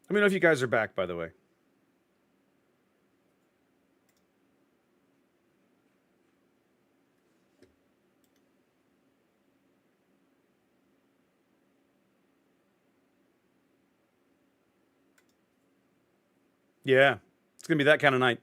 Let me know if you guys are back, by the way. Yeah, it's going to be that kind of night.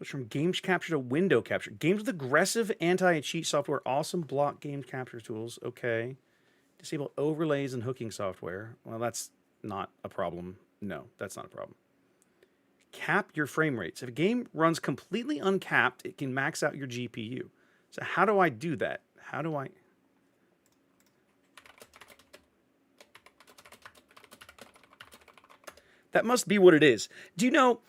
Switch from games capture to window capture. Games with aggressive anti-cheat software. Awesome block game capture tools. Okay. Disable overlays and hooking software. Well, that's not a problem. No, that's not a problem. Cap your frame rates. If a game runs completely uncapped, it can max out your GPU. So how do I do that? How do I... That must be what it is. Do you know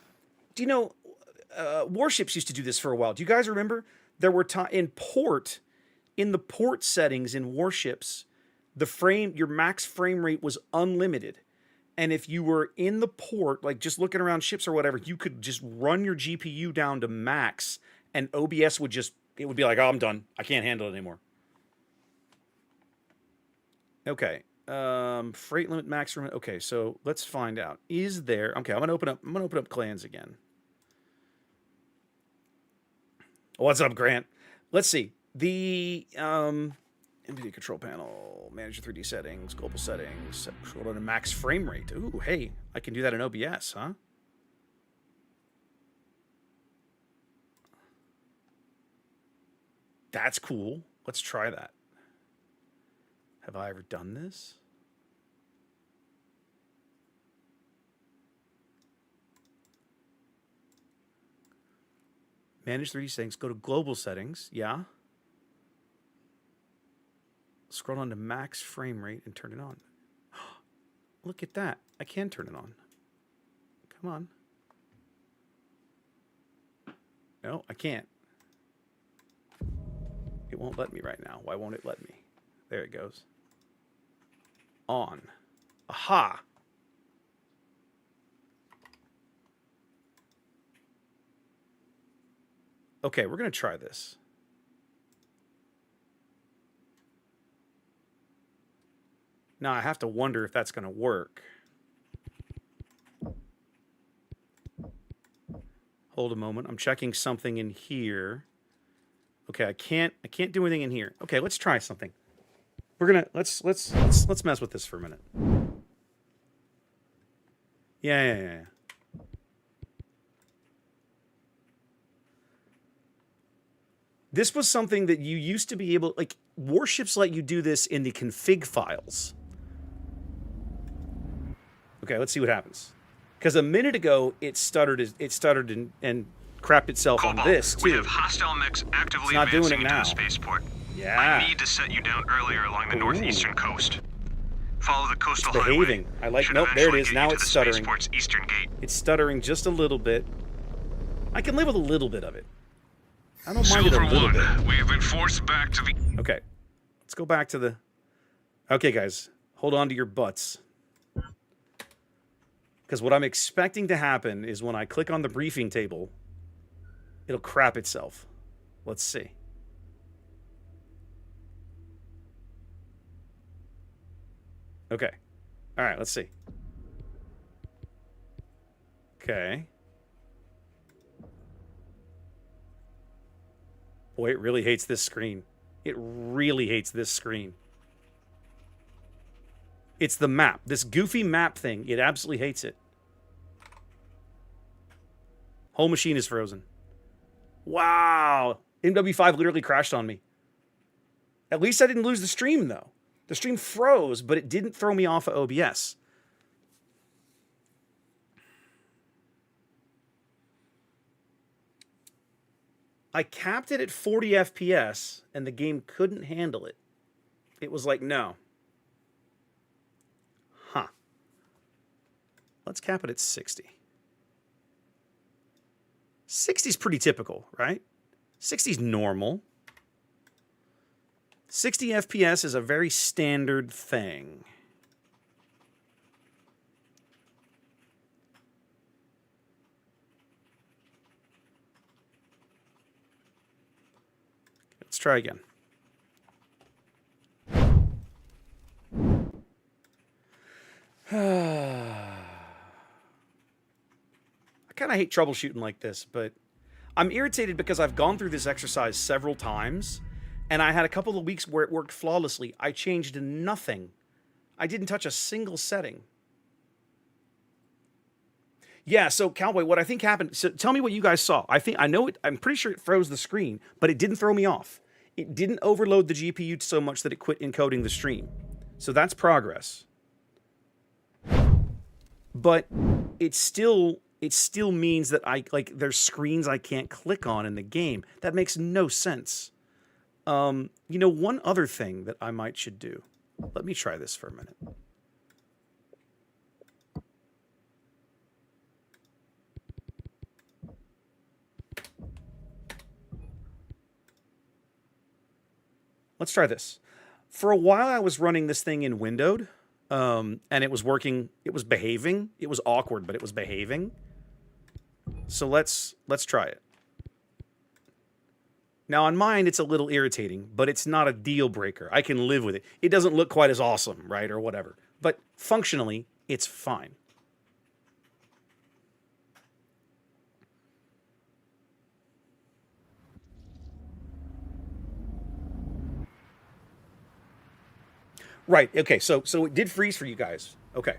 Warships used to do this for a while. Do you guys remember? There were in the port settings in Warships, your max frame rate was unlimited. And if you were in the port, like just looking around ships or whatever, you could just run your GPU down to max and OBS would be like, oh, I'm done. I can't handle it anymore. Okay. Freight limit max room. Okay, so let's find out. Is there... Okay, I'm gonna open up clans again. What's up, Grant? Let's see. The NVIDIA control panel, manage your 3D settings, global settings, scroll down to max frame rate. Ooh, hey, I can do that in OBS, huh? That's cool. Let's try that. Have I ever done this? Manage 3D settings. Go to global settings. Yeah. Scroll down to max frame rate and turn it on. Look at that. I can turn it on. Come on. No, I can't. It won't let me right now. Why won't it let me? There it goes. On. Aha! Okay, we're going to try this. Now I have to wonder if that's going to work. Hold a moment. I'm checking something in here. Okay, I can't do anything in here. Okay, let's try something. We're going to let's mess with this for a minute. Yeah. This was something that you used to be able, like, Warships let you do this in the config files. Okay, let's see what happens. Because a minute ago, it stuttered and crapped itself Cobalt, on this, too. We have hostile mechs actively advancing into the spaceport. Yeah. I need to set you down earlier along the northeastern coast. Follow the coastal behaving. highway. I like... Should Nope, there it is. eventually Now get you it's to the stuttering. Spaceport's eastern gate. It's stuttering just a little bit. I can live with a little bit of it. I don't mind it a little bit. We have been forced back to the... Okay. Let's go back to the... Okay, guys. Hold on to your butts. Because what I'm expecting to happen is when I click on the briefing table, it'll crap itself. Let's see. Okay. All right, let's see. Okay. Boy, it really hates this screen. It really hates this screen. It's the map. This goofy map thing. It absolutely hates it. Whole machine is frozen. Wow. MW5 literally crashed on me. At least I didn't lose the stream, though. The stream froze, but it didn't throw me off of OBS. I capped it at 40 FPS, and the game couldn't handle it. It was like, no. Huh. Let's cap it at 60. 60's pretty typical, right? 60's normal. 60 FPS is a very standard thing. Let's try again. I kind of hate troubleshooting like this, but I'm irritated because I've gone through this exercise several times, and I had a couple of weeks where it worked flawlessly. I changed nothing. I didn't touch a single setting. Yeah, so Cowboy, what I think happened, so tell me what you guys saw. I'm pretty sure it froze the screen, but it didn't throw me off. It didn't overload the GPU so much that it quit encoding the stream. So that's progress. But it still means that there's screens I can't click on in the game. That makes no sense. You know, one other thing that I should do. Let me try this for a minute. Let's try this. For a while, I was running this thing in windowed, and it was working. It was behaving. It was awkward, but it was behaving. So let's try it. Now, on mine, it's a little irritating, but it's not a deal breaker. I can live with it. It doesn't look quite as awesome, right, or whatever. But functionally, it's fine. Right. Okay. So it did freeze for you guys. Okay.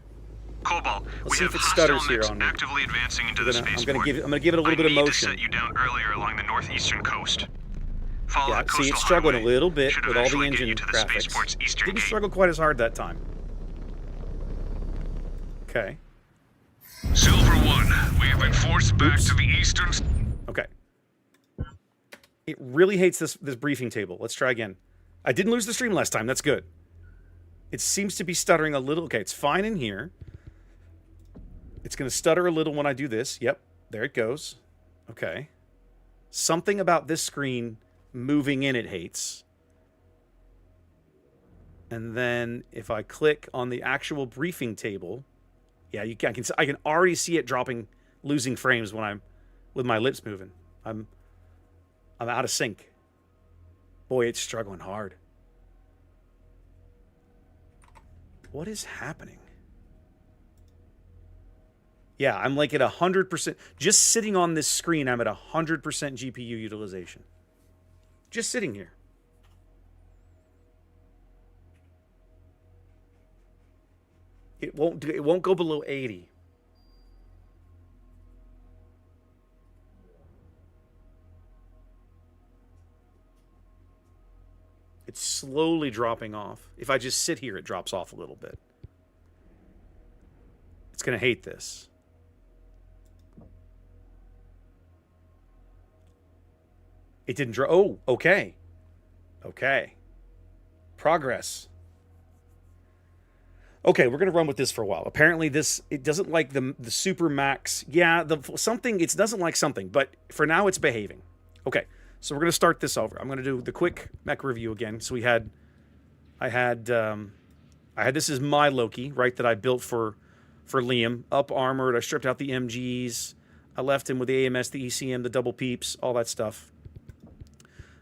Cobalt, Let's see we if have it stutters hostile here mechs on me. actively advancing into the spaceport. I'm gonna give it a little bit of motion. I need to set you down earlier along the northeastern coast. Follow the coastal see, it's struggling highway. a little bit Should with all the eventually get engine you to the graphics. spaceport's eastern Didn't gate. struggle quite as hard that time. Okay. Silver 1, we have been forced back to the eastern... Okay. It really hates this briefing table. Let's try again. I didn't lose the stream last time. That's good. It seems to be stuttering a little. Okay, it's fine in here. It's going to stutter a little when I do this. Yep, there it goes. Okay. Something about this screen moving in it hates. And then if I click on the actual briefing table, yeah, I can already see it losing frames when I'm with my lips moving. I'm out of sync. Boy, it's struggling hard. What is happening? Yeah, I'm like at 100%. Just sitting on this screen, I'm at 100% GPU utilization. Just sitting here. It won't go below 80. It's slowly dropping off. If I just sit here, it drops off a little bit. It's going to hate this. It didn't drop. Oh, okay. Okay. Progress. Okay, we're going to run with this for a while. Apparently it doesn't like the super max. Yeah, it doesn't like something, but for now it's behaving. Okay. So we're going to start this over. I'm going to do the quick mech review again. So I had this is my Loki, right, that I built for Liam. Up armored. I stripped out the MGs. I left him with the AMS, the ECM, the double peeps, all that stuff.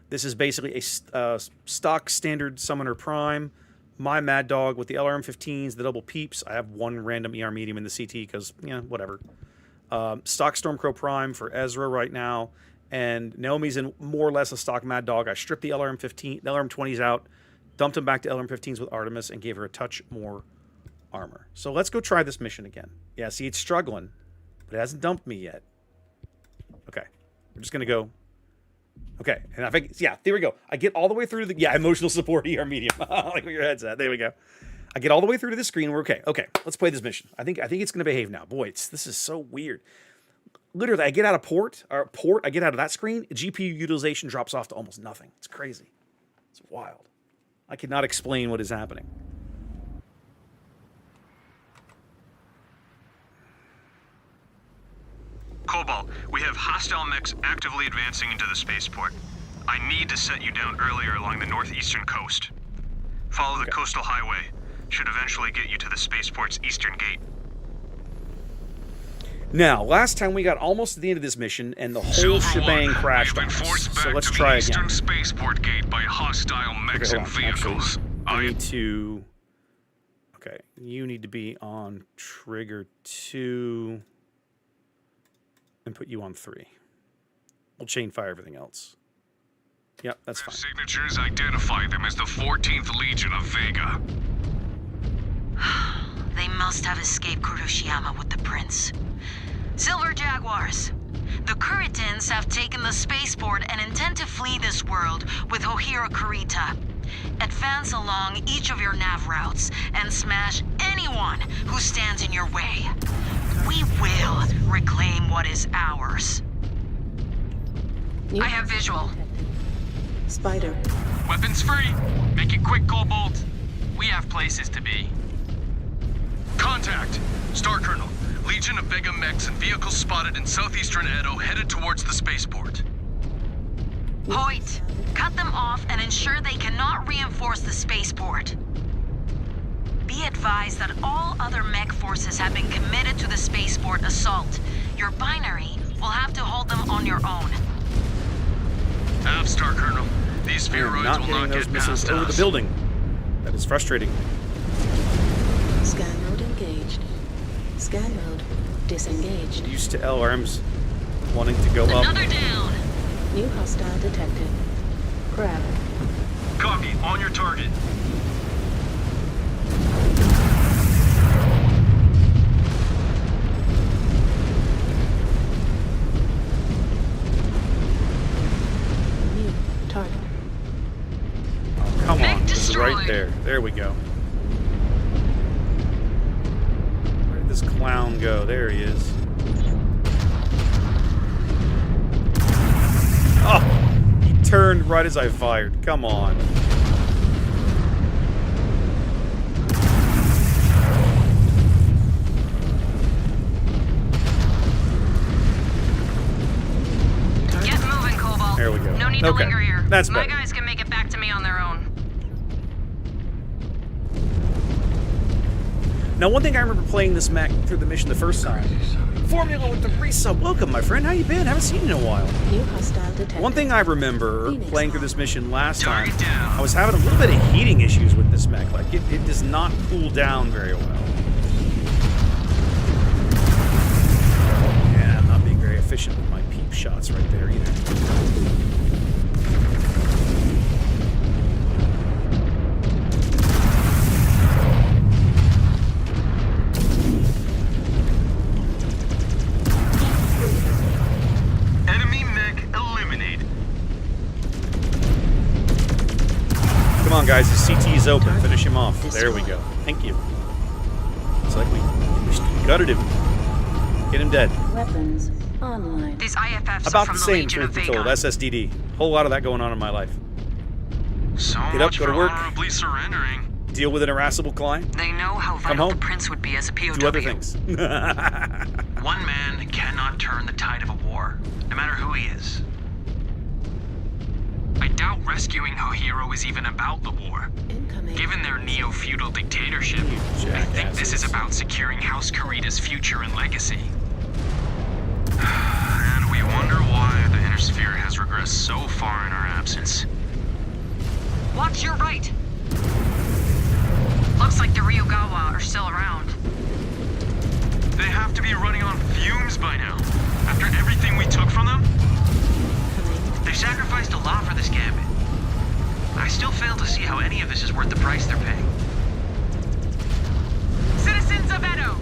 This is basically a stock standard Summoner Prime. My Mad Dog with the LRM-15s, the double peeps. I have one random ER medium in the CT because, whatever. Stock Stormcrow Prime for Ezra right now. And Naomi's in more or less a stock Mad Dog. I stripped the LRM-20s out, dumped them back to LRM-15s with Artemis, and gave her a touch more armor. So let's go try this mission again. Yeah, see, it's struggling, but it hasn't dumped me yet. Okay, we're just going to go. Okay, and I think, yeah, there we go. I get all the way through emotional support ER medium. Like where your head's at. There we go. I get all the way through to the screen. We're okay. Okay, let's play this mission. I think it's going to behave now. Boy, this is so weird. Literally, I get out of I get out of that screen, GPU utilization drops off to almost nothing. It's crazy. It's wild. I cannot explain what is happening. Cobalt, we have hostile mechs actively advancing into the spaceport. I need to set you down earlier along the northeastern coast. Follow the coastal highway. Should eventually get you to the spaceport's eastern gate. Now, last time we got almost to the end of this mission, and the whole Silver shebang One, crashed we on have been us. forced So back let's to try the eastern again. spaceport gate by hostile mechs Okay, and hold on. Actually, vehicles. I need to... Okay, you need to be on trigger 2 and put you on 3. We'll chain fire everything else. Yep, that's Their fine. signatures identify them as the 14th Legion of Vega. They must have escaped Kuroshiyama with the prince. Silver Jaguars. The Kuritans have taken the spaceport and intend to flee this world with Ohira Kurita. Advance along each of your nav routes and smash anyone who stands in your way. We will reclaim what is ours. I have visual. Spider. Weapons free. Make it quick, Cobalt. We have places to be. Contact! Star Colonel. Legion of Vega mechs and vehicles spotted in southeastern Edo headed towards the spaceport. Hoyt, cut them off and ensure they cannot reinforce the spaceport. Be advised that all other mech forces have been committed to the spaceport assault. Your binary will have to hold them on your own. Aft, Star Colonel. These I am spheroids not will getting not those get missiles past over the us. building. That is frustrating. Scan mode engaged. Scan mode disengaged. Used to LRMs wanting to go up. Another down. New hostile detected. Crab. Copy, on your target. New target. Oh, come Mech on, this is right destroyed. there. There we go. Where did this clown go? There he is. Oh, he turned right as I fired. Come on. Get moving, Cobalt. There we go. No need to Okay, linger here. that's My better. guys can make it back to me on their own. Now, one thing I remember playing this mech through the mission the first time. Formula with the resub. Welcome, my friend. How you been? Haven't seen you in a while. New hostile detected. One thing I remember Phoenix playing through this mission last time, Target down. I was having a little bit of heating issues with this mech. Like, it does not cool down very well. Yeah, I'm not being very efficient with my peep shots right there either. Enemy mech eliminated. Come on, guys. The CT is open. Finish him off. There we go. Thank you. It's like we gutted him. Get him dead. Weapons online. These IFFs are About from the the same, Legion of truth be told. Vega. SSDD. Whole lot of that going on in my life. So Get up, much go to for work. honorably surrendering. Deal with an irascible client. They know how vital home. the prince would be as a POW. Do other things. One man cannot turn the tide of a war, no matter who he is. I doubt rescuing Ohiro is even about the war. Incoming. Given their neo-feudal dictatorship, I think this is about securing House Kurita's future and legacy. And we wonder why the inner sphere has regressed so far in our absence. Watch your right. Looks like the Ryugawa are still around. They have to be running on fumes by now. After everything we took from them, they sacrificed a lot for this gambit. I still fail to see how any of this is worth the price they're paying. Citizens of Edo,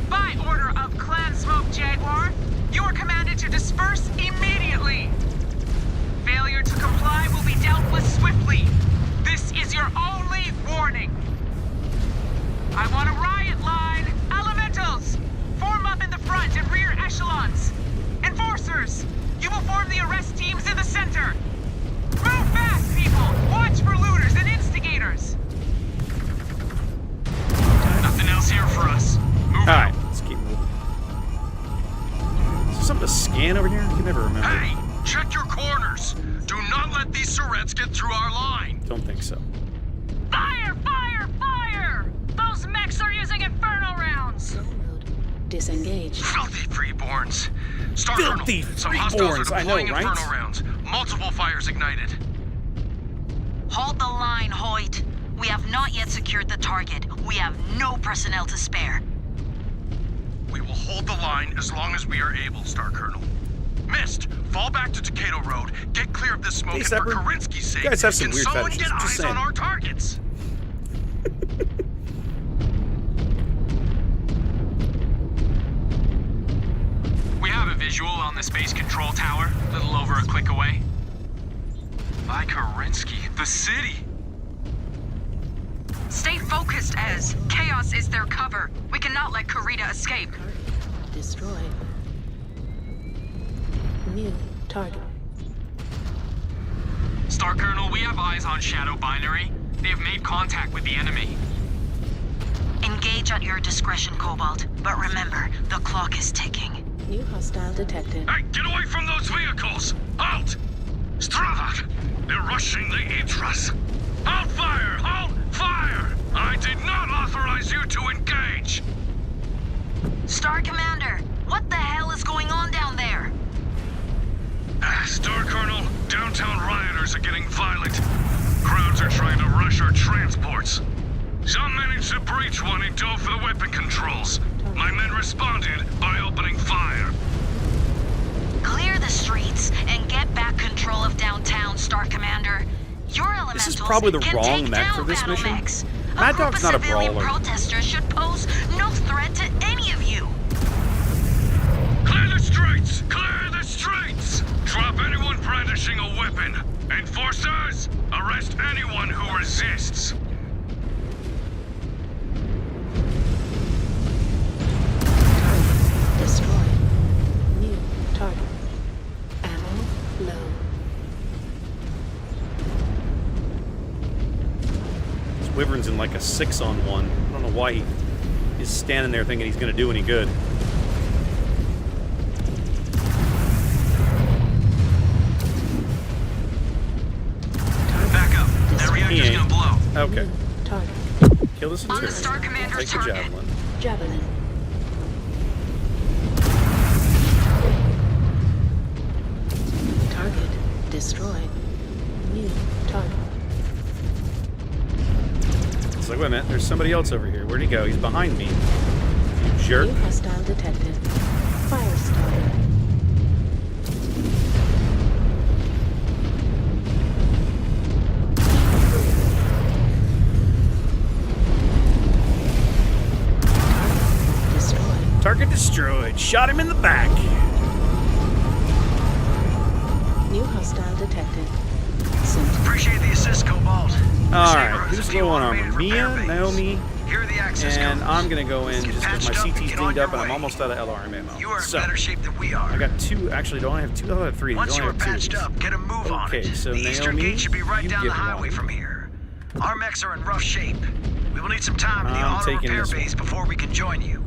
by order of Clan Smoke Jaguar, you are commanded to disperse immediately. Failure to comply will be dealt with swiftly. This is your only warning. I want a riot line. Elementals, form up in the front and rear echelons. Enforcers, you will form the arrest teams in the center. Move fast, people. Watch for looters and instigators. Nothing else here for us. Move Alright, out. let's keep moving. Is there something to Don't think so. Fire! Fire! Fire! Those mechs are using inferno rounds! Scan mode disengaged. Filthy freeborns. Star Filthy Colonel, some hostiles freeborns, are I know, deploying right? inferno rounds. Multiple fires ignited. Hold the line, Hoyt. We have not yet secured the target. We have no personnel to spare. We will hold the line as long as we are able, Star Colonel. Mist, fall back to Takeda Road. Get clear of this smoke, Hey, and for Shepard, Kerensky's sake, you guys have some can weird someone fetishes, get just eyes saying. on our targets? We have a visual on the space control tower, a little over a click away. By Kerensky, the city. Stay focused, Ez. Chaos is their cover. We cannot let Kurita escape. Destroyed. New target. Star Colonel, we have eyes on Shadow Binary. They have made contact with the enemy. Engage at your discretion, Cobalt. But remember, the clock is ticking. New hostile detected. Hey, get away from those vehicles! Halt! Stravad! They're rushing the Idras! Hold fire! Hold fire! I did not authorize you to engage! Star Commander, what the hell is going on down there? Star Colonel, downtown rioters are getting violent. Crowds are trying to rush our transports. Some managed to breach one and dove for the weapon controls. My men responded by opening fire. Clear the streets and get back control of downtown, Star Commander. Your elementals This is probably the can wrong take mech for down this battle mission. mechs. Mad A group Dog's of not a civilian brawler. protesters should pose no threat to any of you. Clear the streets! Clear the streets! Drop anyone brandishing a weapon. Enforcers, arrest anyone who resists. Target destroyed. New target. Ammo low. This Wyvern's in like a 6-on-1. I don't know why he is standing there thinking he's going to do any good. Back up. That reactor's ain't. gonna blow. Okay. New target. Kill this On the Centurion. Star I'll Commander's take the target. Javelin. Javelin. Target destroyed. New target. It's like, wait a minute, there's somebody else over here. Where'd he go? He's behind me. You jerk. New hostile detected. Fire starter. Destroyed. Target destroyed. Shot him in the back. New hostile detected. Sent. Appreciate the assist, Cobalt. All right, who's low on armor? Mia, Naomi, Here are the access and codes. I'm gonna go in Get just because my patched up and CT's get on dinged your up and I'm way. almost out of LRM ammo. You are in So, better shape than we are. I got 2. Actually, don't I have 2? I have 3. Once I you only are have 2. patched up, get a move on Okay, it. so The eastern Naomi, gate should be right you down the get highway one. from here. Our mechs are in rough shape. We will need some time in the I'm auto taking repair this one. base before we can join you.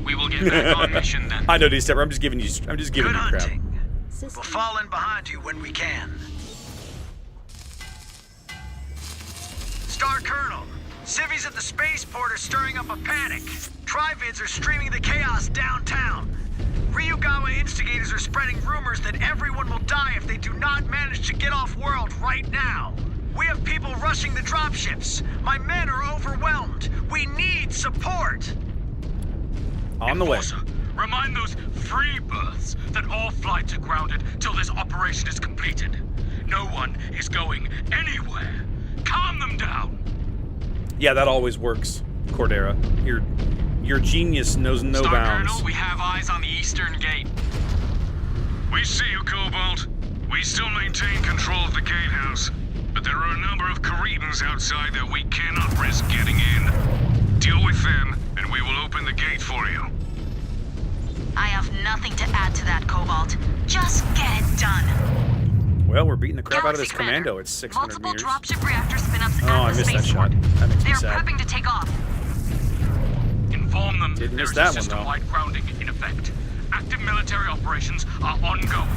We will get back on mission then. I know, D-Stepper. I'm just giving you. Good crap. hunting. System. We'll fall in behind you when we can. Star Colonel, civvies at the spaceport are stirring up a panic. Trivids are streaming the chaos downtown. Ryugawa instigators are spreading rumors that everyone will die if they do not manage to get off world right now. We have people rushing the dropships. My men are overwhelmed. We need support. On the way. Enforcer, remind those free births that all flights are grounded till this operation is completed. No one is going anywhere. Calm them down. Yeah, that always works, Cordera. Your genius knows no Star bounds. Colonel, we have eyes on the eastern gate. We see you, Cobalt. We still maintain control of the gatehouse, but there are a number of Caretans outside that we cannot risk getting in. Deal with them, and we will open the gate for you. I have nothing to add to that, Cobalt. Just get it done. Well, we're beating the crap out of Galaxy this Commander, commando at 600 multiple meters. dropship reactor spin-ups Oh, at I the missed that spaceport. shot. That makes me They are sad. prepping to take off. Inform them Didn't miss there is that a one, though. system-wide grounding in effect. Active military operations are ongoing.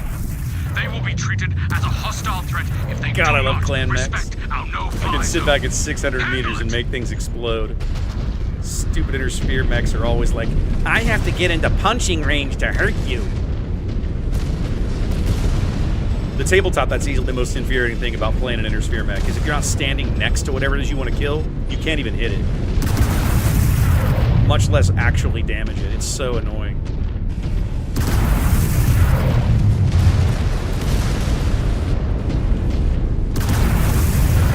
They will be treated as a hostile threat if they God, do I love not clan mechs. respect our no-fly I can sit zone. back at 600 meters and make things explode. Stupid inner sphere mechs are always like, I have to get into punching range to hurt you. The tabletop, that's easily the most infuriating thing about playing an inner sphere mech, is if you're not standing next to whatever it is you want to kill, you can't even hit it. Much less actually damage it. It's so annoying.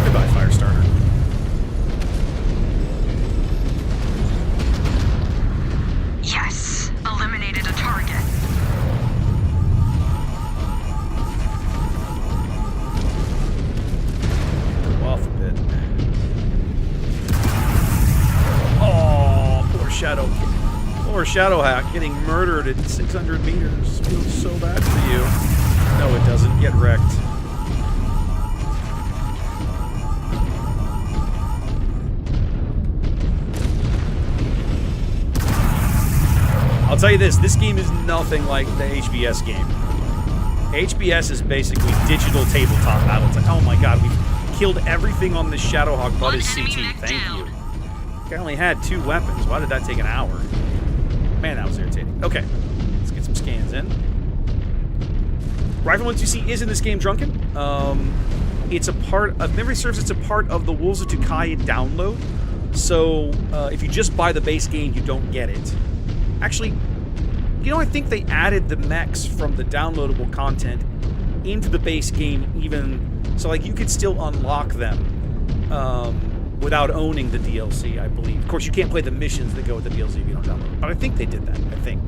Goodbye, Firestarter. Yes, eliminated a target. Go off a bit. Oh, poor Shadow. Poor Shadow Hack getting murdered at 600 meters. Feels so bad for you. No, it doesn't. Get wrecked. I'll tell you this game is nothing like the HBS game. HBS is basically digital tabletop battle. It's like, oh my god, we've killed everything on this Shadowhawk but his CT. Thank you. I only had 2 weapons. Why did that take an hour? Man, that was irritating. Okay, let's get some scans in. Rifle 1-2C is in this game Drunken. It's a part of, memory serves, it's a part of the Wolves of Tukai download. So if you just buy the base game, you don't get it. Actually, you know, I think they added the mechs from the downloadable content into the base game, even so, like, you could still unlock them without owning the DLC, I believe. Of course, you can't play the missions that go with the DLC if you don't download it, but I think they did that. I think.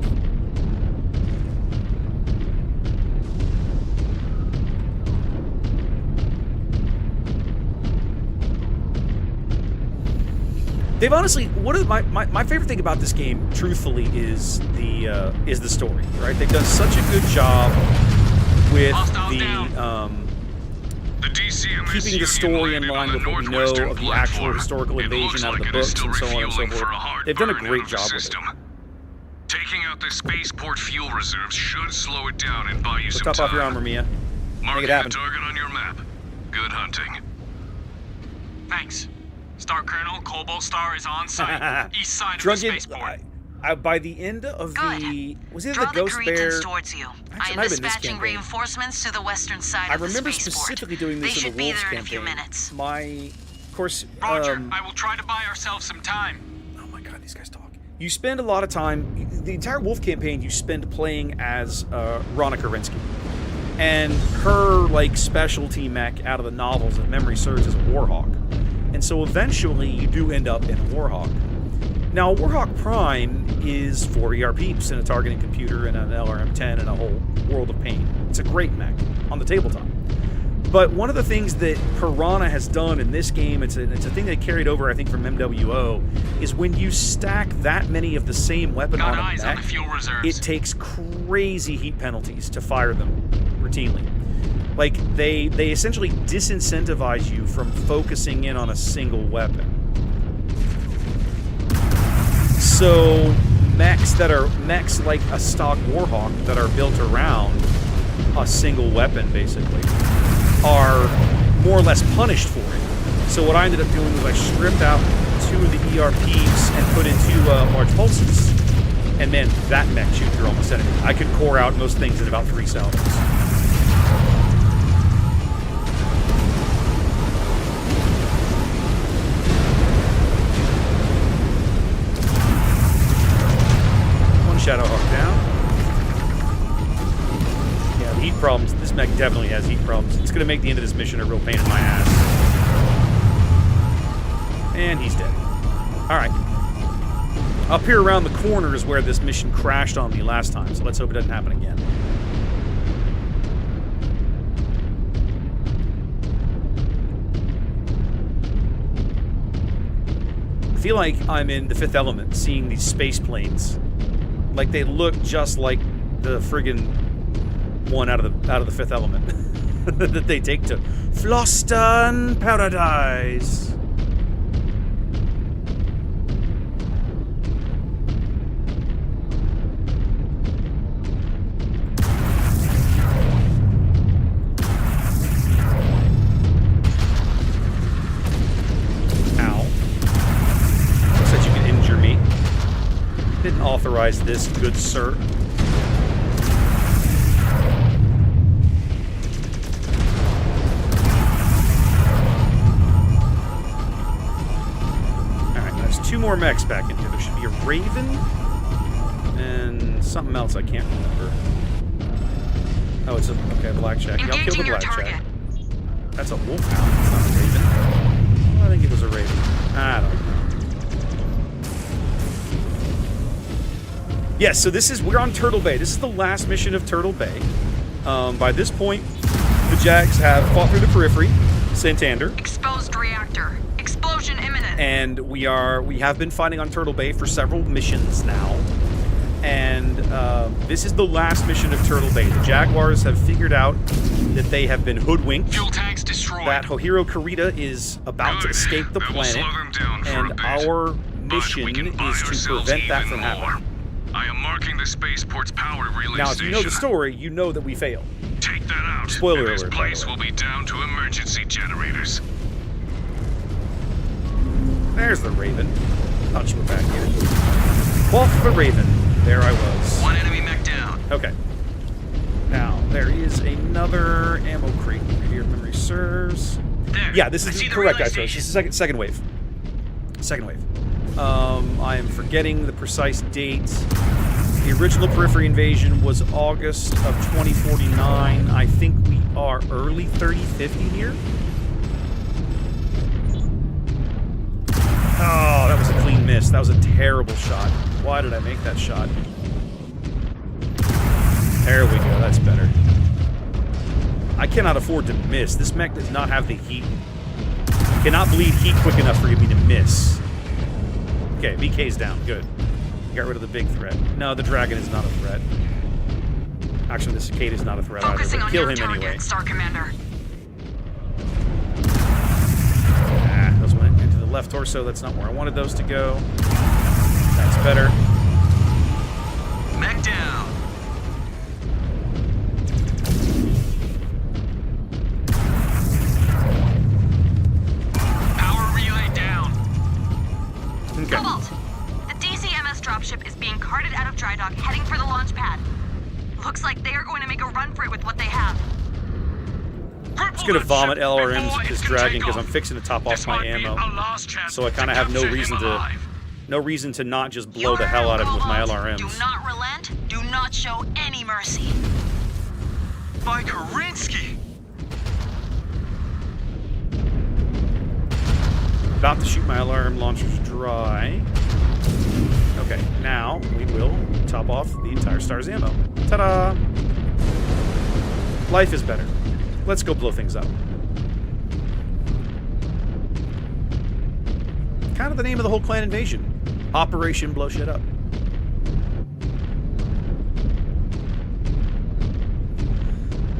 They've honestly, what is my favorite thing about this game, truthfully, is the story, right? They've done such a good job with keeping the story in line with what we know of the actual historical invasion out of the books and so on and so forth. They've done a great job with it. Taking out the spaceport fuel reserves should slow it down and buy you some Top time. off your armor, Mia. Marking Make it happen. the target on your map. Good hunting. Thanks. Star Colonel Cobalt Star is on site, east side of the Drunken, spaceport. by the end of the... Was it the Draw Ghost the Bear? Cretans towards you. I am dispatching reinforcements to the western side I of the remember spaceport. specifically doing this They in should the be Wolves there in a campaign. few minutes. Of course... Roger, I will try to buy ourselves some time. Oh my god, these guys talk. You spend a lot of time... The entire Wolf campaign you spend playing as Rana Kerensky. And her, like, specialty mech out of the novels that memory serves is a Warhawk. And so eventually you do end up in a Warhawk. Now, a Warhawk Prime is 4 ER peeps and a targeting computer and an LRM-10 and a whole world of pain. It's a great mech on the tabletop. But one of the things that Piranha has done in this game, it's a thing they carried over, I think, from MWO, is when you stack that many of the same weapon on a eyes on mech, the fuel reserves. it takes crazy heat penalties to fire them routinely. Like, they essentially disincentivize you from focusing in on a single weapon. So, mechs like a stock Warhawk that are built around a single weapon, basically, are more or less punished for it. So what I ended up doing was I stripped out 2 of the ERPs and put in 2 large pulses. And man, that mech shoot through almost anything. I could core out most things in about 3 salvos. Shadowhawk down. Yeah, the heat problems. This mech definitely has heat problems. It's going to make the end of this mission a real pain in my ass. And he's dead. Alright. Up here around the corner is where this mission crashed on me last time, so let's hope it doesn't happen again. I feel like I'm in The Fifth Element, seeing these space planes. Like, they look just like the friggin' one out of the Fifth Element that they take to Floston Paradise. authorize this, good sir. Alright, there's 2 more mechs back in here. There should be a Raven and something else I can't remember. Oh, it's a blackjack. Yeah, I'll kill the blackjack. That's a wolfhound. It's not a raven. Well, I think it was a raven. I don't know. Yes, so we're on Turtle Bay. This is the last mission of Turtle Bay. By this point, the Jags have fought through the periphery, Santander. Exposed reactor. Explosion imminent. And we have been fighting on Turtle Bay for several missions now. And this is the last mission of Turtle Bay. The Jaguars have figured out that they have been hoodwinked. Fuel tanks destroyed. That Hohiro Kurita is about to escape the planet. And our mission is to prevent that from happening. I am marking the spaceport's power relay now, if you know the story, you know that we failed. Take that out. Spoiler and this alert, place will be down to emergency generators. There's the Raven. Thought you were back here. Off the Raven. There I was. One enemy mech down. Okay. Now, there is another ammo crate here, if memory serves. There. Yeah, this is correct, guys. Station. This is second wave. Second wave. I am forgetting the precise date. The original Periphery invasion was August of 2049. I think we are early 3050 here. Oh, that was a clean miss. That was a terrible shot. Why did I make that shot? There we go. That's better. I cannot afford to miss. This mech does not have the heat. Cannot bleed heat quick enough for me to miss. Okay, BK's down. Good. Got rid of the big threat. No, the dragon is not a threat. Actually, the cicada is not a threat Focusing either. on Kill your him target, anyway. Star Commander. Ah, those went into the left torso. That's not where I wanted those to go. That's better. Mech down. Power relay down. Okay. Cobalt! The DCMS dropship is being carted out of dry dock, heading for the launch pad. Looks like they are going to make a run for it with what they have. I'm just gonna vomit LRMs this dragon because I'm fixing to top off my ammo. So I kind of have no reason to not just blow the hell out of it with my LRMs. Do not relent. Do not show any mercy. By Kerensky! About to shoot my alarm launchers dry. Okay, now we will top off the entire star's ammo. Ta-da! Life is better. Let's go blow things up. Kind of the name of the whole clan invasion. Operation Blow Shit Up.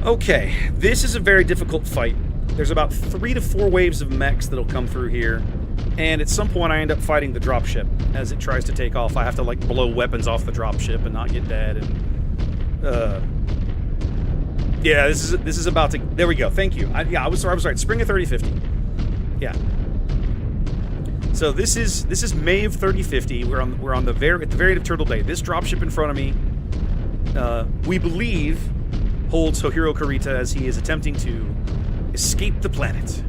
Okay, this is a very difficult fight. There's about 3 to 4 waves of mechs that'll come through here. And at some point I end up fighting the dropship as it tries to take off. I have to like blow weapons off the dropship and not get dead. And yeah, this is about to. There we go. Thank you. I was right. Spring of 3050. Yeah. So this is May of 3050. We're on the at the very end of Turtle Bay. This dropship in front of me, we believe, holds Hohiro Kurita as he is attempting to escape the planet.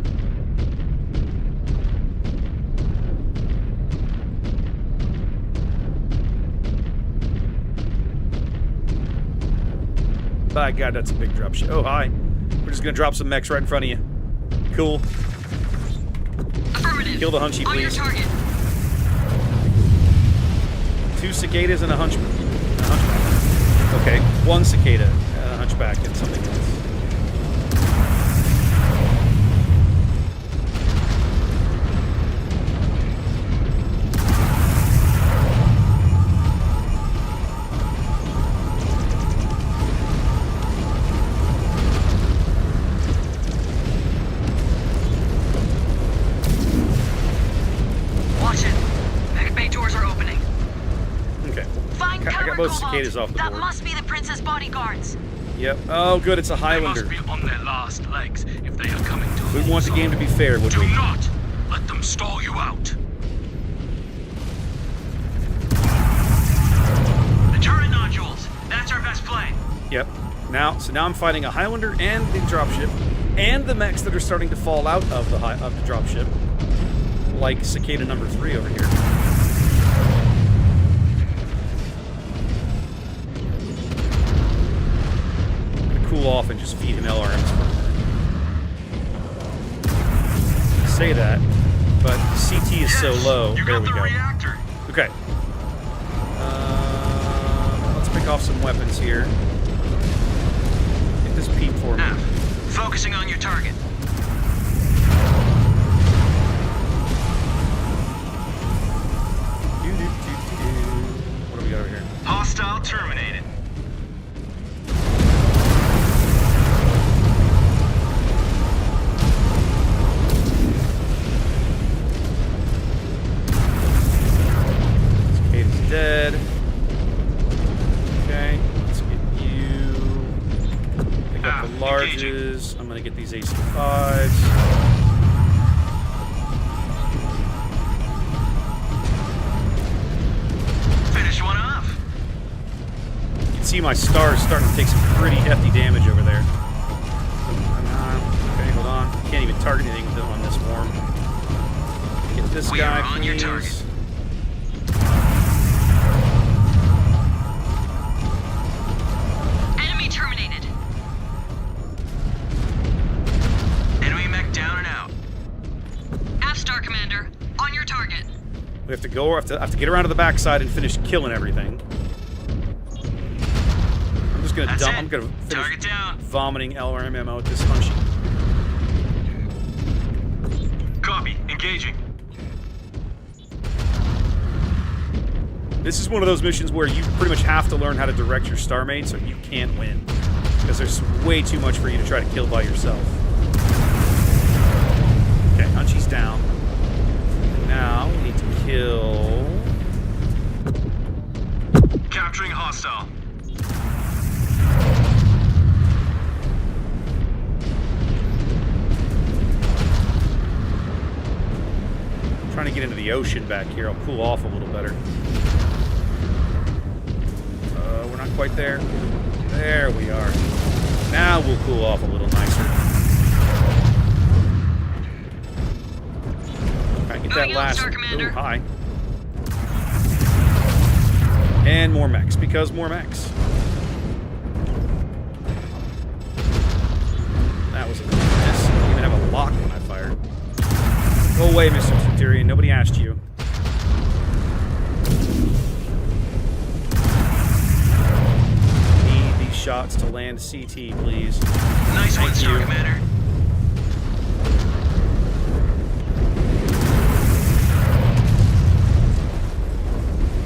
By God, that's a big drop ship. Oh, hi. We're just gonna drop some mechs right in front of you. Cool. Affirmative. Kill the hunchy, On your please. target. 2 cicadas and a hunchback. Okay, 1 cicada, a hunchback, and something else. Both cicadas off the That board. must be the Prince's bodyguards. Yep. Oh, good. It's a They Highlander. must be on their last legs if they are coming to We want the game to be fair, would Do we? not let them stall you out. Yep. So now I'm fighting a Highlander and the dropship, and the mechs that are starting to fall out of the dropship, like Cicada number 3 over here. I'm gonna cool off and just feed him LRMs for a minute. Say that, but CT is so low. You There got we the go. reactor. Okay. Let's pick off some weapons here. Get this peep for me. Focusing on your target. What do we got over here? Hostile terminated. Cicada's dead. Okay, let's get you. Pick up the larges. I'm gonna get these AC5s. Finish one off. You can see my stars starting to take some pretty hefty damage over there. Okay, hold on. Can't even target anything with them on this form. Get this We guy, are on your please. target. Enemy terminated. Enemy mech down and out. F-Star Commander, on your target. We have to go. I have to get around to the backside and finish killing everything. I'm just gonna That's dump. it. I'm gonna finish Target down. vomiting LRM ammo at this hunchy. Copy. Engaging. This is one of those missions where you pretty much have to learn how to direct your star mates, or you can't win, because there's way too much for you to try to kill by yourself. Okay, hunchy's down. Now we need to kill. Capturing hostile. I'm trying to get into the ocean back here. I'll cool off a little better. We're not quite there. There we are. Now we'll cool off a little nicer. Try and get that Moving out, last. Star Commander. Ooh, hi. And more mechs, because more mechs. That was a miss. I didn't even have a lock when I fired. Go away, Mr. Centurion. Nobody asked you. Need these shots to land CT, please. Nice one, Thank Star you. Commander.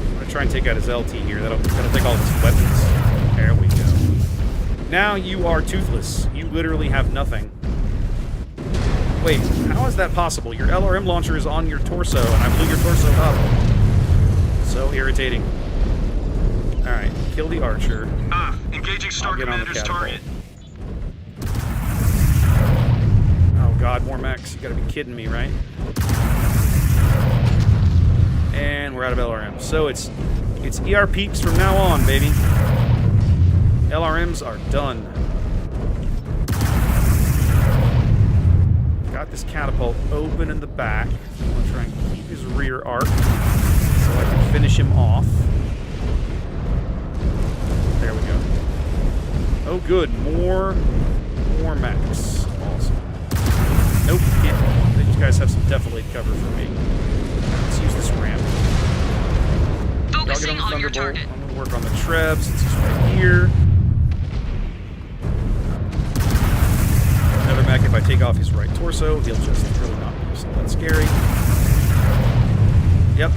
I'm gonna try and take out his LT here. That'll take all of his weapons. There we go. Now you are toothless. You literally have nothing. Wait, how is that possible? Your LRM launcher is on your torso, and I blew your torso up. So irritating. Alright, kill the archer. Engaging Star I'll get on the Commander's catapult. target. Oh god, more mechs. You gotta be kidding me, right? And we're out of LRM. So it's ER peeps from now on, baby. LRMs are done. Got this catapult open in the back. I'm gonna try and keep his rear arc so I can finish him off. There we go. Oh good, more mechs. Awesome. Nope, can't. These guys have some defilade cover for me. Let's use this ramp. Focusing on your Thunderbolt. target. I'm gonna work on the Treb since he's right here. Another mech, if I take off his right torso, he'll just really not be so that scary. Yep.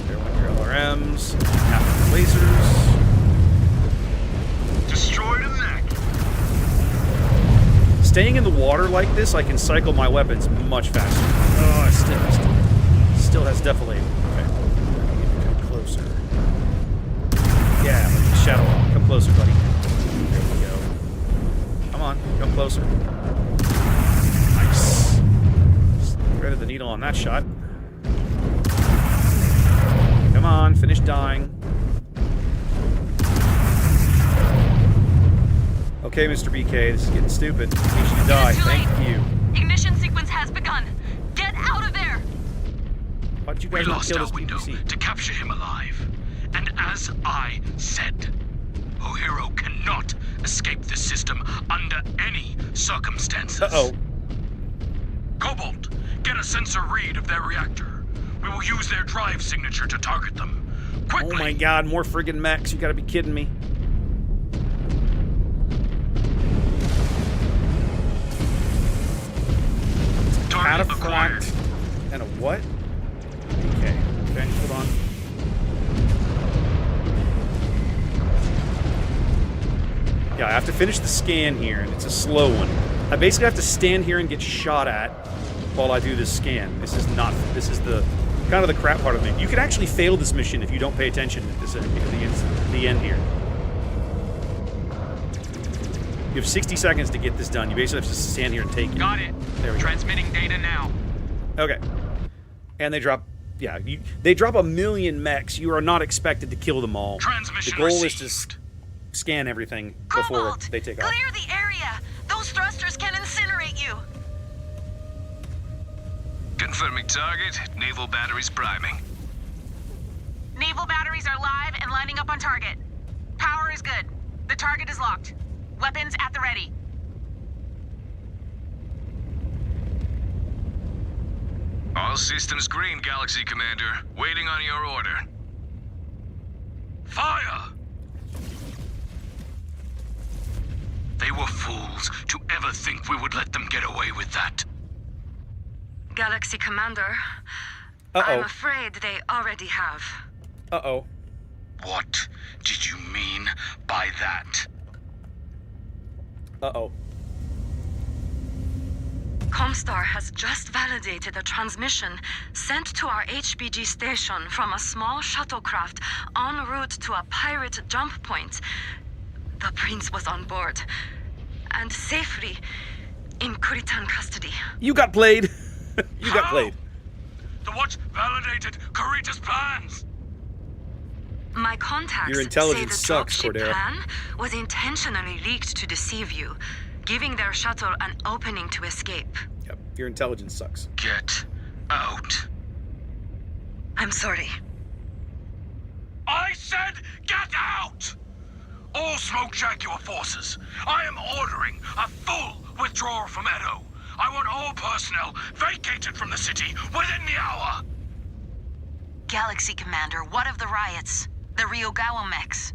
There went your LRMs. Half of the lasers. Destroyed a mech. Staying in the water like this, I can cycle my weapons much faster. Oh, it still has defilade. Okay. Come closer. Yeah, like the shadow wall. Come closer, buddy. There we go. Come on, come closer. Nice. Threaded the needle on that shot. Come on, finish dying. Okay, Mr. BK, this is getting stupid. You should die. It is too Thank late. you. Ignition sequence has begun. Get out of there! Why did you We guys not lost kill our this window PPC? to capture him alive. And as I said, O'Hero cannot escape the system under any circumstances. Uh-oh. Cobalt, get a sensor read of their reactor. We will use their drive signature to target them. Quickly! Oh my god, more friggin' mechs. You gotta be kidding me. Target acquired. Cataphract. And a what? Okay. Okay, hold on. Yeah, I have to finish the scan here, and it's a slow one. I basically have to stand here and get shot at while I do this scan. This is the kind of the crap part of it. You could actually fail this mission if you don't pay attention at the end here. You have 60 seconds to get this done. You basically have to stand here and take it. Got it. There we go. Transmitting data now. Okay. And they drop, yeah, they drop 1 million mechs. You are not expected to kill them all. Transmission The goal received. is to scan everything before Cobalt! they take off. Clear the area! Those thrusters can incinerate you! Confirming target, naval batteries priming. Naval batteries are live and lining up on target. Power is good. The target is locked. Weapons at the ready. All systems green, Galaxy Commander. Waiting on your order. Fire! They were fools to ever think we would let them get away with that. Galaxy Commander, Uh-oh. I'm afraid they already have. Uh-oh. What did you mean by that? Uh-oh. Comstar has just validated a transmission sent to our HBG station from a small shuttlecraft en route to a pirate jump point. The prince was on board and safely in Kuritan custody. You got played. You got How? played. The watch validated Kurita's plans. My contacts Your intelligence say the sucks, dropship Cordero. plan was intentionally leaked to deceive you, giving their shuttle an opening to escape. Yep. Your intelligence sucks. Get out. I'm sorry. I said get out! All Smoke Jaguar forces, I am ordering a full withdrawal from Edo. I want all personnel vacated from the city within the hour. Galaxy Commander, what of the riots? The Ryogawa mechs?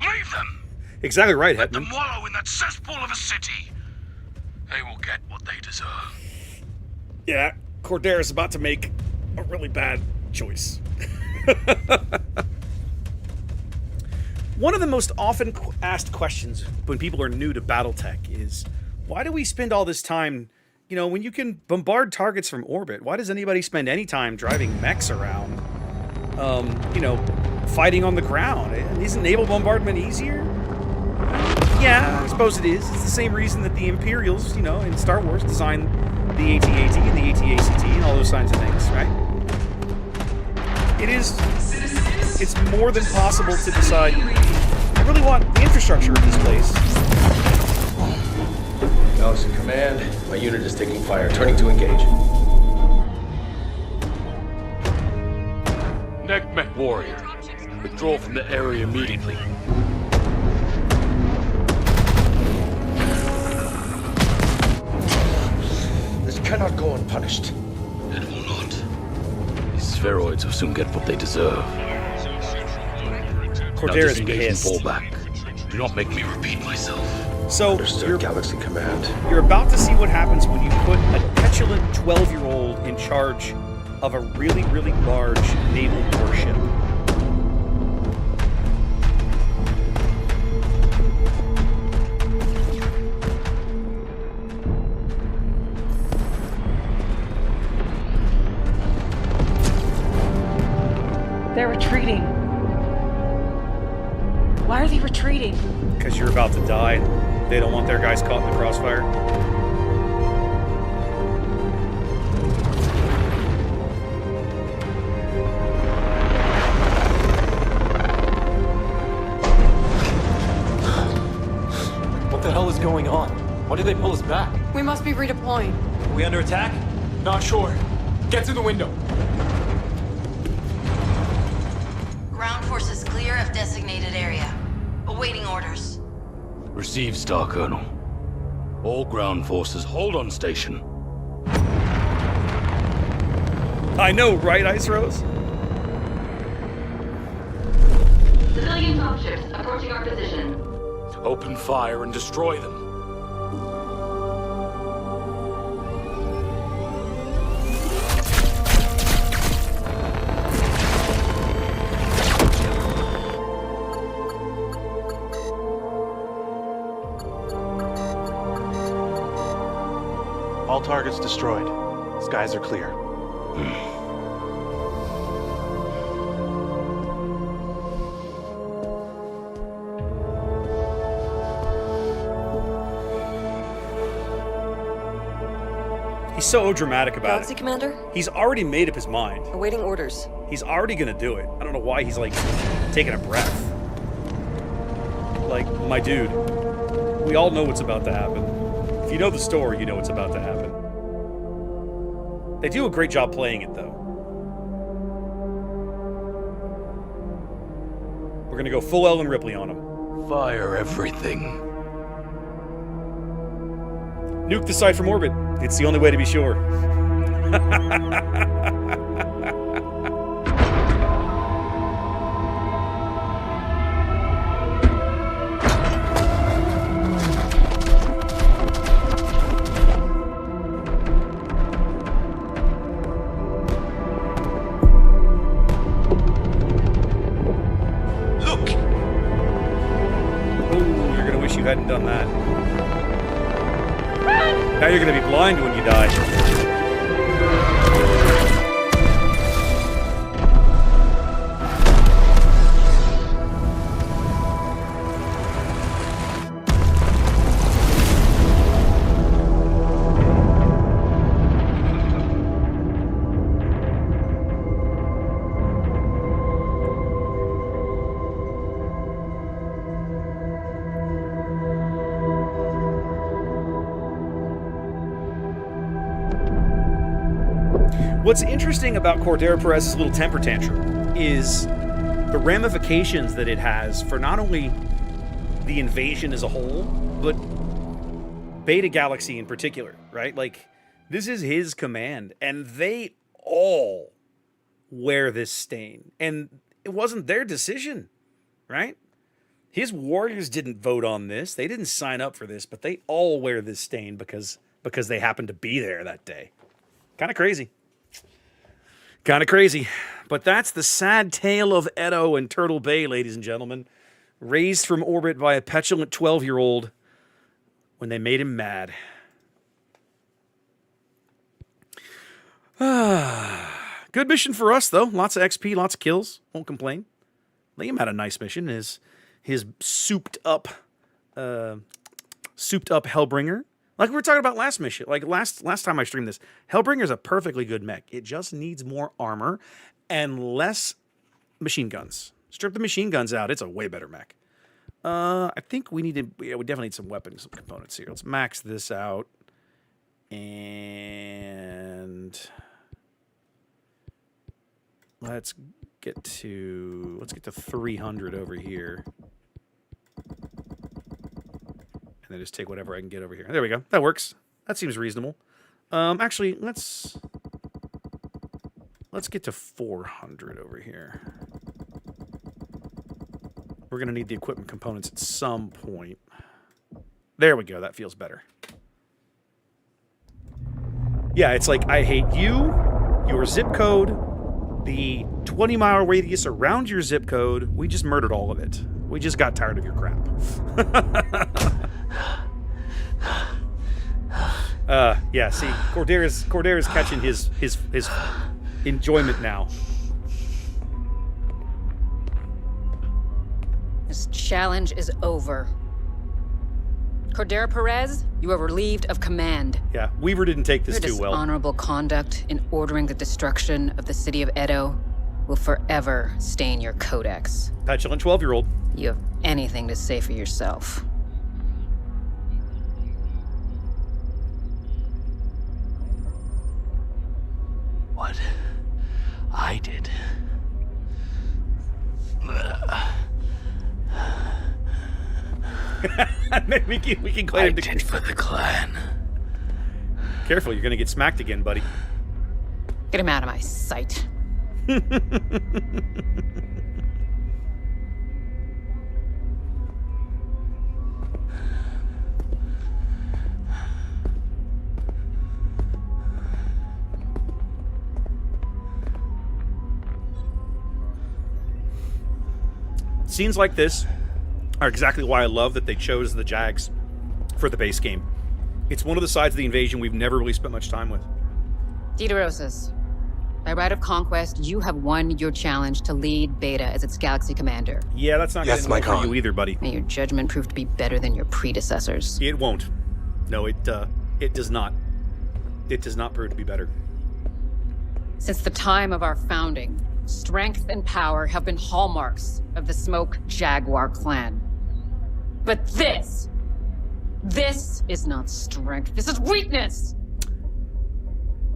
Leave them! Exactly right, Let them Hetman. wallow in that cesspool of a city. They will get what they deserve. Yeah, Cordera's about to make a really bad choice. One of the most often asked questions when people are new to BattleTech is, why do we spend all this time, you know, when you can bombard targets from orbit? Why does anybody spend any time driving mechs around, you know, fighting on the ground? Isn't naval bombardment easier? Yeah, I suppose it is. It's the same reason that the Imperials, you know, in Star Wars designed the AT-AT and the AT-ACT and all those kinds of things, right? It's more than possible to decide, I really want the infrastructure of this place. Galaxy Command, my unit is taking fire. Turning to engage. Mechwarrior. Withdraw from the area immediately. This cannot go unpunished. It will not. These spheroids will soon get what they deserve. Cordera's Now disengage and pissed. fall back. Do not make me repeat myself. So, Understood, Galaxy Command. you're about to see what happens when you put a petulant 12-year-old in charge of a really, really large naval warship. They're retreating. Why are they retreating? Because you're about to die. They don't want their guys caught in the crossfire. We must be redeploying. We under attack? Not sure. Get to the window. Ground forces clear of designated area. Awaiting orders. Received, Star Colonel. All ground forces hold on station. I know, right, Ice Rose? Civilian dropships approaching our position. Open fire and destroy them. All targets destroyed. Skies are clear. He's so dramatic about Galaxy it. Commander? He's already made up his mind. Awaiting orders. He's already gonna do it. I don't know why he's like taking a breath. Like, my dude, we all know what's about to happen. If you know the story, you know what's about to happen. They do a great job playing it, though. We're gonna go full Ellen Ripley on him. Fire everything. Nuke the site from orbit. It's the only way to be sure. Look! Oh, you're gonna wish you hadn't done that. Now you're gonna be blind when you die. What's interesting about Cordero Perez's little temper tantrum is the ramifications that it has for not only the invasion as a whole, but Beta Galaxy in particular, right? Like, this is his command, and they all wear this stain. And it wasn't their decision, right? His warriors didn't vote on this. They didn't sign up for this, but they all wear this stain because they happened to be there that day. Kind of crazy. Kind of crazy. But that's the sad tale of Edo and Turtle Bay, ladies and gentlemen. Raised from orbit by a petulant 12-year-old when they made him mad. Good mission for us, though. Lots of XP, lots of kills. Won't complain. Liam had a nice mission. His souped up Hellbringer. Like we were talking about last mission, like last time I streamed this, Hellbringer's a perfectly good mech. It just needs more armor and less machine guns. Strip the machine guns out, it's a way better mech. I think we definitely need some weapons, some components here. Let's max this out. And let's get to 300 over here. And then just take whatever I can get over here. There we go. That works. That seems reasonable. Actually, let's get to 400 over here. We're going to need the equipment components at some point. There we go. That feels better. Yeah, it's like, I hate you, your zip code, the 20-mile radius around your zip code. We just murdered all of it. We just got tired of your crap. Yeah, see, Cordera's catching his enjoyment now. This challenge is over. Cordero Perez, you are relieved of command. Yeah, Weaver didn't take this Your too well. Dishonorable conduct in ordering the destruction of the city of Edo will forever stain your codex. Petulant 12-year-old. You have anything to say for yourself? did. we can claim I did for the clan. Careful, you're gonna get smacked again, buddy. Get him out of my sight. Scenes like this are exactly why I love that they chose the Jags for the base game. It's one of the sides of the invasion we've never really spent much time with. Diderosas, by right of conquest, you have won your challenge to lead Beta as its galaxy commander. Yeah, that's not Yes, going to my for you either, buddy. May your judgment prove to be better than your predecessors. It won't. No, it does not. It does not prove to be better. Since the time of our founding, strength and power have been hallmarks of the Smoke Jaguar clan. But this is not strength. This is weakness!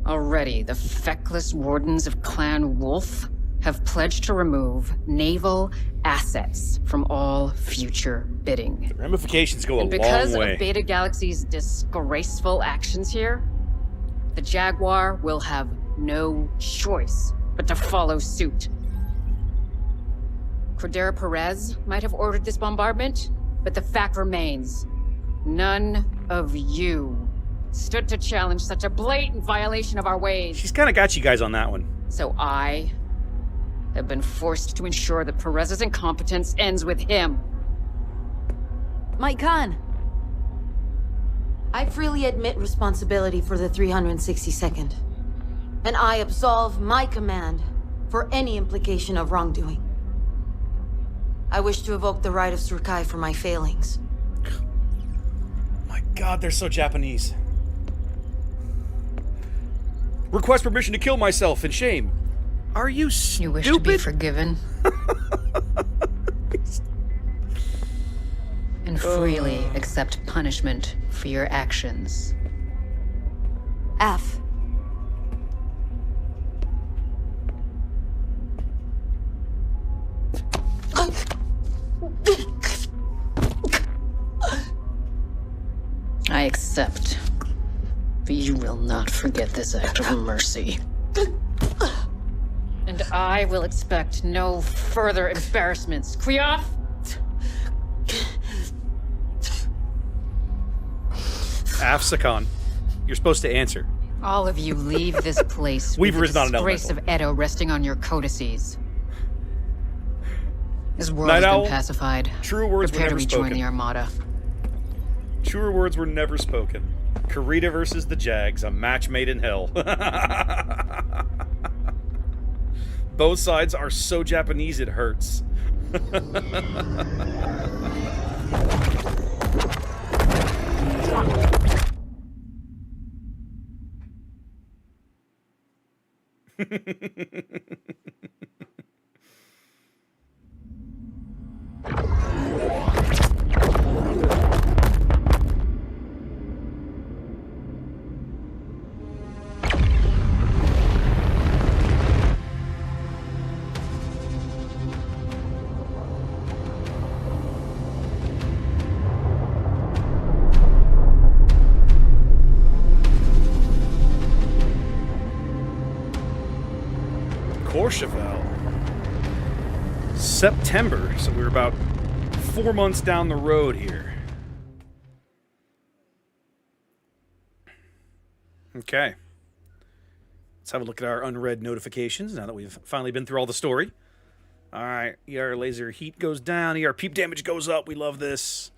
Already, the feckless wardens of Clan Wolf have pledged to remove naval assets from all future bidding. The ramifications go a long way. Because of Beta Galaxy's disgraceful actions here, the Jaguar will have no choice but to follow suit. Cordero Perez might have ordered this bombardment, but the fact remains, none of you stood to challenge such a blatant violation of our ways. She's kind of got you guys on that one. So I have been forced to ensure that Perez's incompetence ends with him. Mike Khan, I freely admit responsibility for the 362nd. And I absolve my command for any implication of wrongdoing. I wish to evoke the right of Surkai for my failings. My God, they're so Japanese. Request permission to kill myself in shame. Are you stupid? You wish to be forgiven? And freely accept punishment for your actions. F. I accept, but you will not forget this act of mercy. And I will expect no further embarrassments. Kriyoff? Afsakan, you're supposed to answer. All of you leave this place Weaver with is the not an disgrace elemental. of Edo resting on your codices. This world Night has Owl, been pacified. True words Prepare were to never rejoin spoken. the Armada. Truer words were never spoken. Karita versus the Jags, a match made in hell. Both sides are so Japanese it hurts. Courchevel. September, so we're about 4 months down the road here. Okay. Let's have a look at our unread notifications now that we've finally been through all the story. Alright, ER laser heat goes down, ER peep damage goes up, we love this.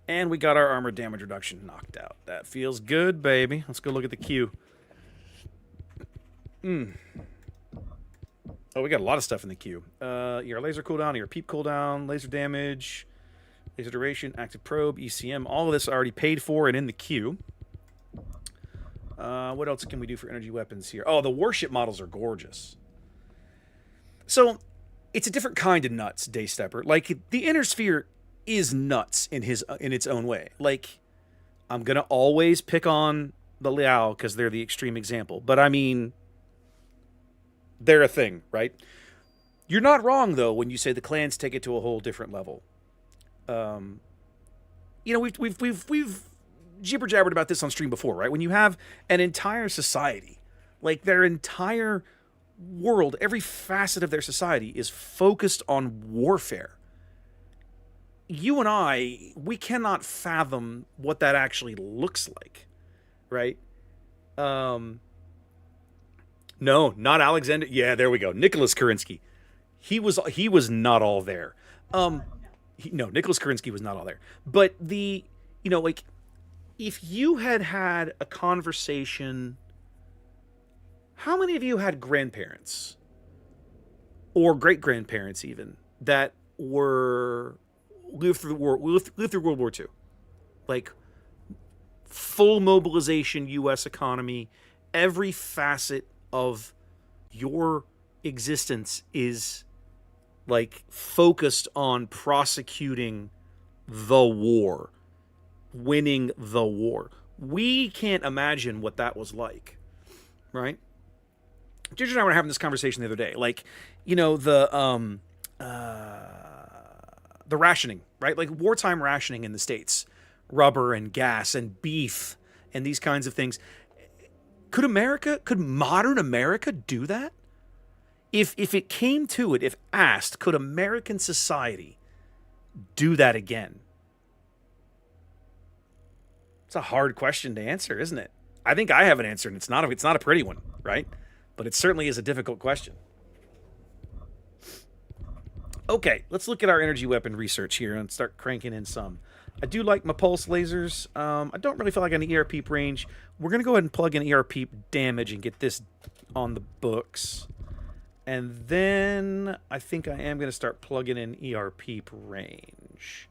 And we got our armor damage reduction knocked out. That feels good, baby. Let's go look at the queue. Oh, we got a lot of stuff in the queue. Your laser cooldown, your peep cooldown, laser damage, laser duration, active probe, ECM. All of this already paid for and in the queue. What else can we do for energy weapons here? Oh, the warship models are gorgeous. So, it's a different kind of nuts, Daystepper. Like, the Inner Sphere is nuts in its own way. Like, I'm going to always pick on the Liao because they're the extreme example. But, I mean, They're a thing, right? You're not wrong, though, when you say the clans take it to a whole different level. We've jibber jabbered about this on stream before, right? When you have an entire society, like their entire world, every facet of their society is focused on warfare. You and I, we cannot fathom what that actually looks like, right? No, not Alexander. Yeah, there we go. Nicholas Kerensky. He was not all there. Nicholas Kerensky was not all there. But if you had a conversation, how many of you had grandparents or great grandparents even that lived through World War II, like full mobilization U.S. economy, every facet of your existence is like focused on prosecuting the war, winning the war. We can't imagine what that was like, right? Ginger and I were having this conversation the other day, like, the rationing, right? Like wartime rationing in the States, rubber and gas and beef and these kinds of things. Could modern America do that? If it came to it, if asked, could American society do that again? It's a hard question to answer, isn't it? I think I have an answer, and it's not a pretty one, right? But it certainly is a difficult question. Okay, let's look at our energy weapon research here and start cranking in some. I do like my pulse lasers. I don't really feel like an ERP range. We're going to go ahead and plug in ERP damage and get this on the books. And then I think I am going to start plugging in ERP range.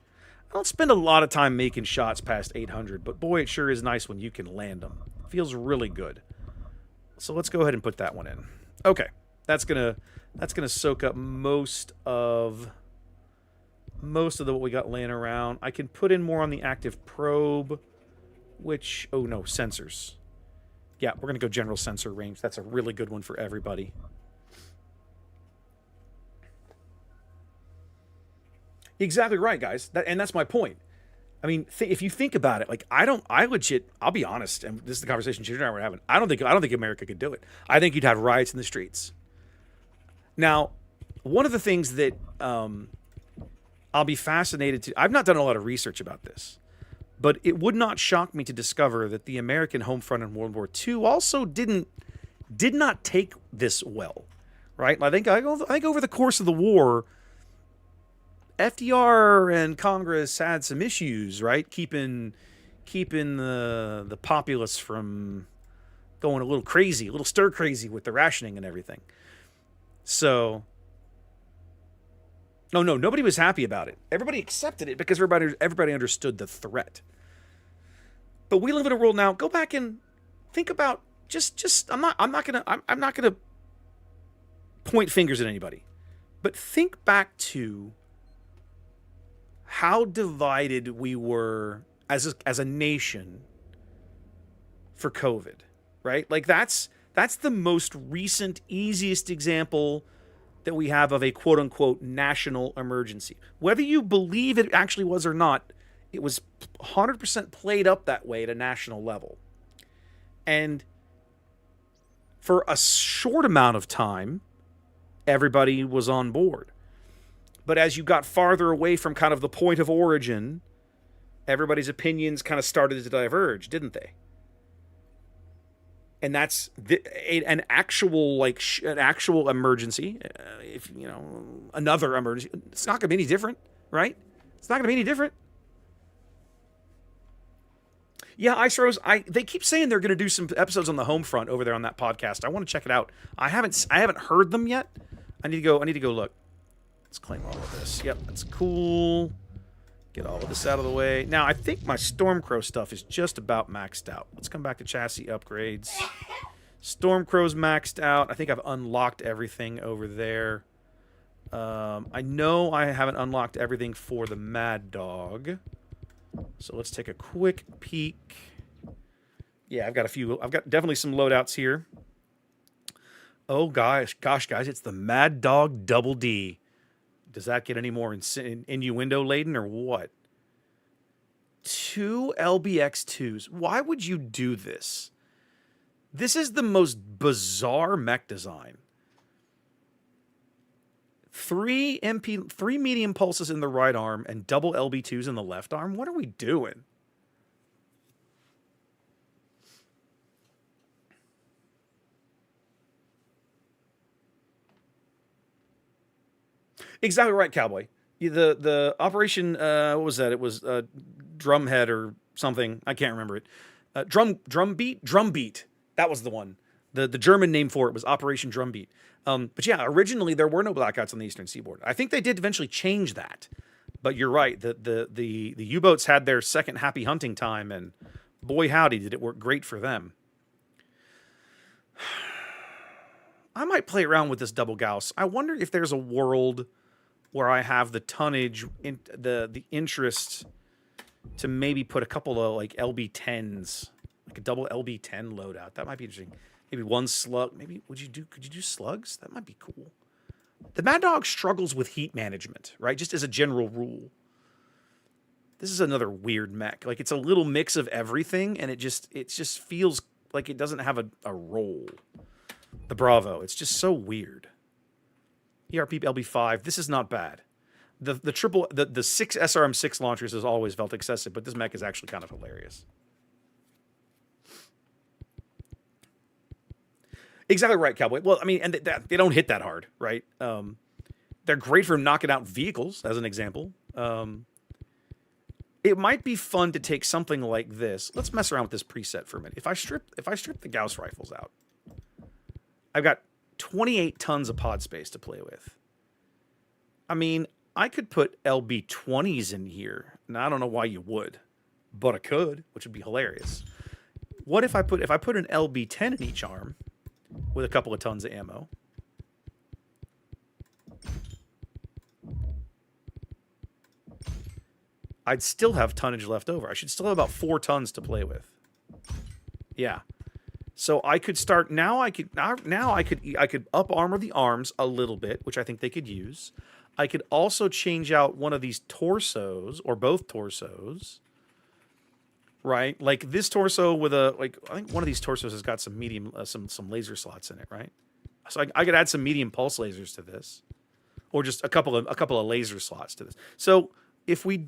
I don't spend a lot of time making shots past 800, but boy, it sure is nice when you can land them. Feels really good. So let's go ahead and put that one in. Okay, that's gonna soak up most of what we got laying around. I can put in more on the active probe, sensors. Yeah, we're gonna go general sensor range. That's a really good one for everybody. Exactly right, guys. That's my point. I mean, if you think about it, like I'll be honest, and this is the conversation Ginger and I were having. I don't think America could do it. I think you'd have riots in the streets. Now, one of the things that I'll be fascinated to, I've not done a lot of research about this, but it would not shock me to discover that the American home front in World War II also did not take this well, right? I think over the course of the war, FDR and Congress had some issues, right? Keeping the populace from going a little crazy, a little stir crazy with the rationing and everything. So, nobody was happy about it. Everybody accepted it because everybody understood the threat. But we live in a world now. Go back and think about I'm not gonna point fingers at anybody, but think back to how divided we were as a nation for COVID, right? Like that's the most recent, easiest example that we have of a quote-unquote national emergency. Whether you believe it actually was or not, it was 100% played up that way at a national level. And for a short amount of time, everybody was on board. But as you got farther away from kind of the point of origin, everybody's opinions kind of started to diverge, didn't they? And that's an actual emergency. Another emergency, it's not going to be any different, right? It's not going to be any different. Yeah, Ice Rose. They keep saying they're going to do some episodes on the home front over there on that podcast. I want to check it out. I haven't heard them yet. I need to go look. Let's claim all of this. Yep, that's cool. Get all of this out of the way. Now, I think my Stormcrow stuff is just about maxed out. Let's come back to chassis upgrades. Stormcrow's maxed out. I think I've unlocked everything over there. I know I haven't unlocked everything for the Mad Dog. So let's take a quick peek. Yeah, I've got definitely some loadouts here. Oh, gosh, guys, it's the Mad Dog Double D. Does that get any more innuendo-laden or what? 2 LBX2s. Why would you do this? This is the most bizarre mech design. 3 medium pulses in the right arm and double LB2s in the left arm. What are we doing? Exactly right, Cowboy. The operation, what was that? It was Drumhead or something. I can't remember it. Drumbeat. That was the one. The German name for it was Operation Drumbeat. But yeah, originally there were no blackouts on the Eastern Seaboard. I think they did eventually change that. But you're right. The U-boats had their second happy hunting time, and boy howdy did it work great for them. I might play around with this double Gauss. I wonder if there's a world where I have the tonnage, the interest to maybe put a couple of like LB10s, like a double LB10 loadout. That might be interesting. Maybe one slug. Maybe could you do slugs? That might be cool. The Mad Dog struggles with heat management, right? Just as a general rule. This is another weird mech. Like it's a little mix of everything, and it just feels like it doesn't have a role. The Bravo. It's just so weird. ERP LB5. This is not bad. The 6 SRM6 launchers has always felt excessive, but this mech is actually kind of hilarious. Exactly right, Cowboy. Well, I mean, and they don't hit that hard, right? They're great for knocking out vehicles, as an example. It might be fun to take something like this. Let's mess around with this preset for a minute. If I strip the Gauss rifles out, I've got 28 tons of pod space to play with. I mean, I could put LB20s in here. Now, I don't know why you would, but I could, which would be hilarious. What if I put an LB10 in each arm with a couple of tons of ammo? I'd still have tonnage left over. I should still have about 4 tons to play with. Yeah. So I could start now. I could up armor the arms a little bit, which I think they could use. I could also change out one of these torsos or both torsos, right? Like this torso with I think one of these torsos has got some medium, some laser slots in it, right? So I could add some medium pulse lasers to this, or just a couple of laser slots to this. So if we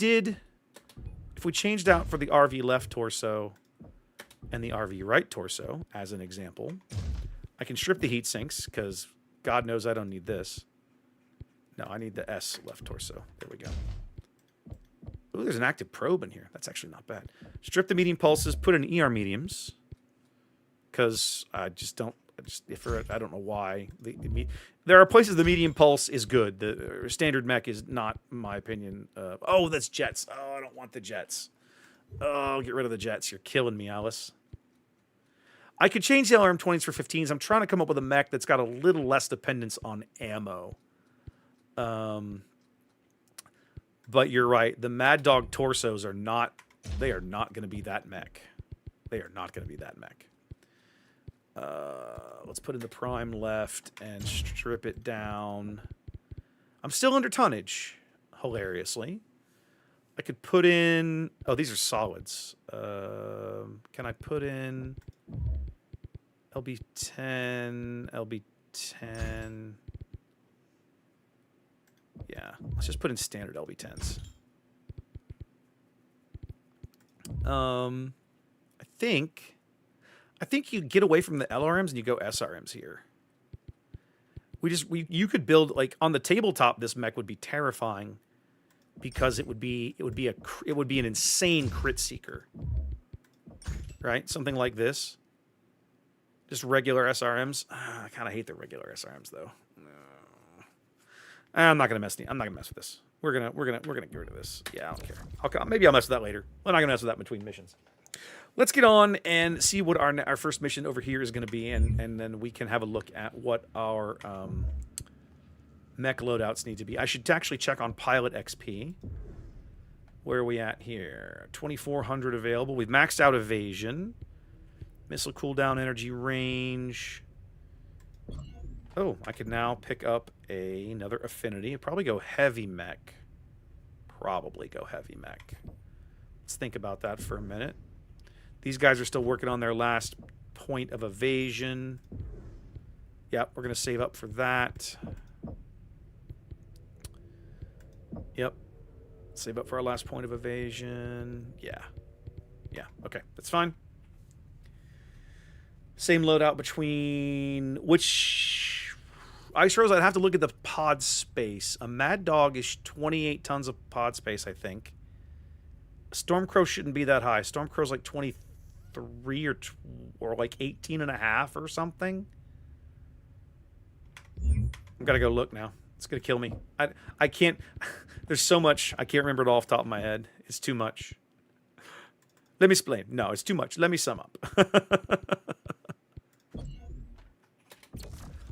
changed out for the RV left torso and the RV right torso, as an example, I can strip the heat sinks, because God knows I don't need this. No, I need the S left torso. There we go. Ooh, there's an active probe in here. That's actually not bad. Strip the medium pulses, put in ER mediums, because I don't know why. There are places the medium pulse is good. The standard mech is not, in my opinion. Oh, that's jets. Oh, I don't want the jets. Oh, get rid of the jets. You're killing me, Alice. I could change the LRM-20s for 15s. I'm trying to come up with a mech that's got a little less dependence on ammo. But you're right. The Mad Dog torsos are not going to be that mech. They are not going to be that mech. Let's put in the prime left and strip it down. I'm still under tonnage, hilariously. I could put in... Oh, these are solids. Can I put in LB10, LB10... Yeah, let's just put in standard LB10s. I think you get away from the LRMs and you go SRMs here. You could build, like, on the tabletop, this mech would be terrifying because it would be an insane crit seeker. Right? Something like this. Just regular SRMs. I kind of hate the regular SRMs though. I'm not gonna mess with this. We're gonna get rid of this. Yeah, I don't care. Maybe I'll mess with that later. We're not gonna mess with that between missions. Let's get on and see what our first mission over here is gonna be, and then we can have a look at what our mech loadouts need to be. I should actually check on pilot XP. Where are we at here? 2,400 available. We've maxed out evasion, missile cooldown, energy range. Oh, I could now pick up another affinity. I'd probably go heavy mech. Let's think about that for a minute. These guys are still working on their last point of evasion. Yep, we're going to save up for that. Yep. Save up for our last point of evasion. Yeah. Yeah, okay. That's fine. Same loadout between... Which... Ice Rose, I'd have to look at the pod space. A Mad Dog is 28 tons of pod space, I think. Stormcrow shouldn't be that high. Stormcrow's like 23 or like 18 and a half or something. I've got to go look now. It's going to kill me. I can't... There's so much. I can't remember it all off the top of my head. It's too much. Let me explain. No, it's too much. Let me sum up.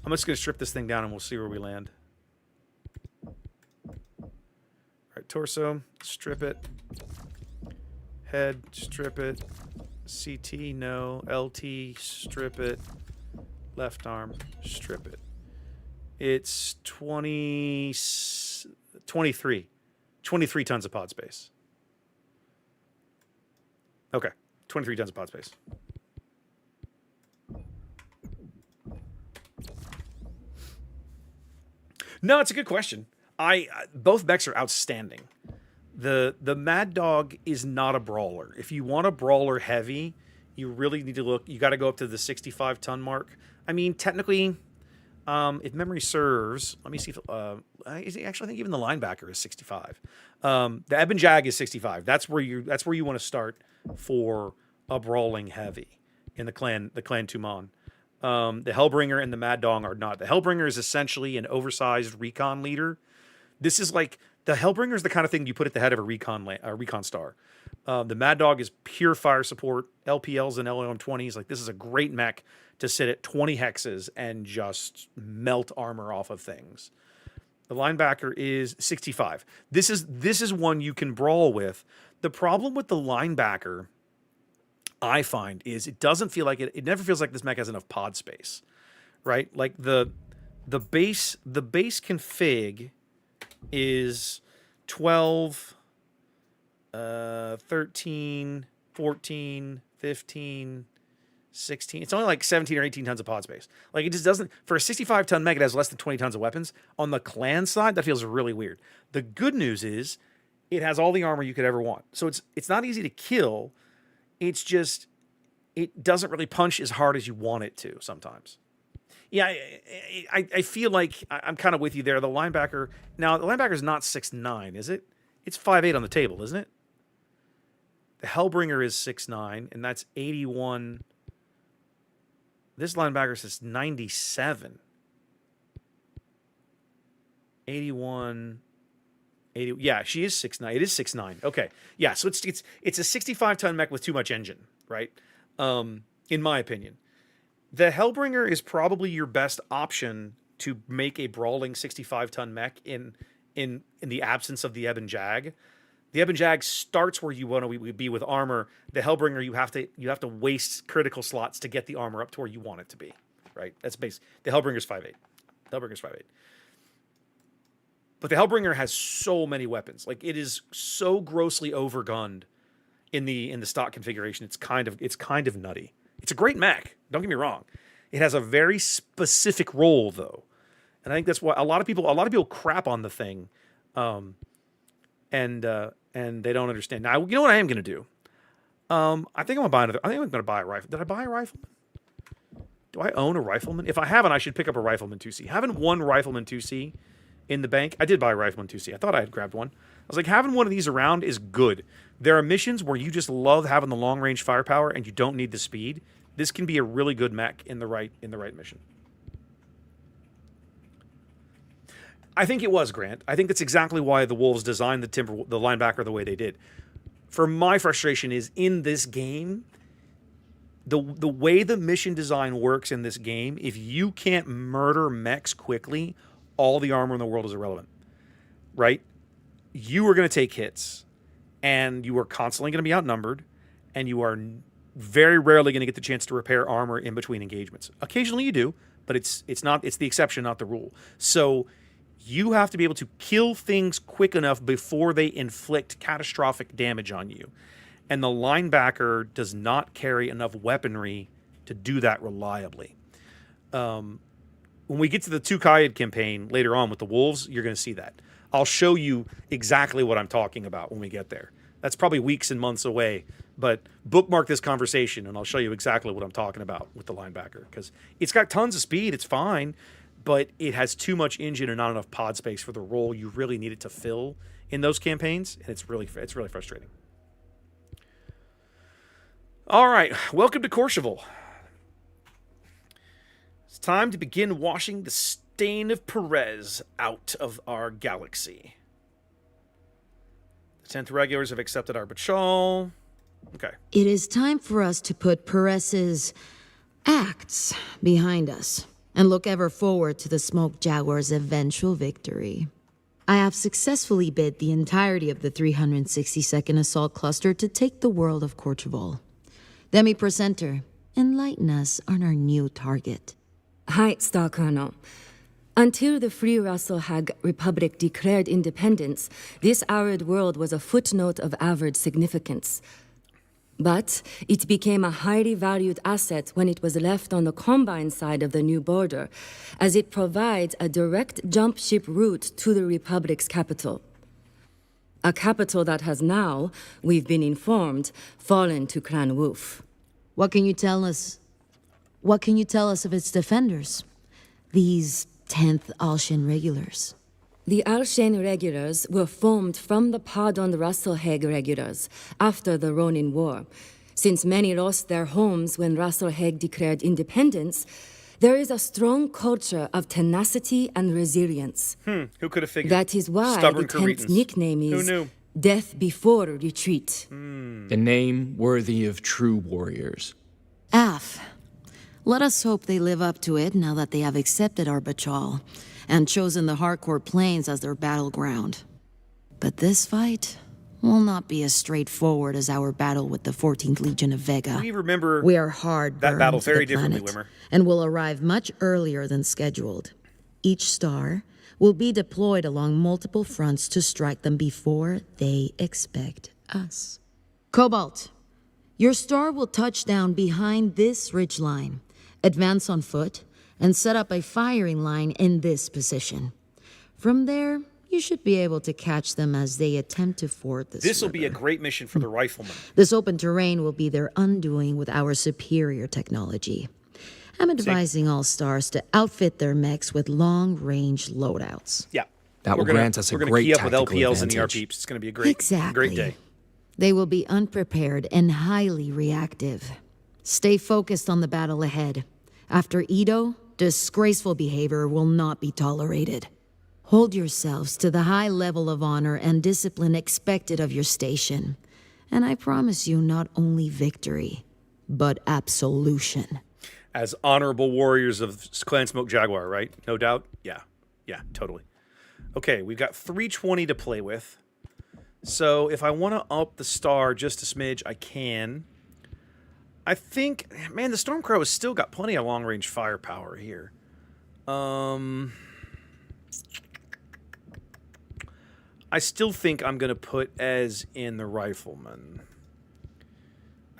I'm just going to strip this thing down and we'll see where we land. All right, torso, strip it. Head, strip it. CT, no. LT, strip it. Left arm, strip it. It's 23 tons of pod space. Okay, 23 tons of pod space. No, it's a good question. Both mechs are outstanding. The Mad Dog is not a brawler. If you want a brawler heavy, you really need to look. You got to go up to the 65 ton mark. I mean, technically, if memory serves, let me see if actually I think even the linebacker is 65. The Ebon Jag is 65. That's where you want to start for a brawling heavy in the clan Tuman. The Hellbringer and the Mad Dog are not. The Hellbringer is essentially an oversized recon leader. This is like the Hellbringer is the kind of thing you put at the head of a recon star. The Mad Dog is pure fire support, LPLs and LOM20s. Like this is a great mech to sit at 20 hexes and just melt armor off of things. The linebacker is 65. This is one you can brawl with. The problem with the linebacker, I find, is it doesn't feel like it never feels like this mech has enough pod space, right? Like the base config is 12, 13, 14, 15, 16. It's only like 17 or 18 tons of pod space. Like it just doesn't, for a 65 ton mech, it has less than 20 tons of weapons. On the clan side, that feels really weird. The good news is it has all the armor you could ever want. So it's not easy to kill. It's just, it doesn't really punch as hard as you want it to sometimes. Yeah, I feel like I'm kind of with you there. The linebacker, now the linebacker is not 6'9", is it? It's 5'8" on the table, isn't it? The Hellbringer is 6'9", and that's 81. This linebacker says 97. 81. 80, yeah, she is 6'9". It is 6'9". Okay. Yeah, so it's a 65 ton mech with too much engine, right? In my opinion. The Hellbringer is probably your best option to make a brawling 65 ton mech in the absence of the Ebon Jag. The Ebon Jag starts where you want to be with armor. The Hellbringer, you have to waste critical slots to get the armor up to where you want it to be, right? That's base. The Hellbringer's 5'8". Hellbringer's 5'8". But the Hellbringer has so many weapons. Like it is so grossly overgunned in the stock configuration. It's kind of nutty. It's a great mech. Don't get me wrong. It has a very specific role though, and I think that's why a lot of people crap on the thing, and they don't understand. Now you know what I am going to do. I think I'm going to buy a rifle. Did I buy a rifleman? Do I own a rifleman? If I haven't, I should pick up a rifleman 2C. Having one rifleman 2C in the bank. I did buy a rifleman 2C. I thought I had grabbed one. I was like, having one of these around is good. There are missions where you just love having the long range firepower and you don't need the speed. This can be a really good mech in the right mission. I think it was, Grant. I think that's exactly why the Wolves designed the linebacker the way they did. For my frustration is in this game, the way the mission design works in this game, if you can't murder mechs quickly, all the armor in the world is irrelevant, right? You are going to take hits, and you are constantly going to be outnumbered, and you are very rarely going to get the chance to repair armor in between engagements. Occasionally you do, but it's the exception, not the rule. So you have to be able to kill things quick enough before they inflict catastrophic damage on you. And the linebacker does not carry enough weaponry to do that reliably. When we get to the Tukayad campaign later on with the Wolves, you're going to see that. I'll show you exactly what I'm talking about when we get there. That's probably weeks and months away, but bookmark this conversation and I'll show you exactly what I'm talking about with the linebacker, because it's got tons of speed. It's fine, but it has too much engine and not enough pod space for the role you really need it to fill in those campaigns, and it's really frustrating. All right, welcome to Courchevel. It's time to begin washing the stain of Perez out of our galaxy. The 10th regulars have accepted our patrol. Okay. It is time for us to put Perez's acts behind us and look ever forward to the Smoke Jaguar's eventual victory. I have successfully bid the entirety of the 362nd Assault Cluster to take the world of Courchevel. Demi Presenter, enlighten us on our new target. Hi, Star Colonel. Until the Free Russell Hag Republic declared independence, this arid world was a footnote of average significance. But it became a highly valued asset when it was left on the Combine side of the new border, as it provides a direct jump ship route to the Republic's capital. A capital that has now, we've been informed, fallen to Clan Wolf. What can you tell us? What can you tell us of its defenders? These 10th Alshan regulars. The Alshan regulars were formed from the pardoned Russell Hague regulars after the Ronin War. Since many lost their homes when Russell Hague declared independence, there is a strong culture of tenacity and resilience. Who could have figured? That is why Stubborn the 10th nickname Who is knew? Death Before Retreat. A name worthy of true warriors. Af. Let us hope they live up to it now that they have accepted our patrol and chosen the Harcourt Plains as their battleground. But this fight will not be as straightforward as our battle with the 14th Legion of Vega. We remember we are hard that battle burned to very the differently, planet, Wimmer. and will arrive much earlier than scheduled. Each star will be deployed along multiple fronts to strike them before they expect us. Cobalt, your star will touch down behind this ridgeline, advance on foot, and set up a firing line in this position. From there, you should be able to catch them as they attempt to ford this This will be a river. great mission for the riflemen. This open terrain will be their undoing with our superior technology. I'm advising all stars to outfit their mechs with long-range loadouts. Yeah. That will grant us a We're going to great key up with tactical LPLs and ER advantage. peeps. It's going to be a great, Exactly. great day. They will be unprepared and highly reactive. Stay focused on the battle ahead. After Edo, disgraceful behavior will not be tolerated. Hold yourselves to the high level of honor and discipline expected of your station. And I promise you not only victory, but absolution. As honorable warriors of Clan Smoke Jaguar, right? No doubt? Yeah. Yeah, totally. Okay, we've got 320 to play with. So if I want to up the star just a smidge, I can. I think, man, the Stormcrow has still got plenty of long-range firepower here. I still think I'm going to put Ez in the Rifleman.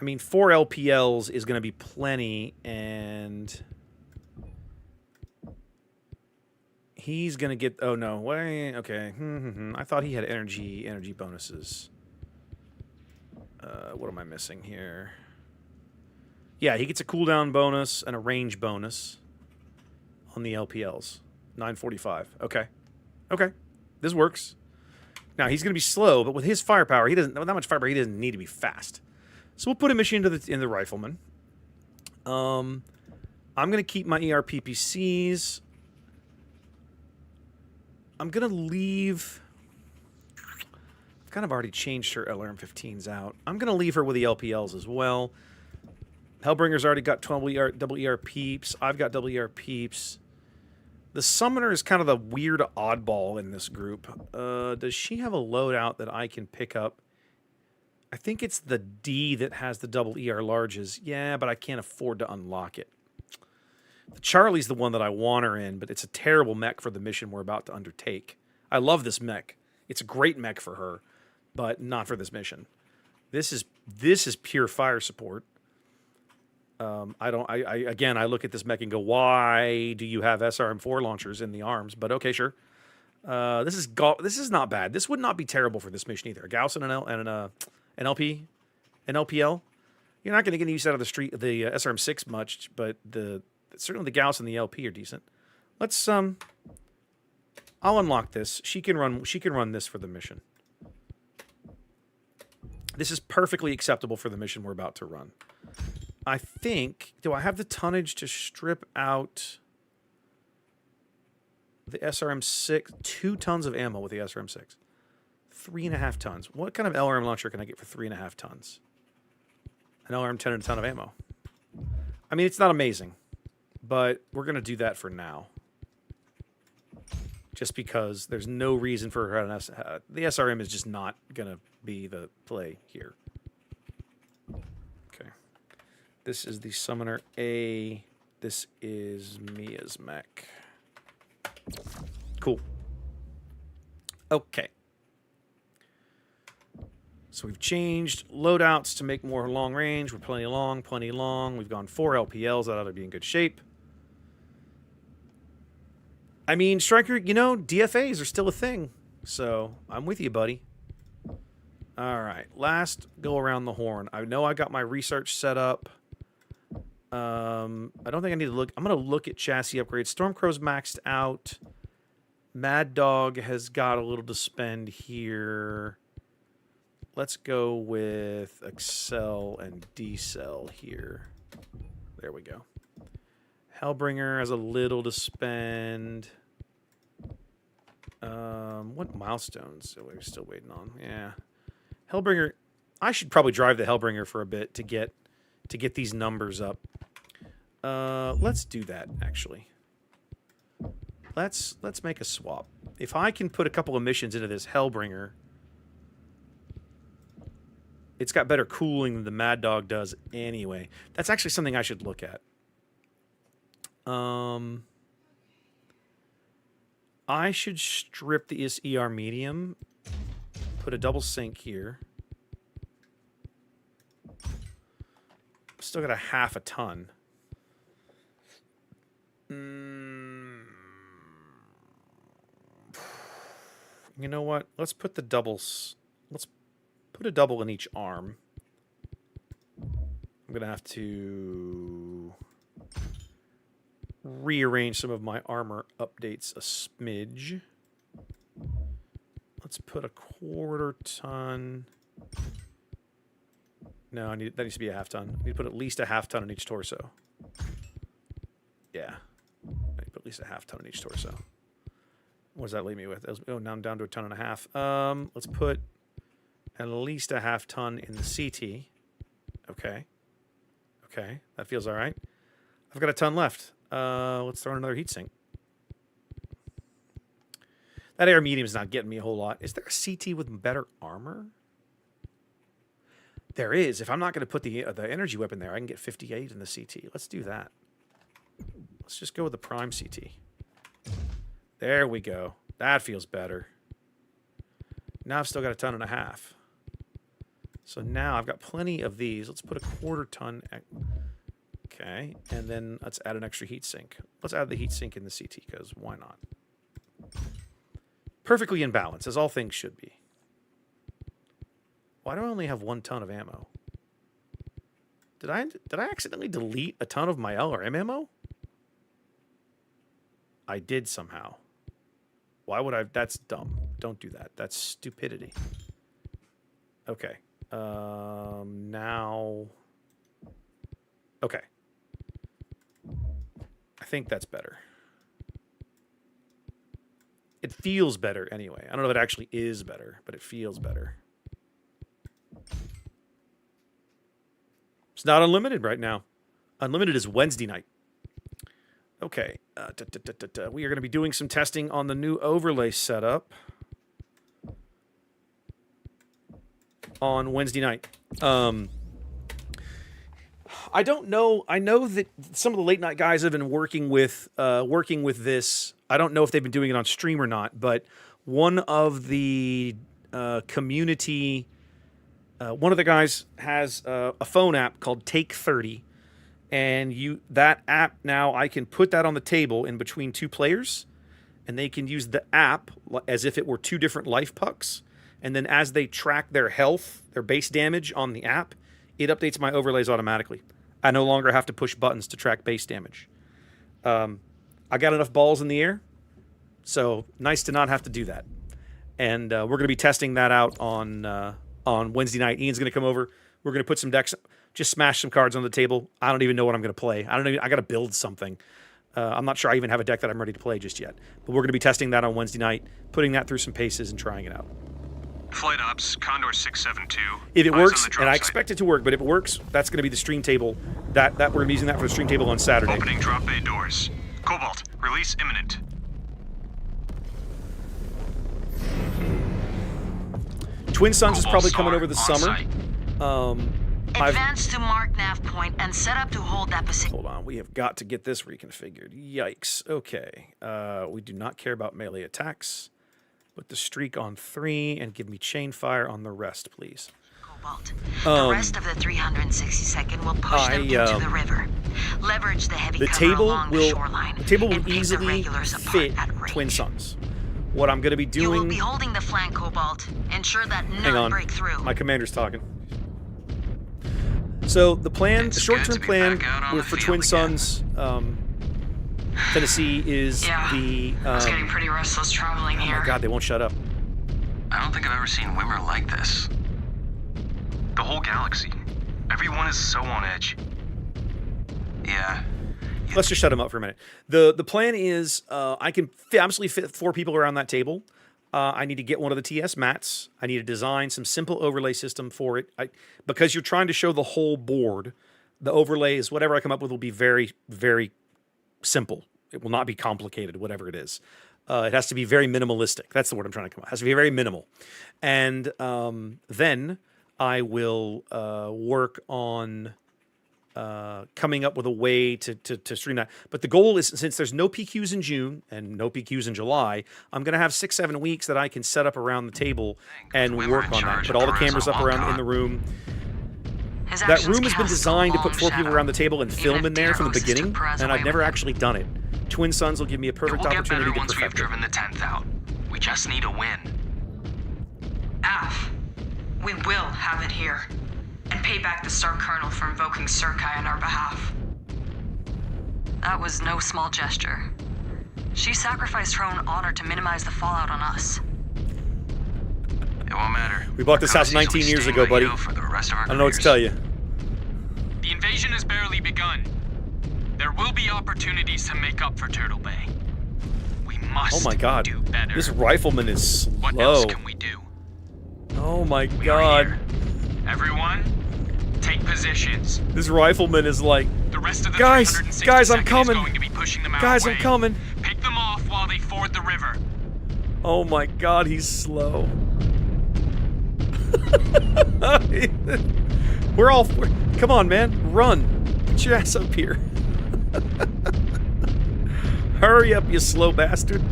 I mean, 4 LPLs is going to be plenty, and he's going to get... Oh, no. Wait, okay. I thought he had energy bonuses. What am I missing here? Yeah, he gets a cooldown bonus and a range bonus on the LPLs. 945. Okay. Okay. This works. Now, he's going to be slow, but with his firepower, he doesn't... With that much firepower, he doesn't need to be fast. So we'll put him in the Rifleman. I'm going to keep my ERPPCs. I'm going to leave... I've kind of already changed her LRM-15s out. I'm going to leave her with the LPLs as well. Hellbringer's already got double ER peeps. I've got double ER peeps. The Summoner is kind of the weird oddball in this group. Does she have a loadout that I can pick up? I think it's the D that has the double ER larges. Yeah, but I can't afford to unlock it. The Charlie's the one that I want her in, but it's a terrible mech for the mission we're about to undertake. I love this mech. It's a great mech for her, but not for this mission. This is pure fire support. Again, I look at this mech and go, why do you have SRM-4 launchers in the arms? But okay, sure. This is not bad. This would not be terrible for this mission either. A Gauss and an LPL. You're not going to get use out of the SRM-6 much, but certainly the Gauss and the LP are decent. Let's I'll unlock this. She can run this for the mission. This is perfectly acceptable for the mission we're about to run. I think, do I have the tonnage to strip out the SRM-6? 2 tons of ammo with the SRM-6. 3.5 tons. What kind of LRM launcher can I get for 3.5 tons? An LRM-10 and a ton of ammo. I mean, it's not amazing, but we're going to do that for now. Just because there's no reason for her. The SRM is just not going to be the play here. Okay. This is the Summoner A. This is Mia's mech. Cool. Okay. So we've changed loadouts to make more long range. We're plenty long. We've gone 4 LPLs. That ought to be in good shape. I mean, Striker, DFAs are still a thing. So I'm with you, buddy. All right. Last go around the horn. I know I got my research set up. I don't think I need to look. I'm going to look at chassis upgrades. Stormcrow's maxed out. Mad Dog has got a little to spend here. Let's go with Accel and Decel here. There we go. Hellbringer has a little to spend. What milestones are we still waiting on? Yeah. Hellbringer. I should probably drive the Hellbringer for a bit to get these numbers up. Let's do that, actually. Let's make a swap. If I can put a couple of missions into this Hellbringer, it's got better cooling than the Mad Dog does anyway. That's actually something I should look at. I should strip the ER medium, put a double sync here. Still got a half a ton. You know what? Let's put the doubles. Let's put a double in each arm. I'm going to have to rearrange some of my armor updates a smidge. Let's put a 1/4 ton. No, that needs to be a half ton. I need to put at least a half ton in each torso. Yeah. I need to put at least a half ton in each torso. What does that leave me with? Oh, now I'm down to a 1.5 tons. Let's put at least a half ton in the CT. Okay. Okay, that feels all right. I've got a ton left. Let's throw in another heatsink. That air medium is not getting me a whole lot. Is there a CT with better armor? There is. If I'm not going to put the energy weapon there, I can get 58 in the CT. Let's do that. Let's just go with the prime CT. There we go. That feels better. Now I've still got a 1.5 tons. So now I've got plenty of these. Let's put a 1/4 ton. Okay, and then let's add an extra heatsink. Let's add the heatsink in the CT, because why not? Perfectly in balance, as all things should be. Why do I only have 1 ton of ammo? Did I accidentally delete a ton of my LRM ammo? I did somehow. Why would I? That's dumb. Don't do that. That's stupidity. Okay. Now... Okay. I think that's better. It feels better anyway. I don't know if it actually is better, but it feels better. It's not unlimited right now. Unlimited is Wednesday night. Okay. We are going to be doing some testing on the new overlay setup on Wednesday night. I don't know. I know that some of the late night guys have been working with this. I don't know if they've been doing it on stream or not, but one of the community, one of the guys has a phone app called Take 30, and that app now I can put that on the table in between two players, and they can use the app as if it were two different life pucks, and then as they track their health, their base damage on the app, it updates my overlays automatically. I no longer have to push buttons to track base damage. I got enough balls in the air, so nice to not have to do that. And we're going to be testing that out on Wednesday night. Ian's going to come over. We're going to put some decks, just smash some cards on the table. I don't even know what I'm going to play. I got to build something. I'm not sure I even have a deck that I'm ready to play just yet. But we're going to be testing that on Wednesday night, putting that through some paces and trying it out. Flight ops, Condor 672. If it works, and I expect it to work, but if it works, that's going to be the stream table. That we're going to be using that for the stream table on Saturday. Opening drop bay doors. Cobalt, release imminent. Twin Suns is probably coming over this summer. Advance to mark nav point and set up to hold that position. Hold on, we have got to get this reconfigured. Yikes. Okay. We do not care about melee attacks. Put the streak on 3 and give me chain fire on the rest, please. Cobalt. The rest of the 362nd will push them into the river. Leverage the heavy cover along the shoreline. The table will easily fit Twin Suns. What I'm going to be doing... You will be holding the flank, Cobalt. Ensure that none break through. My commander's talking. So the plan, the short-term plan for Twin Suns, Tennessee is the... I was getting pretty restless traveling here. Oh my god, they won't shut up. I don't think I've ever seen Wimmer like this. The whole galaxy. Everyone is so on edge. Yeah. Let's just shut him up for a minute. The plan is I can absolutely fit 4 people around that table. I need to get one of the TS mats. I need to design some simple overlay system for it. Because you're trying to show the whole board, the overlays, whatever I come up with will be very, very simple. It will not be complicated, whatever it is. It has to be very minimalistic. That's the word I'm trying to come up with. It has to be very minimal. And then I will work on coming up with a way to stream that. But the goal is, since there's no PQs in June and no PQs in July, I'm going to have 6-7 weeks that I can set up around the table and work on that. Put all the cameras up around in the room. That room has been designed to put 4 people around the table and film in there from the beginning, and I've never actually done it. Twin Suns will give me a perfect opportunity to perfect it. Once we've driven the 10th out. We just need a win. Af, we will have it here. And pay back the Star Colonel for invoking Surkai on our behalf. That was no small gesture. She sacrificed her own honor to minimize the fallout on us. It won't matter. We bought this house 19 years ago, buddy. For the rest of our I don't know what to tell you. The invasion has barely begun. There will be opportunities to make up for Turtle Bay. We must do better. This rifleman is slow. What else can we do? Oh my god. Everyone, take positions. This rifleman is like, the rest of the guys, I'm coming. Guys, I'm coming. Pick them off while they ford the river. Oh my god, he's slow. Come on, man, run. Get your ass up here. Hurry up, you slow bastard.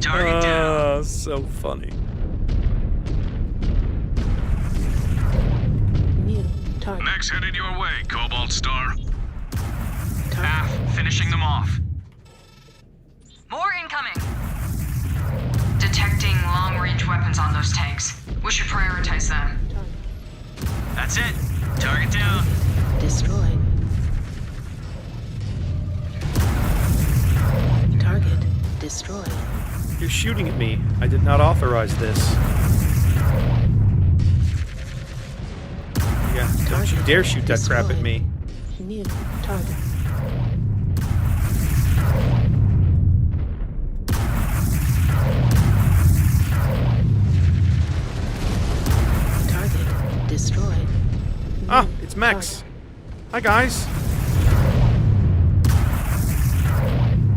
Target down. So funny. Next headed your way, Cobalt Star. Finishing them off. More incoming. Detecting long-range weapons on those tanks. We should prioritize them. That's it. Target down. Destroyed. Target destroyed. You're shooting at me. I did not authorize this. Yeah, don't you dare shoot that crap at me. New target. Target destroyed. Ah, it's Mex. Hi, guys.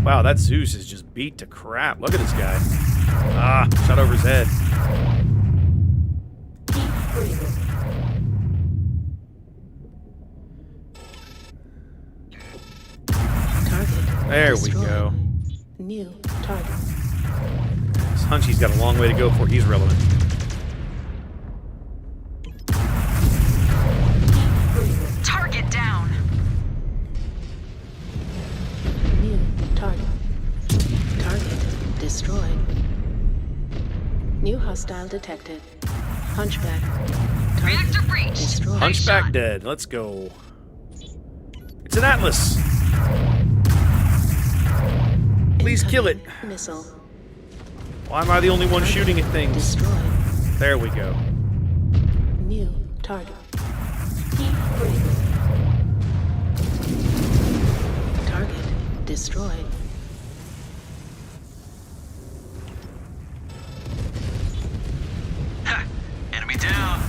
Wow, that Zeus is just beat to crap. Look at this guy. Ah, shot over his head. There we destroyed. go. New target. This Hunchy's got a long way to go before he's relevant. Target down. New target. Target destroyed. New hostile detected. Hunchback. Reactor breach. Destroyed. Hunchback dead. Let's go. It's an Atlas. Please kill it. Missile. Why am I the only one shooting at things? Destroyed. There we go. New target. Heat critical. Target destroyed. Ha! Enemy down.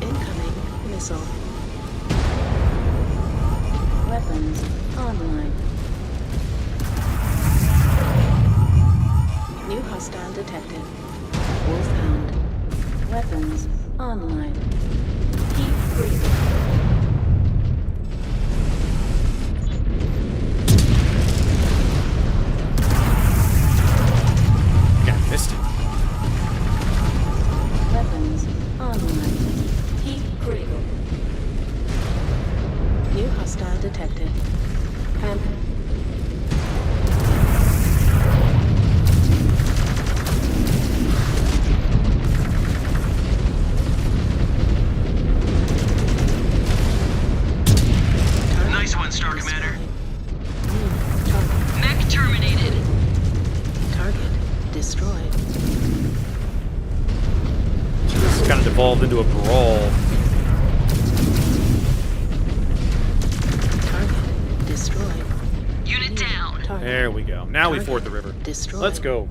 Incoming missile. Weapons online. New hostile detected. Wolfhound. Weapons online. Heat critical. Yeah, missed it. Weapons online. Heat critical. New hostile detected. Hamp. Nice one, Star Commander. New target. Mech terminated. Target destroyed. So this has kind of devolved into a brawl. Target destroyed. Unit down. Target There we go. Now we ford the river. destroyed. Let's go.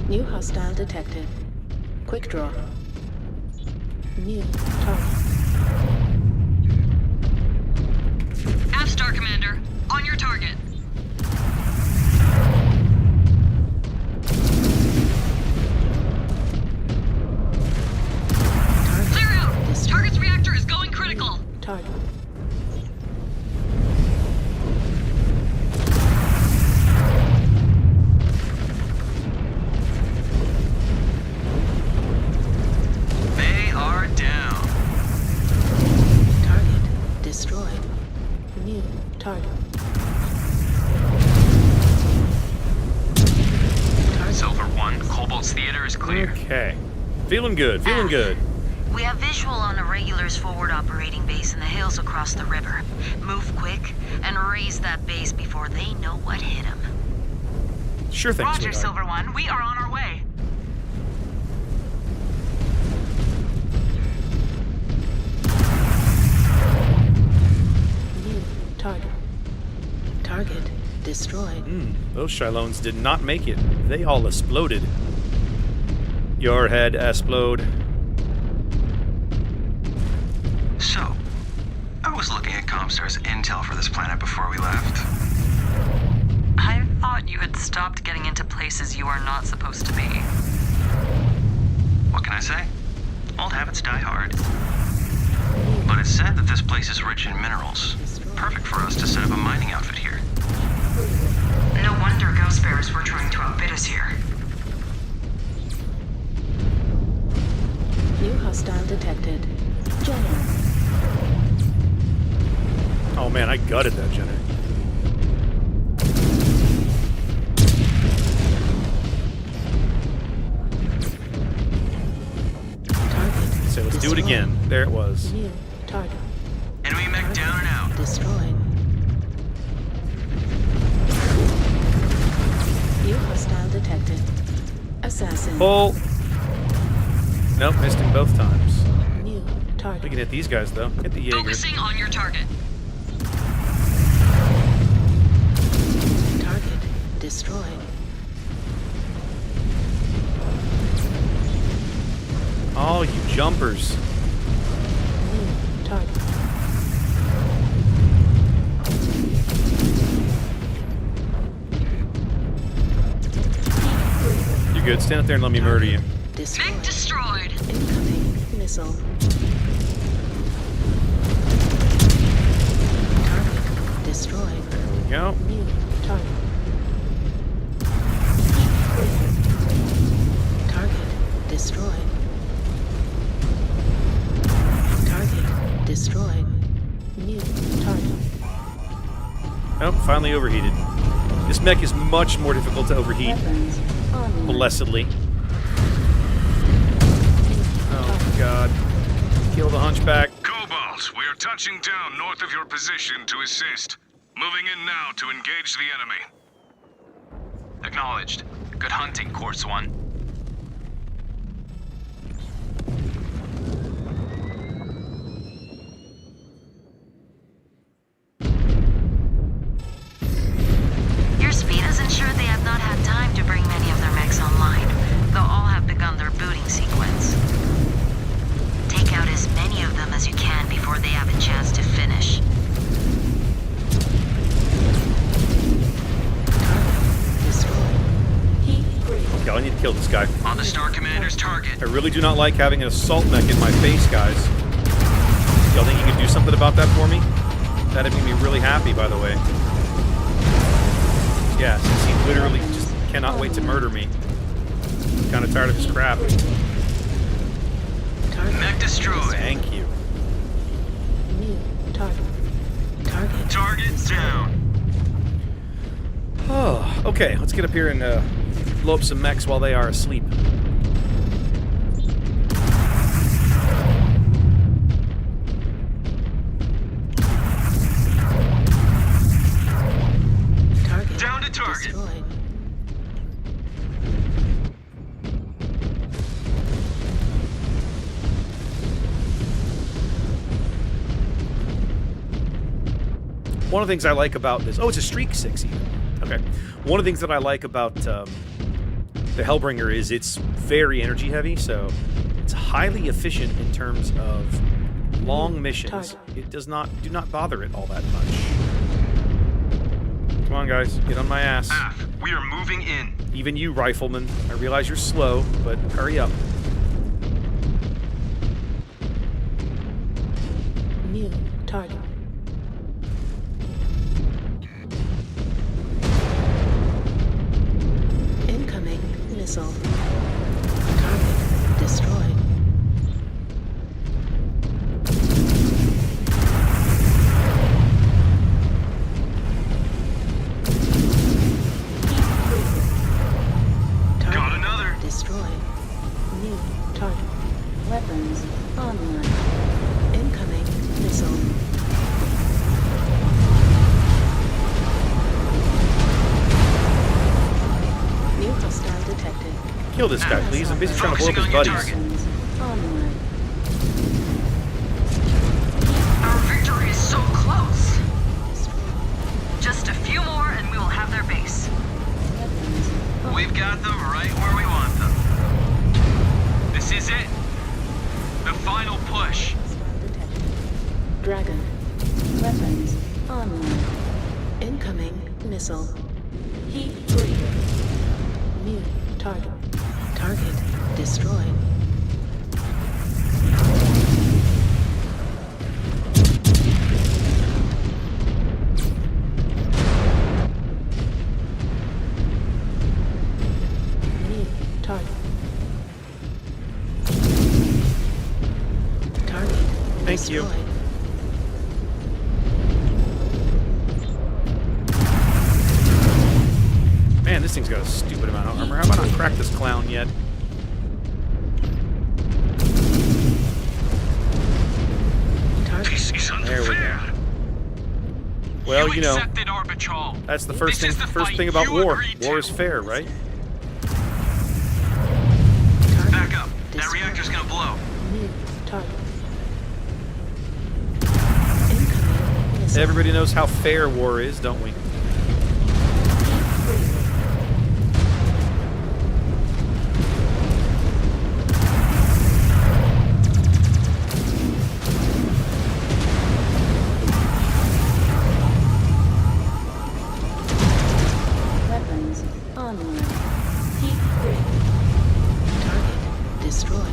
New hostile detected. Quick draw. New target. Half Star Commander, on your target. Clear out. Target's reactor is going critical. Target. They are down. Target destroyed. New target. Silver 1, Cobalt's theater is clear. Okay. Feeling good. Feeling good. We have visual on the Regular's forward operating base in the hills across the river. Move quick and raise that base before they know what hit them. Sure thing, Roger, sweetheart. Silver One. We are on our way. New target. Target destroyed. Those Shilones did not make it. They all exploded. Your head explode. So, I was looking at Comstar's intel for this planet before we left. I thought you had stopped getting into places you are not supposed to be. What can I say? Old habits die hard. But it's said that this place is rich in minerals. Perfect for us to set up a mining outfit here. No wonder ghost bearers were trying to outbid us here. New hostile detected. General. Oh man, I gutted that Jenner. Target. So let's do it again. There it was. New target. Enemy mech down and out. Destroyed. New hostile detected. Assassin. Pull. Nope, missed him both times. New target. We can hit these guys though. Hit the Jaeger. Focusing on your target. Target destroyed. Oh, you jumpers. New target. You're good. Stand up there and let me murder you. destroyed. Mech destroyed. Incoming missile. Target destroyed. There we go. New target. Target destroyed. Target destroyed. New target. Oh, finally overheated. This mech is much more difficult to overheat. Weapons online. Blessedly. Oh, God. Kill the hunchback. Cobalt, we are touching down north of your position to assist. Moving in now to engage the enemy. Acknowledged. Good hunting, Course One. Your speed has ensured they have not had time to bring many of their mechs online. They'll all have begun their booting sequence. Take out as many of them as you can before they have a chance to finish. Okay, I need to kill this guy. On the Star Commander's target. I really do not like having an assault mech in my face, guys. Y'all think you can do something about that for me? That'd make me really happy, by the way. Yeah, since he literally just cannot wait to murder me. I'm kind of tired of his crap. Mech destroyed. Thank you. New target. Target down. Oh, okay. Let's get up here and blow up some mechs while they are asleep. Target Down to target. destroyed. One of the things I like about this... Oh, it's a Streak 6 even. Okay. One of the things that I like about the Hellbringer is it's very energy heavy, so it's highly efficient in terms of long missions. It do not bother it all that much. Come on, guys. Get on my ass. We are moving in. Even you, Rifleman. I realize you're slow, but hurry up. New target. Incoming missile. Target destroyed. Got another. Destroyed. New target. Weapons online. Incoming missile. New hostile detected. Kill this guy, please. I'm busy trying to blow up his buddies. Weapons online. Our victory is so close. Just a few more and we will have their base. We've got them right where we want them. This is it. The final push. Dragon. Weapons online. Incoming missile. Heat breaker. New target. Target destroyed. New target. Target Thank you. destroyed. Man, this thing's got a stupid amount of armor. How about I not crack this clown yet? This is There we go. unfair. Well, you know, accepted arbitral. that's the first This thing. is the First fight thing about you war. agreed War to. is fair, right? Back up. That reactor's gonna blow. New target. Incoming missile. Everybody knows how fair war is, don't we? Weapons online. Heat breaker. Target destroyed.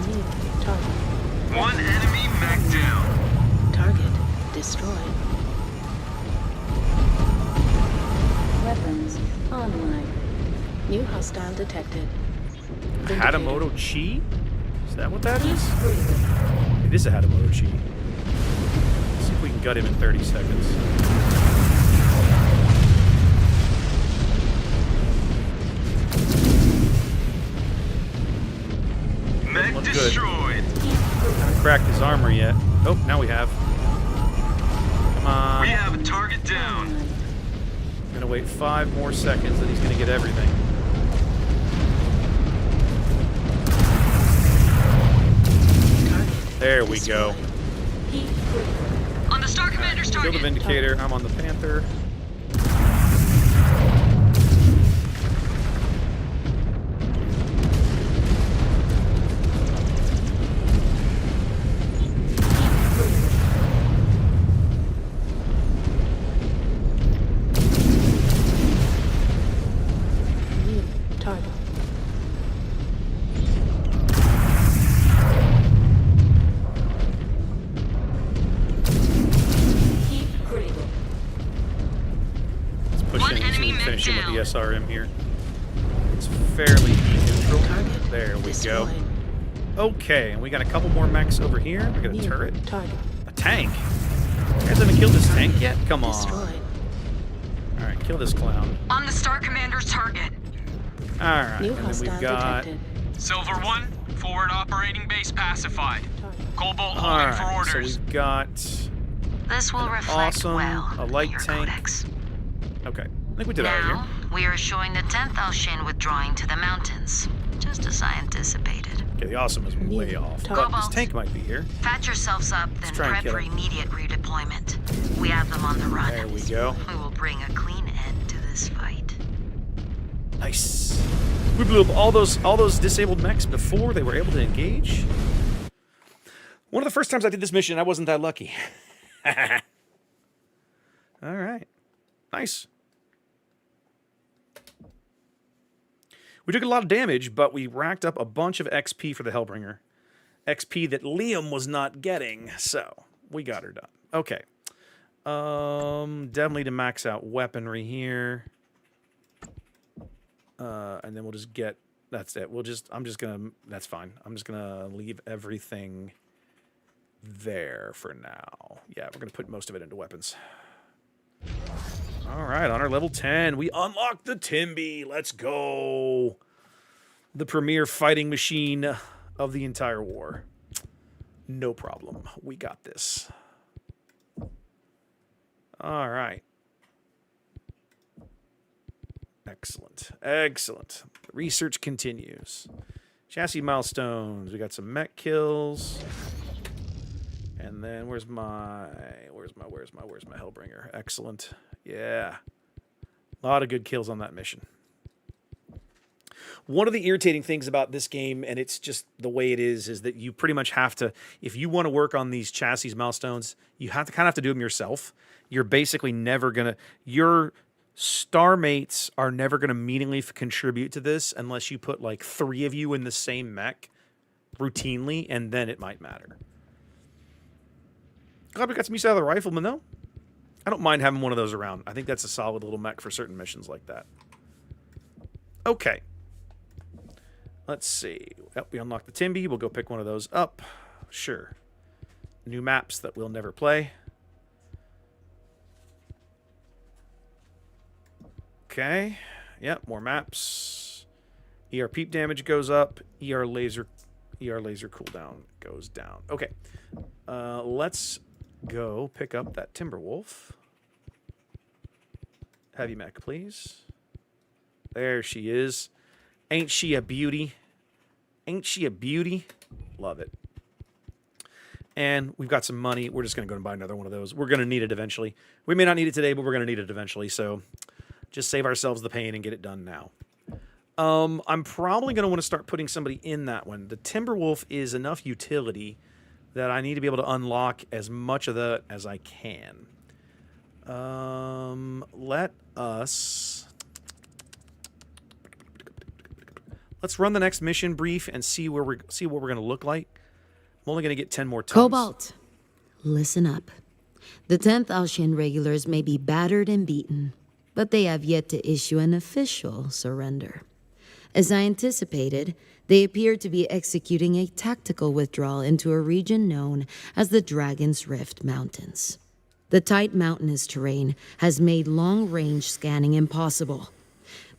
New target. One enemy mech down. Target destroyed. Weapons online. New hostile detected. Hatamoto Chi? Is that what that is? It is a Hatamoto Chi. Let's see if we can gut him in 30 seconds. Mech destroyed. Haven't cracked his armor yet. Oh, now we have. Come on. We have a target down. Gonna wait 5 more seconds and he's gonna get everything. There we go. On the Star Commander's Kill the target. Vindicator. I'm on the Panther. New target. Let's push in until we finish him with the SRM here. It's fairly neutral. There we go. Okay, and we got a couple more mechs over here. We got a turret. A tank. You guys haven't killed this tank yet? Come on. Alright, kill this clown. On the Star Commander's target. Alright, New and then hostile we've got... detected. Silver 1, forward operating base pacified. Cobalt holding for Alright, so orders. we've got... This will reflect awesome, well a light in your tank. codex. Okay, I think we did all right Now, here. we are showing the 10th Alshin withdrawing to the mountains, just as I anticipated. Okay, the awesome is way off. But Cobalt. this tank might be here. Patch yourselves up, then try and prep kill for him. immediate redeployment. We have them on the run. There we go. We will bring a clean end to this fight. Nice. We blew up all those disabled mechs before they were able to engage. One of the first times I did this mission, I wasn't that lucky. All right. Nice. We took a lot of damage, but we racked up a bunch of XP for the Hellbringer. XP that Liam was not getting, so we got her done. Okay. Definitely to max out weaponry here. And then we'll just get... That's it. That's fine. I'm just gonna leave everything there for now. Yeah, we're gonna put most of it into weapons. Alright, on our level 10, we unlocked the Timby. Let's go. The premier fighting machine of the entire war. No problem. We got this. Alright. Excellent. Excellent. Research continues. Chassis milestones. We got some mech kills. And then where's my Hellbringer? Excellent. Yeah. A lot of good kills on that mission. One of the irritating things about this game, and it's just the way it is that you pretty much have to, if you want to work on these chassis milestones, you have to kind of have to do them yourself. You're basically never going to, your star mates are never going to meaningfully contribute to this unless you put like 3 of you in the same mech routinely, and then it might matter. Glad we got some use out of the rifleman, though. I don't mind having one of those around. I think that's a solid little mech for certain missions like that. Okay. Let's see. Yep, we unlocked the Timby. We'll go pick one of those up. Sure. New maps that we'll never play. Okay. Yep, more maps. ER peep damage goes up. ER laser cooldown goes down. Okay. Let's go pick up that Timberwolf. Heavy mech, please. There she is. Ain't she a beauty? Ain't she a beauty? Love it. And we've got some money. We're just going to go and buy another one of those. We're going to need it eventually. We may not need it today, but we're going to need it eventually. So just save ourselves the pain and get it done now. I'm probably going to want to start putting somebody in that one. The Timberwolf is enough utility that I need to be able to unlock as much of that as I can. Let's run the next mission brief and see what we're going to look like. I'm only going to get 10 more tons. Cobalt, listen up. The 10th Alshian regulars may be battered and beaten, but they have yet to issue an official surrender. As I anticipated, they appear to be executing a tactical withdrawal into a region known as the Dragon's Rift Mountains. The tight mountainous terrain has made long-range scanning impossible,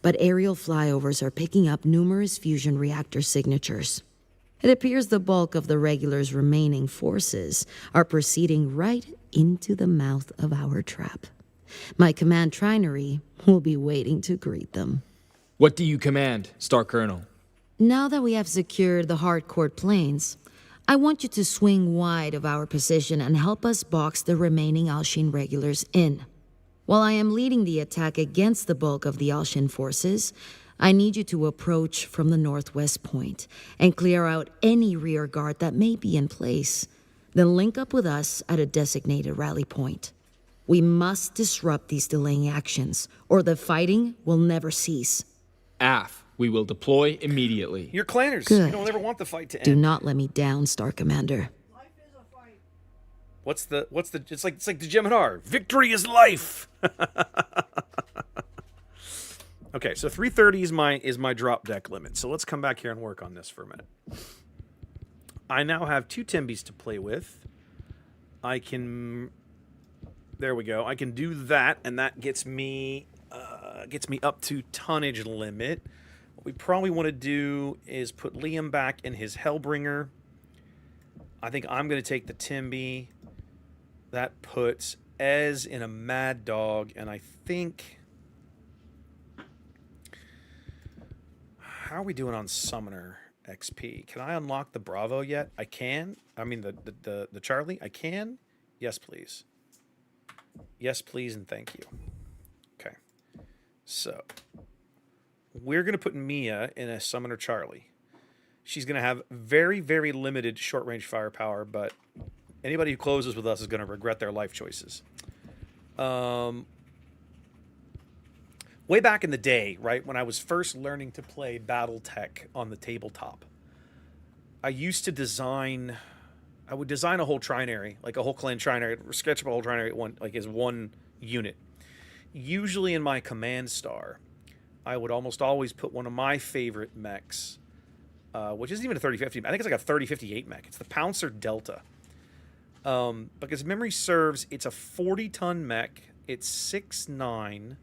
but aerial flyovers are picking up numerous fusion reactor signatures. It appears the bulk of the regulars' remaining forces are proceeding right into the mouth of our trap. My command trinary will be waiting to greet them. What do you command, Star Colonel? Now that we have secured the hardcore plains, I want you to swing wide of our position and help us box the remaining Alshin regulars in. While I am leading the attack against the bulk of the Alshin forces, I need you to approach from the northwest point and clear out any rear guard that may be in place. Then link up with us at a designated rally point. We must disrupt these delaying actions, or the fighting will never cease. AF, we will deploy immediately. You're clanners. Good. You don't ever want the fight to end. Do not let me down, Star Commander. What's the it's like the Geminar. Victory is life. Okay, so 330 is my drop deck limit. So let's come back here and work on this for a minute. I now have 2 Timbies to play with. I can there we go. I can do that, and that gets me up to tonnage limit. What we probably want to do is put Liam back in his Hellbringer. I think I'm going to take the Timbie. That puts Ez in a Mad Dog, and I think... How are we doing on Summoner XP? Can I unlock the Bravo yet? I can. I mean, the Charlie? I can? Yes, please. Yes, please, and thank you. Okay. So, we're going to put Mia in a Summoner Charlie. She's going to have very, very limited short-range firepower, but anybody who closes with us is going to regret their life choices. Way back in the day, right, when I was first learning to play BattleTech on the tabletop, I used to design... I would design a whole trinary, like a whole clan trinary, sketch up a whole trinary as one unit. Usually in my command star, I would almost always put one of my favorite mechs, which isn't even a 3050. I think it's like a 3058 mech. It's the Pouncer Delta. Because memory serves, it's a 40-ton mech. It's 6'9",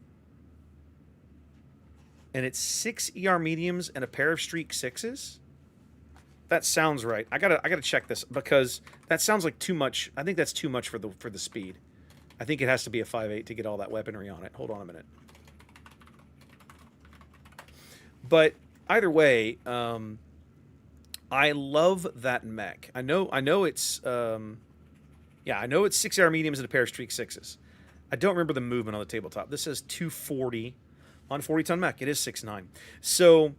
and it's 6 ER mediums and a pair of Streak 6s. That sounds right. I gotta check this because that sounds like too much. I think that's too much for the speed. I think it has to be a 5.8 to get all that weaponry on it. Hold on a minute. But either way, I love that mech. I know it's I know it's 6 AR mediums and a pair of Streak 6s. I don't remember the movement on the tabletop. This says 240 on 40-ton mech. It is 6'9". So.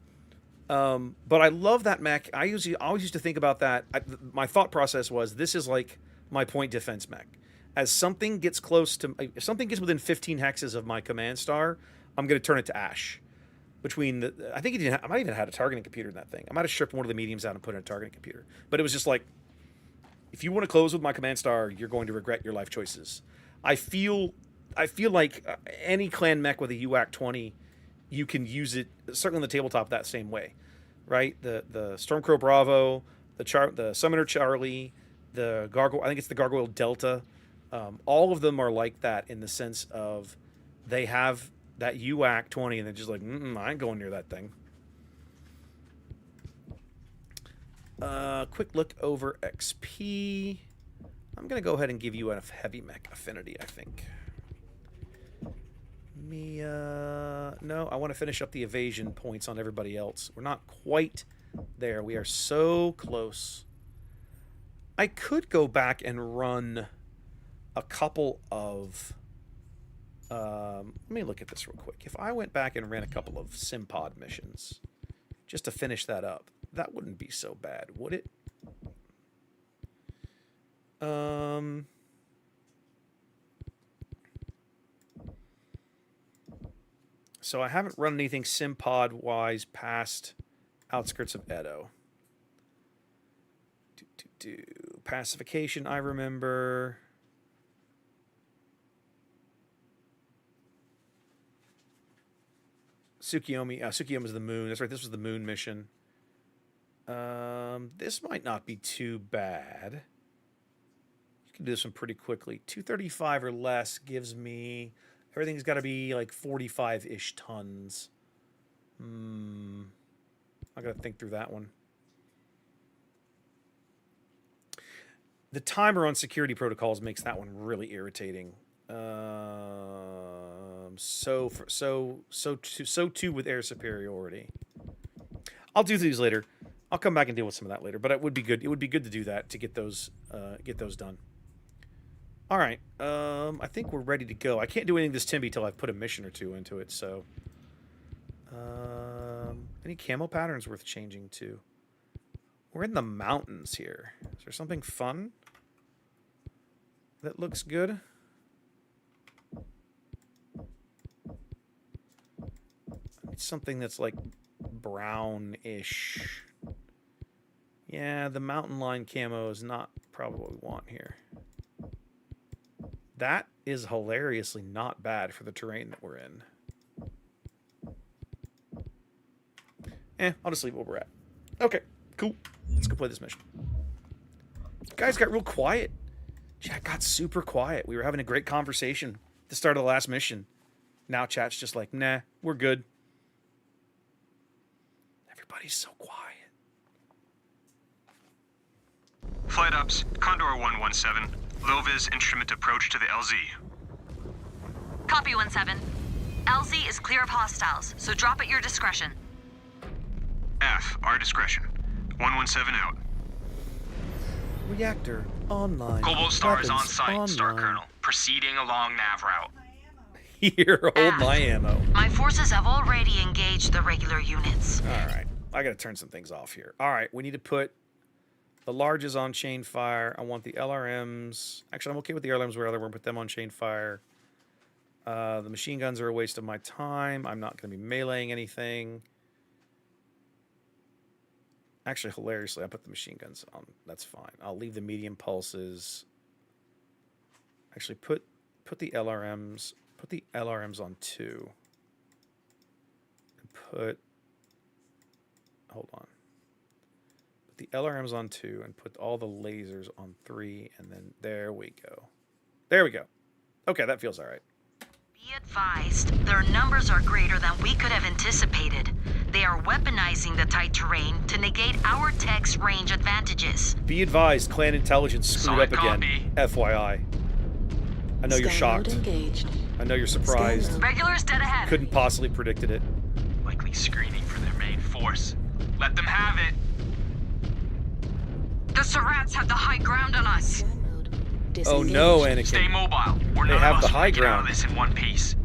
But I love that mech. I always used to think about that. My thought process was, this is like my point defense mech. As something gets close to, if something gets within 15 hexes of my command star, I'm going to turn it to ash. I might even have had a targeting computer in that thing. I might have stripped one of the mediums out and put in a targeting computer. But it was just like, if you want to close with my command star, you're going to regret your life choices. I feel like any clan mech with a UAC 20, you can use it certainly on the tabletop that same way, right? The Stormcrow Bravo, the Summoner Charlie, the Gargoyle. I think it's the Gargoyle Delta. All of them are like that in the sense of they have that UAC 20, and they're just like, I ain't going near that thing. Quick look over XP. I'm gonna go ahead and give you a heavy mech affinity, I think. No, I want to finish up the evasion points on everybody else. We're not quite there. We are so close. I could go back and run a couple of... let me look at this real quick. If I went back and ran a couple of Simpod missions, just to finish that up, that wouldn't be so bad, would it? So I haven't run anything Simpod-wise past Outskirts of Edo. Pacification, I remember. Tsukiyomi. Tsukiyomi's the moon. That's right. This was the moon mission. This might not be too bad. You can do this one pretty quickly. 235 or less gives me... Everything's got to be like 45-ish tons. I got to think through that one. The timer on security protocols makes that one really irritating. So too with air superiority. I'll do these later. I'll come back and deal with some of that later. But it would be good. It would be good to do that to get those done. All right. I think we're ready to go. I can't do anything this Timby till I've put a mission or two into it. So, any camo patterns worth changing to? We're in the mountains here. Is there something fun that looks good? I need something that's like brownish. Yeah, the mountain line camo is not probably what we want here. That is hilariously not bad for the terrain that we're in. I'll just leave it where we're at. Okay, cool. Let's go play this mission. Guys got real quiet. Chat got super quiet. We were having a great conversation at the start of the last mission. Now chat's just like, nah, we're good. Everybody's so quiet. Flight ops, Condor 117. Low-vis instrument approach to the LZ. Copy 1-7. LZ is clear of hostiles, so drop at your discretion. F, our discretion. 117 out. Reactor online. Cobalt Star is on Weapons site, online. Star Colonel. Proceeding along nav route. Here, hold my ammo. My forces have already engaged the regular units. All right. I got to turn some things off here. All right. We need to put the larges on chain fire. I want the LRMs. Actually, I'm okay with the LRMs where we're going to put them on chain fire. The machine guns are a waste of my time. I'm not going to be meleeing anything. Actually, hilariously, I put the machine guns on. That's fine. I'll leave the medium pulses. Actually, put the LRMs. Put the LRMs on 2. And put... Hold on. Put the LRMs on 2 and put all the lasers on 3. And then there we go. There we go. Okay, that feels all right. Be advised, their numbers are greater than we could have anticipated. They are weaponizing the tight terrain to negate our tech's range advantages. Be advised, clan intelligence screwed up again. FYI. I know you're shocked. Engaged. I know you're surprised. Regulars dead ahead. Couldn't possibly predicted it. Likely screening for their main force. Let them have it. The Surats have the high ground on us. Oh no, Anakin. Stay mobile. Or They none have of the us high make it out of ground. this in one piece.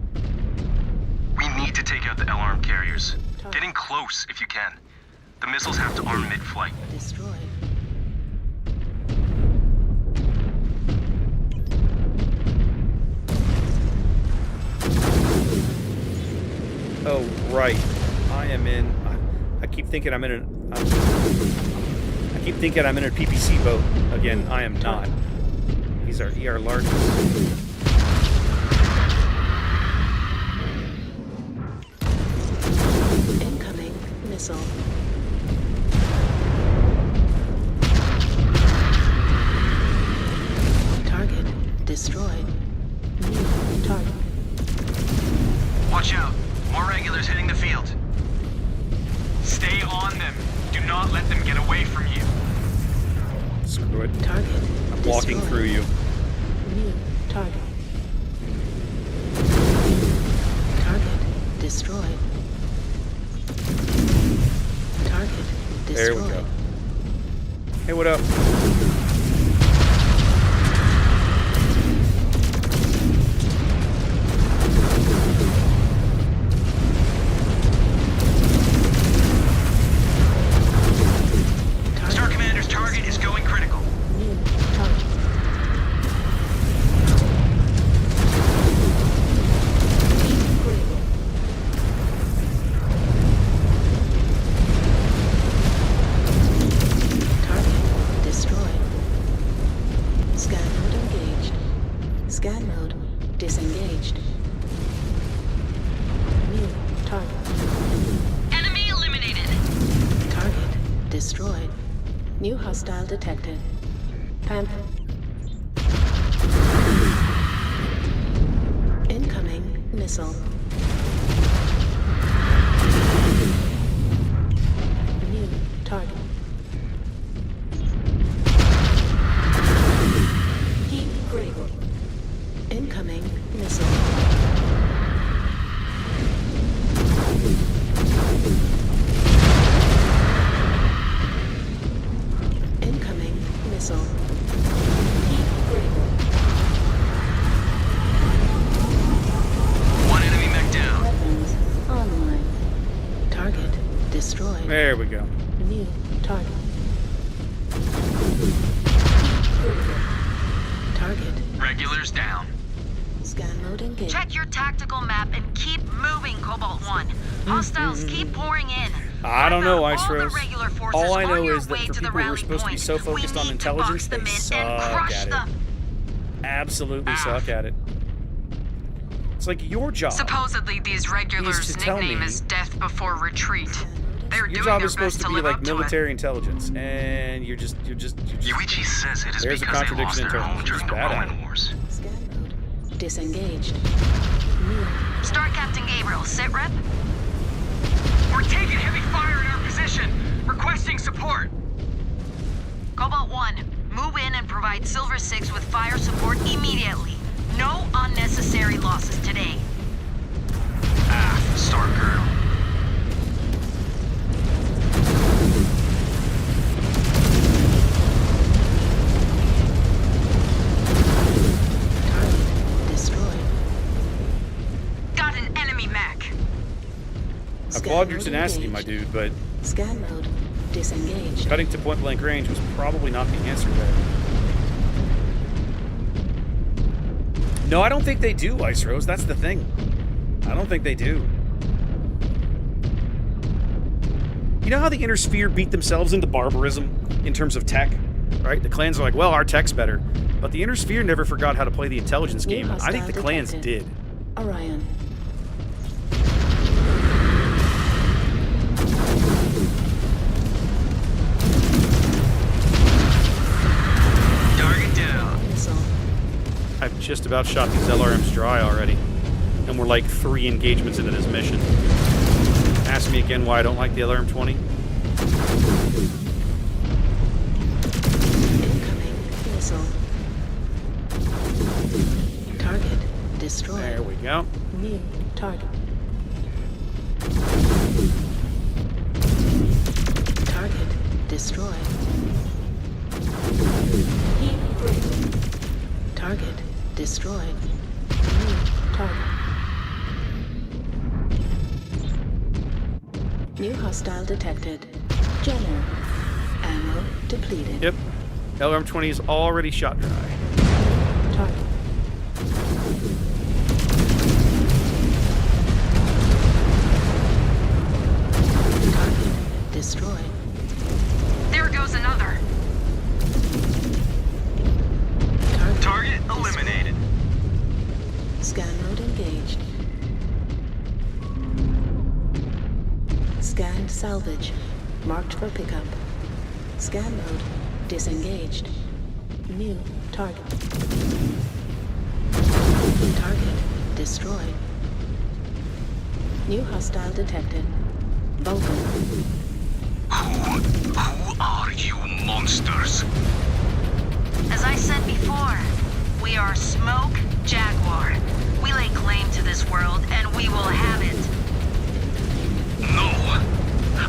We need to take out the LRM carriers. Get in close if you can. The missiles have to arm mid-flight. Destroyed. Oh, right. I am in... I keep thinking I'm in an... I keep thinking I'm in a PPC boat. Again, I am not. These are ER larges. Incoming missile. Target destroyed. New target. Watch out. More regulars hitting the field. Stay on them. Do not let them get away from you. Screw it. Target I'm walking destroyed. through you. New target. Target destroyed. Target destroyed. There we go. Hey, what up? Star Commander's target is going critical. New target. Critical. destroyed. New hostile detected. Panther. Incoming missile. New target. Keep critical. Incoming missile. Incoming missile. Keep critical. One enemy mech down. Weapons online. Target destroyed. There we go. New target. Target. Regulars down. Scan mode engaged. Check your tactical map and keep moving, Cobalt 1. Hostiles keep pouring in. I don't know, Ice All the Rose. regular forces All I on know your is that way for to the people who are rally supposed to be point. so focused We on need to intelligence, box them they in suck and crush at it. them. Absolutely suck at it. It's like your job. Supposedly, these regulars' to tell nickname me- is Death Before Retreat. They're Your doing job their is supposed best to to be live like up to it. military intelligence, and you're just. Yuichi says it is There's a because they lost contradiction in their terms. home during She's the bad at Roman it. Wars. Scan mode disengaged. New. Start Captain Gabriel. Sit rep. We're taking heavy fire in our position. Requesting support. Cobalt 1, move in and provide Silver 6 with fire support immediately. No unnecessary losses today. Star Colonel. Target destroyed. Got an enemy mech. I Scan applaud your mode tenacity, engaged. my dude, but Scan mode disengaged. cutting to point blank range was probably not the answer there. No, I don't think they do, Ice Rose. That's the thing. I don't think they do. You know how the Inner Sphere beat themselves into barbarism in terms of tech? Right? The clans are like, well, our tech's better. But the Inner Sphere never forgot how to play the intelligence New game. I think the hostile clans detected. did. Orion. Target down. Missile. I've just about shot these LRMs dry already. And we're like 3 engagements into this mission. Ask me again why I don't like the LRM-20. Incoming missile. Target destroyed. There we go. New target. Target destroyed. Heat critical. Target destroyed. New target. New hostile detected. Jenner. Ammo depleted. Yep. LRM-20 is already shot dry. Target. Target destroyed. There goes another. Target eliminated. Scan mode engaged. Scanned salvage. Marked for pickup. Scan mode disengaged. New target. Target destroyed. New hostile detected. Vulcan. Who are you monsters? As I said before, we are Smoke Jaguar. We lay claim to this world, and we will have it. No.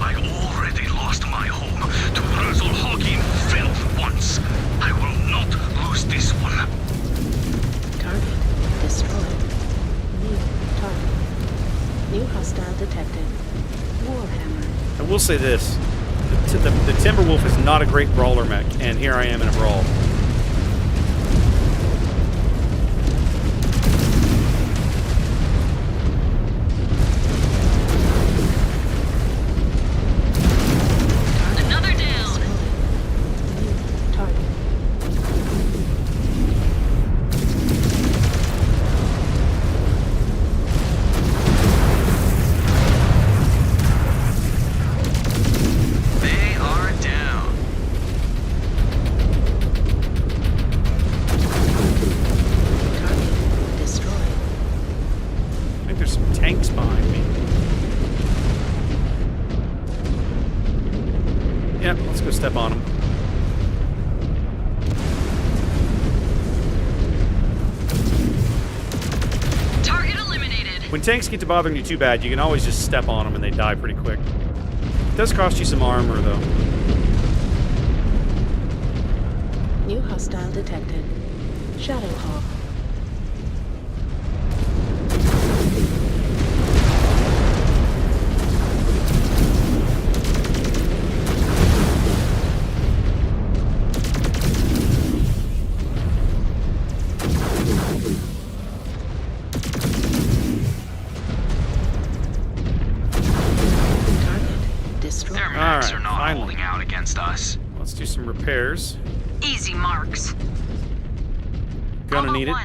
I already lost my home to Razzle-hogging filth once. I will not lose this one. Target destroyed. New target. New hostile detected. Warhammer. I will say this. The Timberwolf is not a great brawler mech, and here I am in a brawl. Another down. New target. They are down. Yep, let's go step on him. Target eliminated. When tanks get to bothering you too bad, you can always just step on them and they die pretty quick. It does cost you some armor, though. New hostile detected. Shadowhawk. Their mechs are not holding out against us. Let's do some repairs. Easy marks. Gonna need it.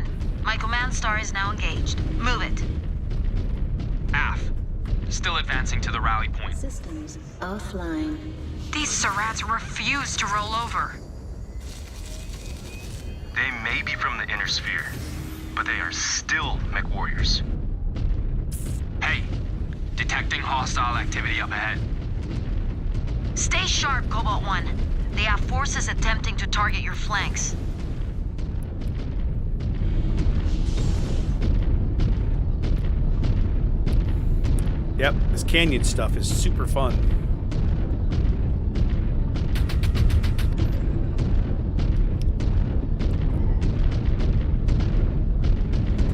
My command star is now engaged. Move it. AF. Still advancing to the rally point. Systems offline. These Surats refuse to roll over. They may be from the inner sphere, but they are still Mechwarriors. Hey, detecting hostile activity up ahead. Stay sharp, Cobalt 1. They have forces attempting to target your flanks. Yep, this canyon stuff is super fun.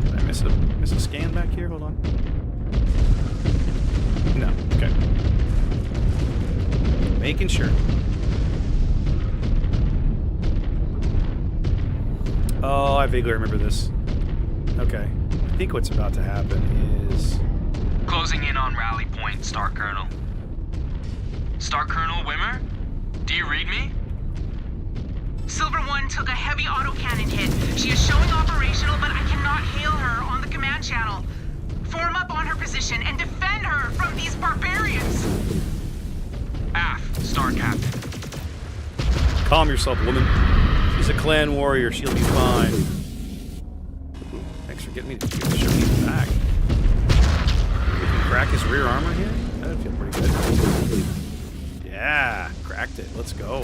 Did I miss a scan back here? Hold on. No, okay. Making sure. Oh, I vaguely remember this. Okay. I think what's about to happen is... Closing in on rally point, Star Colonel. Star Colonel Wimmer? Do you read me? Silver 1 took a heavy autocannon hit. She is showing operational, but I cannot hail her on the command channel. Form up on her position and defend her from these barbarians. AF, Star Captain. Calm yourself, woman. She's a clan warrior. She'll be fine. Thanks for getting me to show me the back. We can crack his rear armor here? That would feel pretty good. Yeah, cracked it. Let's go.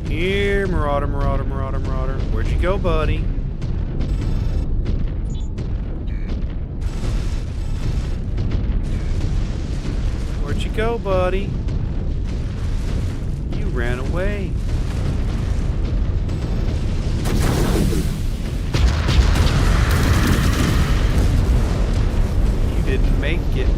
Here, Marauder. Where'd you go, buddy? Where'd you go, buddy? You ran away. You didn't make it.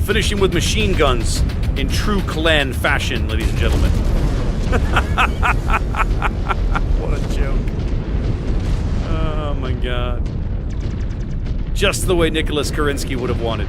Finish him with machine guns in true clan fashion, ladies and gentlemen. What a joke. Oh my god. Just the way Nicholas Kerensky would have wanted.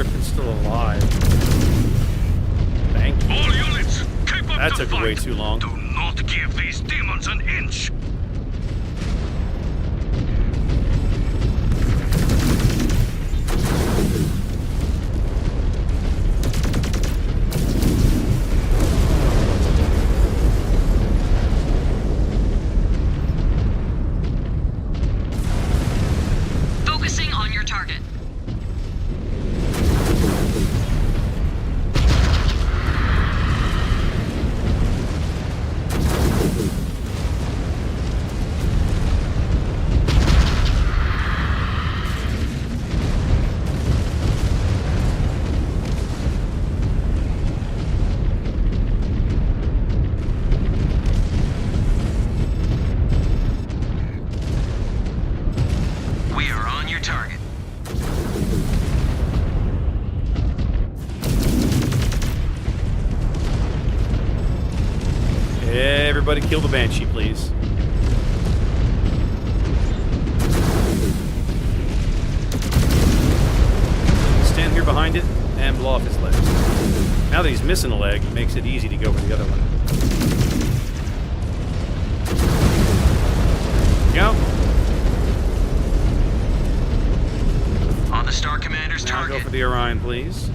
Griffin's still alive. Thank you. All units, keep up That the took fight. way too long. Do not give these demons an inch. Focusing on your target. We are on your target. Everybody kill the Banshee, please. Stand here behind it and blow off his leg. Now that he's missing a leg, it makes it easy to go for the other one. Go. On the Star Commander's Now target. go for the Orion, please.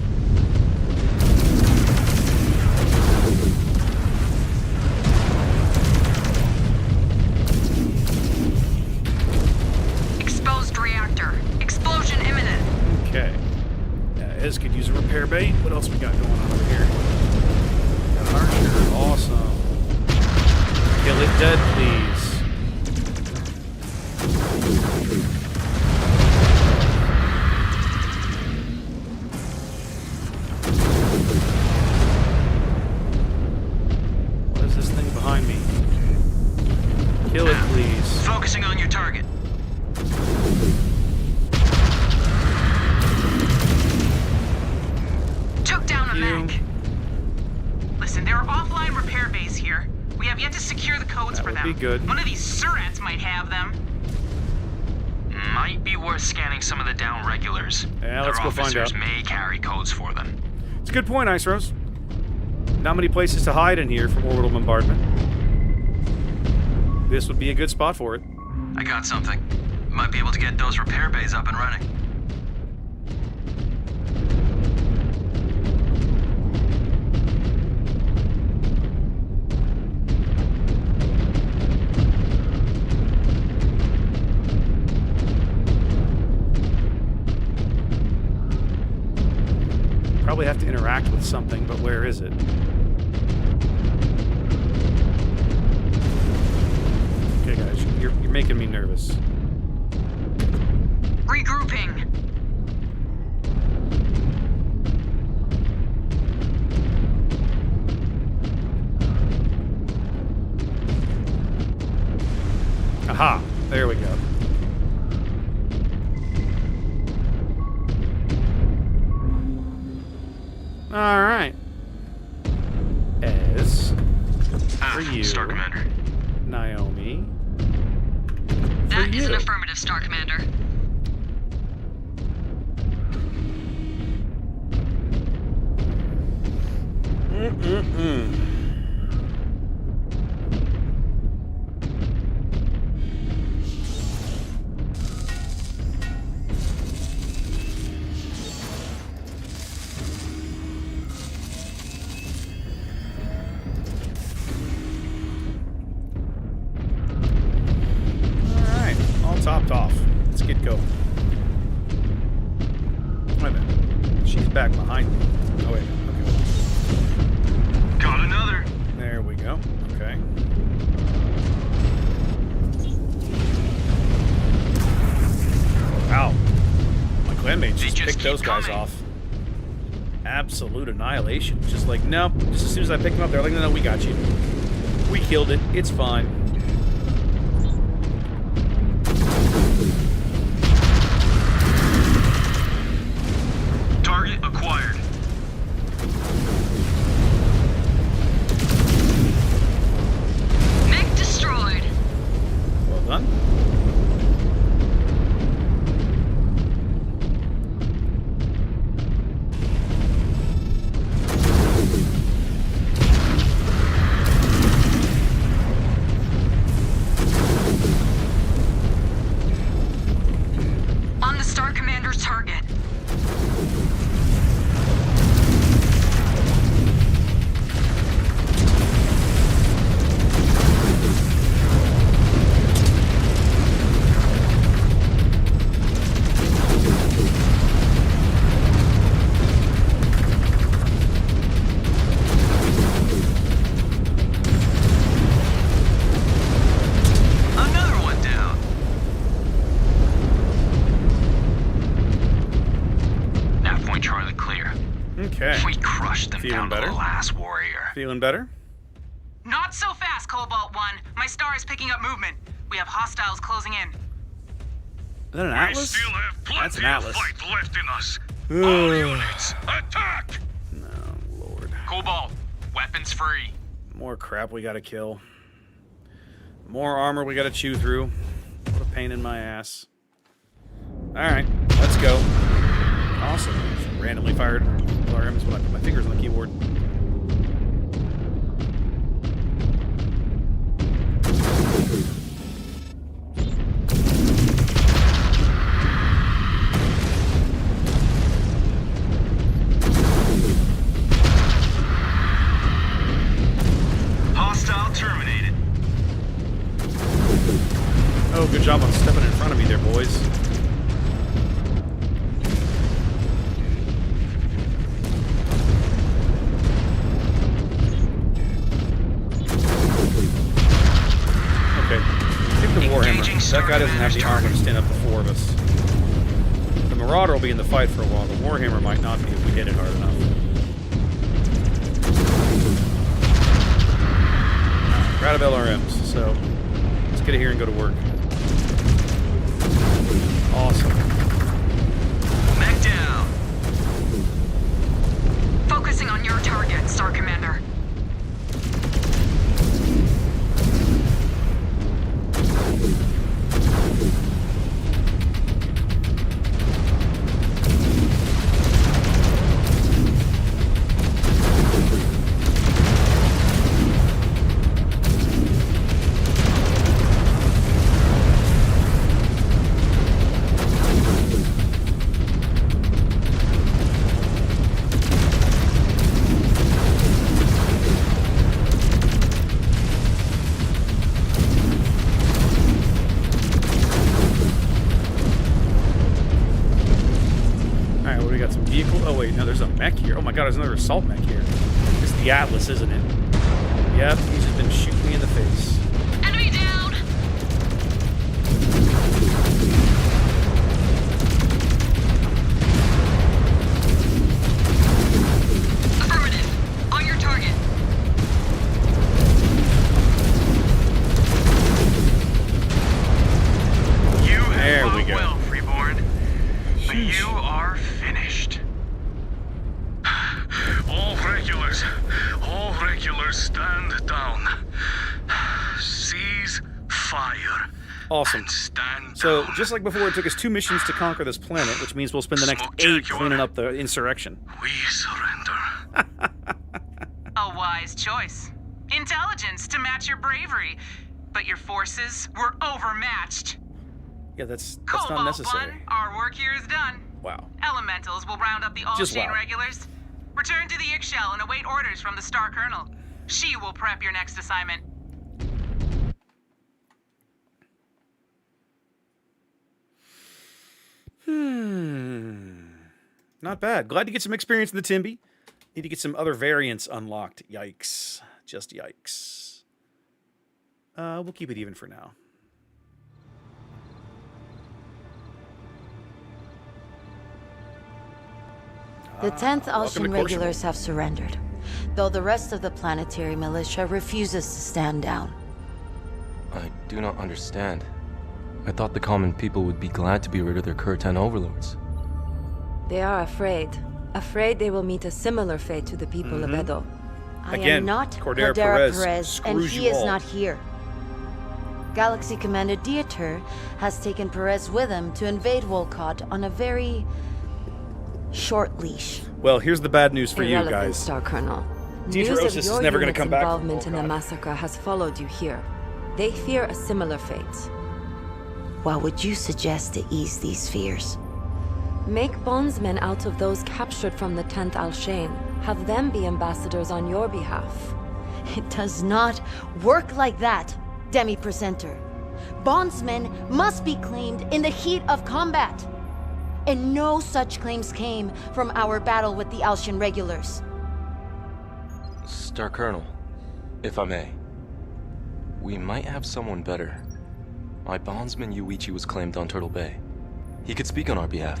Exposed reactor. Explosion imminent. Okay. Ez could use a repair bay. What else we got going on over here? Got an Archer. Awesome. Kill it dead, please. What is this thing behind me? Kill it, please. Focusing on your target. Took down a mech. Listen, there are offline repair bays here. We have yet to secure the codes for them. be good. One of these Surats might have them. Might be worth scanning some of the down regulars. Yeah, let's Their go find officers out. may carry codes for them. It's a good point, Ice Rose. Not many places to hide in here from orbital bombardment. This would be a good spot for it. I got something. Might be able to get those repair bays up and running. Probably have to interact with something, but where is it? Okay, guys, you're making me nervous. Regrouping. Aha! There we go. All right. Ez, for you, Star Commander. Naomi. That is you. an affirmative, Star Commander. All right, all topped off. Let's get going. Wait a minute. She's back behind me. Oh wait. Okay. Got another. There we go. Okay. Wow. My clanmates just picked those guys off. Absolute annihilation. Just like, nope. Just as soon as I pick them up, they're like, no, we got you. We killed it. It's fine. Target acquired. Mech destroyed. Well done. are the clear. Okay. We crushed them Feeling down better? to the last warrior. Feeling better? Not so fast, Cobalt 1. My star is picking up movement. We have hostiles closing in. Is that an We Atlas? still have That's an plenty of Atlas. fight left in us. All units, attack! No, Lord. Cobalt, weapons free. More crap we gotta kill. More armor we gotta chew through. What a pain in my ass. Alright, let's go. Awesome. Just randomly fired RMs when I put my fingers on the keyboard. Hostile terminated. Oh, good job on stepping in front of me there, boys. Okay. Take the Warhammer. That guy doesn't have the armor to stand up to four of us. The Marauder will be in the fight for a while. The Warhammer might not be if we hit it hard enough. We're out of LRMs, so let's get it here and go to work. Awesome. Mech down. Focusing on your target, Star Commander. There's a mech here. Oh my god, there's another assault mech here. It's the Atlas, isn't it? Yep, he's just been shooting me in the face. Enemy down! Affirmative. On your target. You have There we fought go. well, Freeborn. But you are finished. All regulars stand down. Cease fire. Awesome. And stand So, down. just like before, it took us 2 missions to conquer this planet, which means we'll spend the next Smoke 8 Jaguar. cleaning up the insurrection. We surrender. A wise choice. Intelligence to match your bravery. But your forces were overmatched. Yeah, that's not Cobalt necessary. 1, our work here is done. Wow. Elementals will round up the Just All-Shane wow. regulars. Return to the Ixchel and await orders from the Star Colonel. She will prep your next assignment. Not bad. Glad to get some experience in the Timby. Need to get some other variants unlocked. Yikes. Just yikes. We'll keep it even for now. The 10th welcome Alshan to regulars have surrendered, though the rest of the planetary militia refuses to stand down. I do not understand. I thought the common people would be glad to be rid of their Kurtan overlords. They are afraid. Afraid they will meet a similar fate to the people of Edo. I Again, am not Cordera Cordera Perez Perez, and screws he you is all. not here. Galaxy Commander Dieter has taken Perez with him to invade Wolcott on a very short leash. Well, here's the bad news for you Irrelevant, guys. Star Colonel. Dieter News Osis of is your never going to unit's come back. involvement in the massacre has followed you here. They fear a similar fate. What would you suggest to ease these fears? Make bondsmen out of those captured from the 10th Alshain. Have them be ambassadors on your behalf. It does not work like that, Demi-Presenter. Bondsmen must be claimed in the heat of combat. And no such claims came from our battle with the Alshan regulars. Star Colonel, if I may. We might have someone better. My bondsman Yuichi was claimed on Turtle Bay. He could speak on our behalf.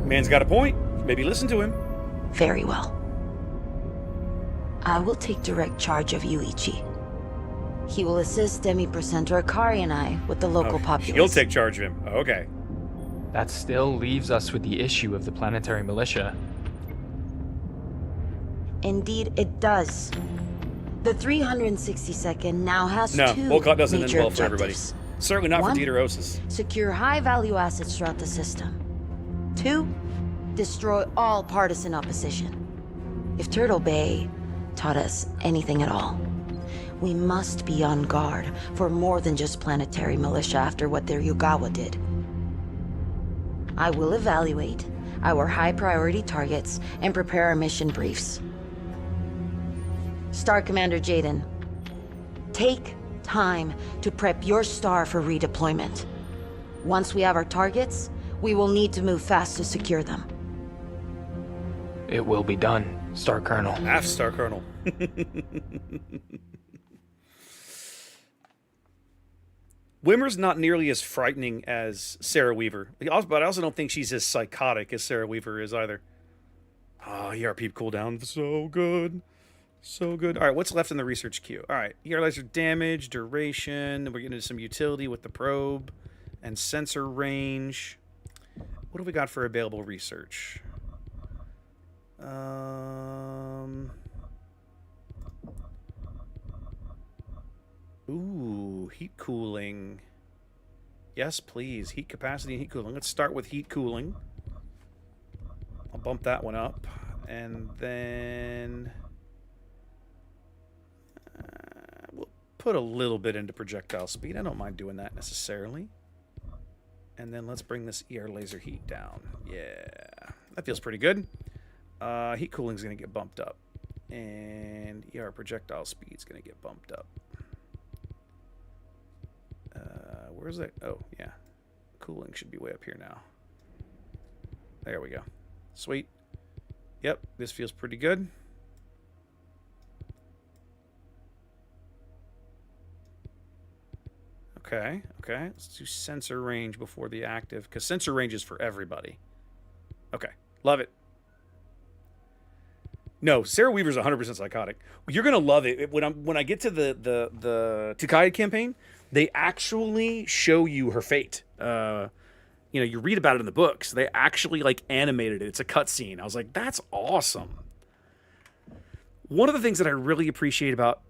Man's got a point. Maybe listen to him. Very well. I will take direct charge of Yuichi. He will assist Demi-Presenter Akari and I with the local populace. He'll take charge of him. Okay. That still leaves us with the issue of the planetary militia. Indeed, it does. The 362nd now has No, two Volcott doesn't major end well for everybody. objectives. Certainly not One, for Dieterosis. secure high-value assets throughout the system. 2, destroy all partisan opposition. If Turtle Bay taught us anything at all, we must be on guard for more than just planetary militia after what their Yugawa did. I will evaluate our high-priority targets and prepare our mission briefs. Star Commander Jaden, take time to prep your star for redeployment. Once we have our targets, we will need to move fast to secure them. It will be done, Star Colonel. Half Star Colonel. Wimmer's not nearly as frightening as Sarah Weaver. But I also don't think she's as psychotic as Sarah Weaver is either. Oh, ER peep cooldown. So good. So good. All right, what's left in the research queue? All right, ER laser damage, duration. We're getting into some utility with the probe and sensor range. What have we got for available research? Ooh, heat cooling. Yes, please. Heat capacity and heat cooling. Let's start with heat cooling. I'll bump that one up. And then we'll put a little bit into projectile speed. I don't mind doing that necessarily. And then let's bring this ER laser heat down. Yeah, that feels pretty good. Heat cooling is going to get bumped up. And ER projectile speed is going to get bumped up. Where's that? Oh, yeah. Cooling should be way up here now. There we go. Sweet. Yep, this feels pretty good. Okay, okay. Let's do sensor range before the active, because sensor range is for everybody. Okay, love it. No, Sarah Weaver's 100% psychotic. You're gonna love it when I get to the Tukai campaign. They actually show you her fate. You read about it in the books. They actually animated it. It's a cutscene. I was like, that's awesome. One of the things that I really appreciate about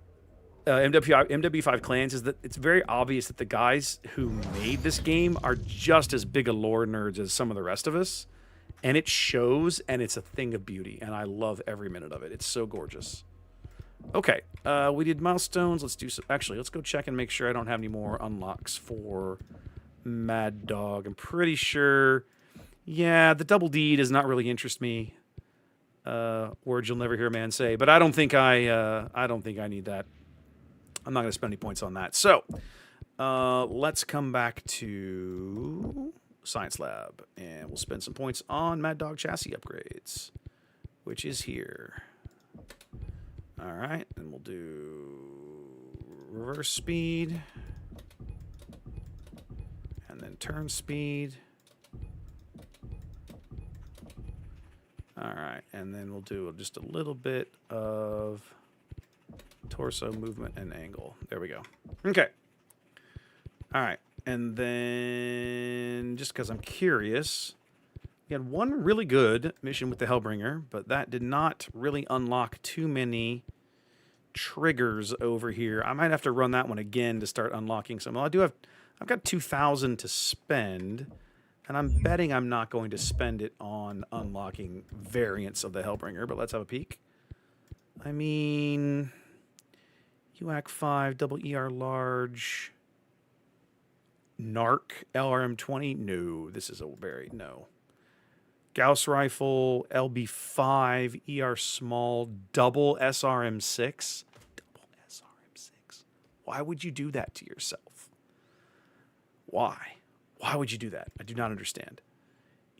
MW5 Clans is that it's very obvious that the guys who made this game are just as big a lore nerds as some of the rest of us. And it shows, and it's a thing of beauty. And I love every minute of it. It's so gorgeous. Okay, we did milestones. Let's do some. Actually, let's go check and make sure I don't have any more unlocks for Mad Dog. I'm pretty sure. Yeah, the double D does not really interest me. Words you'll never hear a man say. But I don't think I need that. I'm not going to spend any points on that. So, let's come back to Science Lab, and we'll spend some points on Mad Dog chassis upgrades, which is here. All right, and we'll do reverse speed, and then turn speed. All right, and then we'll do just a little bit of torso movement and angle. There we go. Okay. All right, and then just because I'm curious, we had one really good mission with the Hellbringer, but that did not really unlock too many triggers over here. I might have to run that one again to start unlocking some. Well, I've got 2,000 to spend, and I'm betting I'm not going to spend it on unlocking variants of the Hellbringer, but let's have a peek. I mean, UAC 5, double ER large, NARC, LRM-20, no, this is a very, no. Gauss rifle, LB5, ER small, double SRM6. Double SRM6. Why would you do that to yourself? Why? Why would you do that? I do not understand.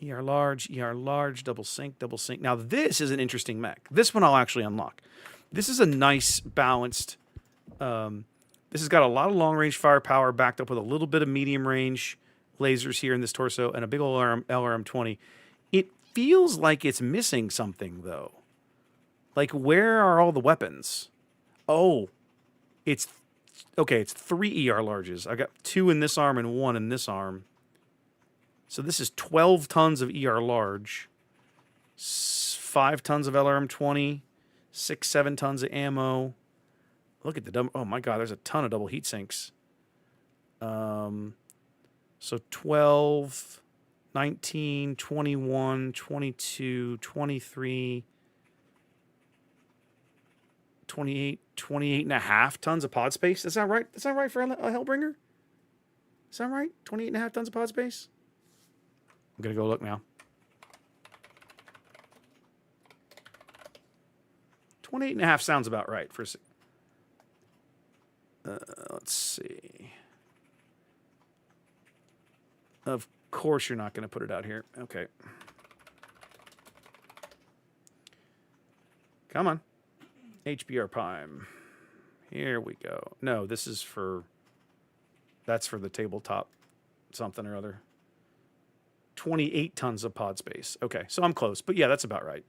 ER large, double sync, double sync. Now this is an interesting mech. This one I'll actually unlock. This is a nice balanced, this has got a lot of long range firepower backed up with a little bit of medium range lasers here in this torso and a big old LRM-20. It feels like it's missing something, though. Like, where are all the weapons? Oh, it's... Okay, it's 3 ER larges. I got 2 in this arm and 1 in this arm. So this is 12 tons of ER large. 5 tons of LRM 20. 6, 7 tons of ammo. Look at the double... Oh, my God, there's a ton of double heat sinks. So 12, 19, 21, 22, 23... 28 and a half tons of pod space. Is that right? Is that right for a Hellbringer? Is that right? 28 and a half tons of pod space? I'm going to go look now. 28 and a half sounds about right for... let's see. Of course you're not going to put it out here. Okay. Come on. HBR Prime. Here we go. No, this is for... That's for the tabletop something or other. 28 tons of pod space. Okay, so I'm close. But yeah, that's about right.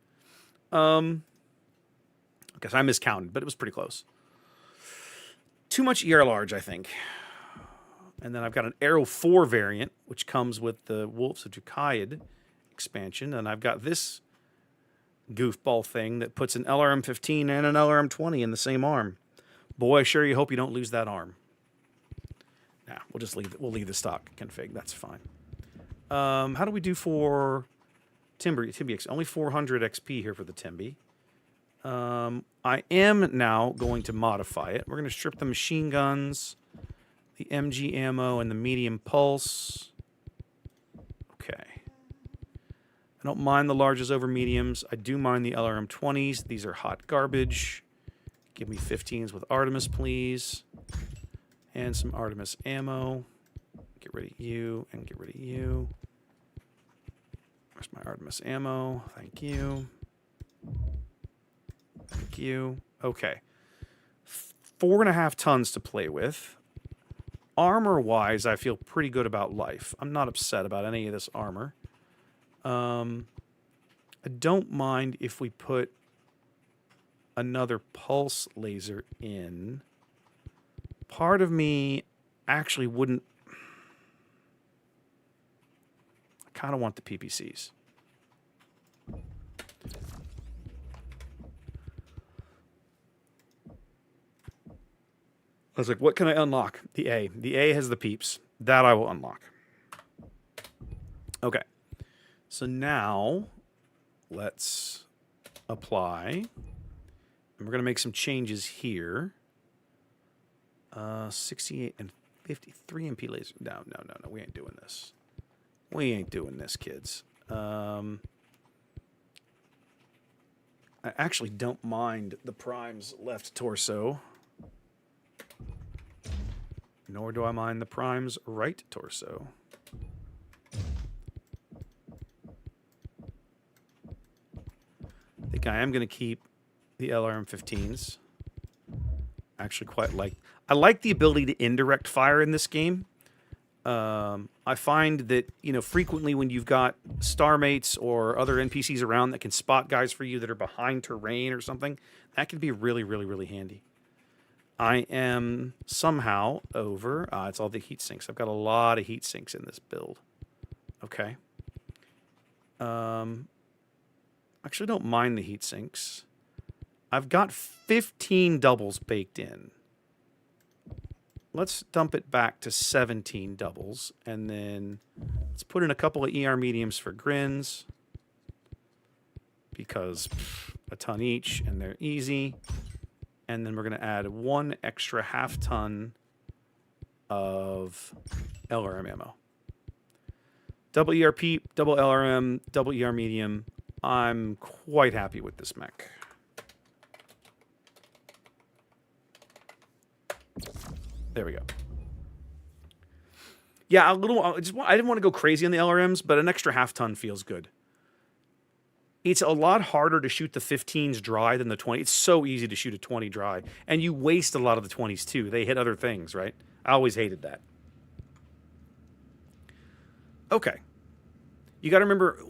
Okay, so I miscounted, but it was pretty close. Too much ER large, I think. And then I've got an Arrow 4 variant, which comes with the Wolves of Jukaid expansion. And I've got this goofball thing that puts an LRM 15 and an LRM 20 in the same arm. Boy, I sure you hope you don't lose that arm. Nah, we'll just leave it. We'll leave the stock config. That's fine. How do we do for Timby? Only 400 XP here for the Timby. I am now going to modify it. We're going to strip the machine guns, the MG ammo, and the medium pulse. Okay. I don't mind the larges over mediums. I do mind the LRM 20s. These are hot garbage. Give me 15s with Artemis, please. And some Artemis ammo. Get rid of you and get rid of you. Where's my Artemis ammo? Thank you. Thank you. Okay. 4.5 tons to play with. Armor-wise, I feel pretty good about life. I'm not upset about any of this armor. I don't mind if we put another pulse laser in. Part of me actually wouldn't... I kind of want the PPCs. I was like, what can I unlock? The A. The A has the peeps. That I will unlock. Okay. So now, let's apply. And we're going to make some changes here. 68 and 53 MP laser. No. We ain't doing this. We ain't doing this, kids. I actually don't mind the Prime's left torso. Nor do I mind the Prime's right torso. I think I am going to keep the LRM 15s. Actually quite like... I like the ability to indirect fire in this game. I find that, frequently when you've got starmates or other NPCs around that can spot guys for you that are behind terrain or something, that can be really, really, really handy. I am somehow over... it's all the heat sinks. I've got a lot of heat sinks in this build. Okay. Actually don't mind the heat sinks. I've got 15 doubles baked in. Let's dump it back to 17 doubles. And then let's put in a couple of ER mediums for grins. Because a ton each, and they're easy. And then we're going to add 1 extra half ton of LRM ammo. Double ERP, double LRM, double ER medium. I'm quite happy with this mech. There we go. Yeah, I didn't want to go crazy on the LRMs, but an extra half ton feels good. It's a lot harder to shoot the 15s dry than the 20. It's so easy to shoot a 20 dry. And you waste a lot of the 20s too. They hit other things, right? I always hated that. Okay. You got to remember,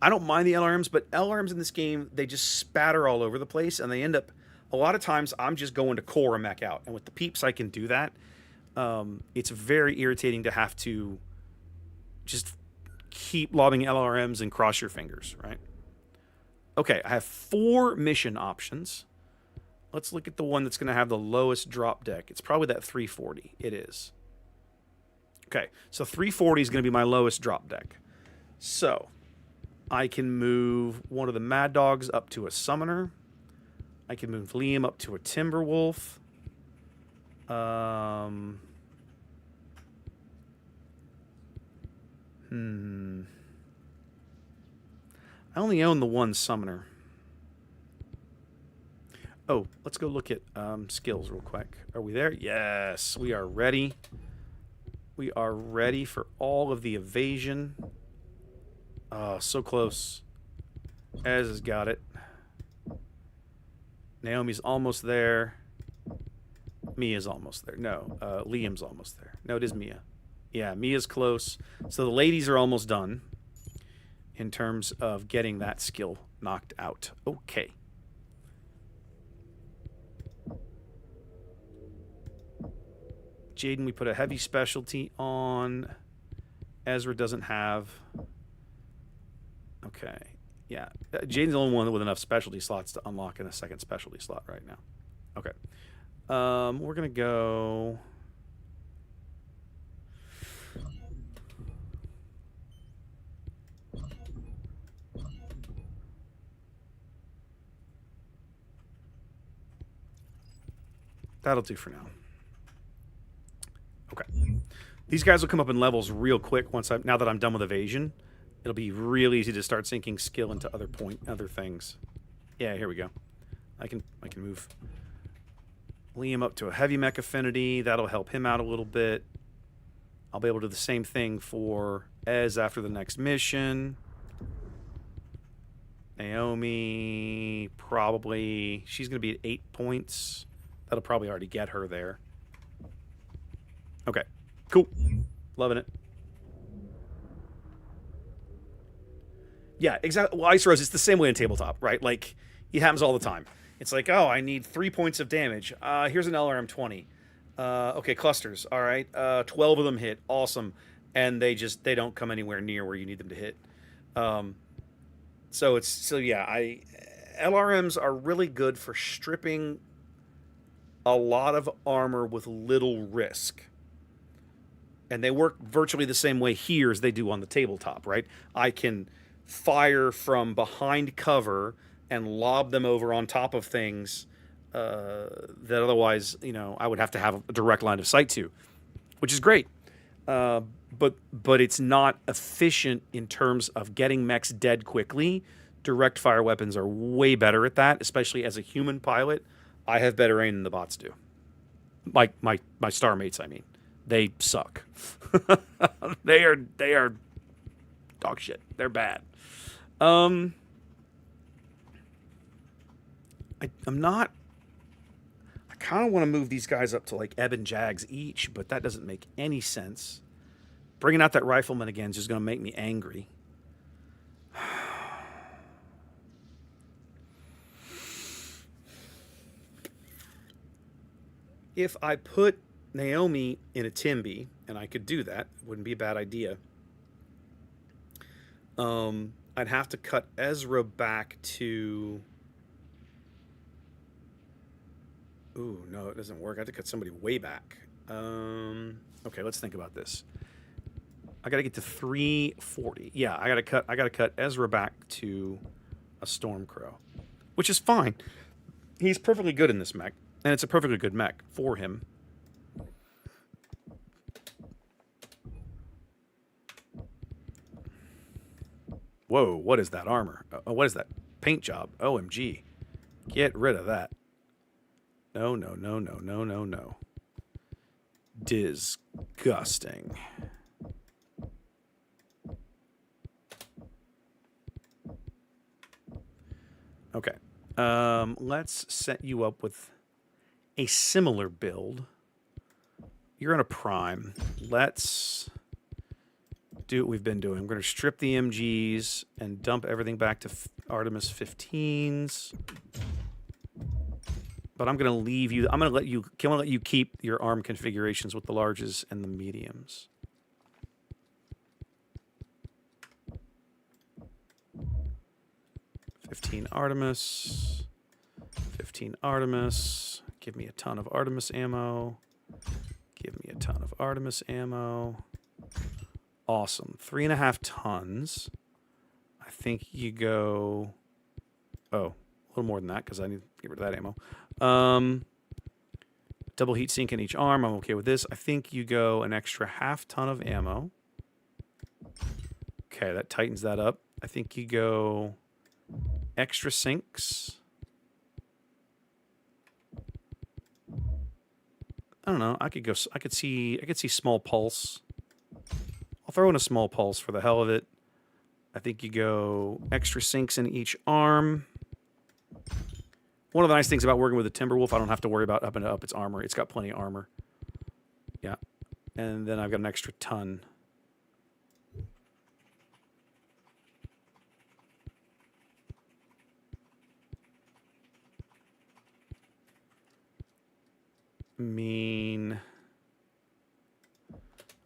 I don't mind the LRMs, but LRMs in this game, they just spatter all over the place, and they end up, a lot of times, I'm just going to core a mech out. And with the peeps, I can do that. It's very irritating to have to just keep lobbing LRMs and cross your fingers, right? Okay, I have 4 mission options. Let's look at the one that's going to have the lowest drop deck. It's probably that 340. It is. Okay, so 340 is going to be my lowest drop deck. So I can move one of the Mad Dogs up to a Summoner. I can move Liam up to a Timberwolf. I only own the one Summoner. Oh, let's go look at skills real quick. Are we there? Yes, we are ready. We are ready for all of the evasion. Oh, so close. Ez has got it. Naomi's almost there. Mia's almost there. No, Liam's almost there. No, it is Mia. Yeah, Mia's close. So the ladies are almost done in terms of getting that skill knocked out. Okay. Jaden, we put a heavy specialty on. Ezra doesn't have. Okay. Yeah. Jaden's the only one with enough specialty slots to unlock in a second specialty slot right now. Okay. We're going to go. That'll do for now. Okay. These guys will come up in levels real quick now that I'm done with evasion. It'll be real easy to start sinking skill into other things. Yeah, here we go. I can move Liam up to a heavy mech affinity. That'll help him out a little bit. I'll be able to do the same thing for Ez after the next mission. Naomi, probably, she's going to be at 8 points. That'll probably already get her there. Okay, cool. Loving it. Yeah, exactly. Well, Ice Rose, it's the same way in tabletop, right? Like, it happens all the time. It's like, oh, I need 3 points of damage. Here's an LRM 20. Okay, clusters. All right, 12 of them hit. Awesome. And they don't come anywhere near where you need them to hit. LRMs are really good for stripping a lot of armor with little risk. And they work virtually the same way here as they do on the tabletop, right? I can fire from behind cover and lob them over on top of things that otherwise, I would have to have a direct line of sight to, which is great. But it's not efficient in terms of getting mechs dead quickly. Direct fire weapons are way better at that, especially as a human pilot. I have better aim than the bots do. Like my star mates, I mean. They suck. They are dog shit. They're bad. I'm not. I kind of want to move these guys up to like Ebb and Jags each, but that doesn't make any sense. Bringing out that rifleman again is just going to make me angry. If I put Naomi in a Timby, and I could do that, wouldn't be a bad idea. I'd have to cut Ezra back to. Ooh, no, it doesn't work. I have to cut somebody way back. Okay, let's think about this. I got to get to 340. Yeah, I got to cut Ezra back to a Stormcrow, which is fine. He's perfectly good in this mech, and it's a perfectly good mech for him. Whoa, what is that armor? What is that paint job? OMG. Get rid of that. No, no, no, no, no, no, no. Disgusting. Okay. Let's set you up with a similar build. You're in a prime. Let's do what we've been doing. We're going to strip the MGs and dump everything back to Artemis 15s. But I'm going to leave you. I'm going to let you keep your arm configurations with the larges and the mediums. $15 Artemis. 15 Artemis. Give me a ton of Artemis ammo. Give me a ton of Artemis ammo. Awesome. 3.5 tons. I think you go... Oh, a little more than that because I need to get rid of that ammo. Double heat sink in each arm. I'm okay with this. I think you go an extra half ton of ammo. Okay, that tightens that up. I think you go extra sinks. I don't know. I could see small pulse. I'll throw in a small pulse for the hell of it. I think you go extra sinks in each arm. One of the nice things about working with a Timberwolf, I don't have to worry about upping up its armor. It's got plenty of armor. Yeah. And then I've got an extra ton.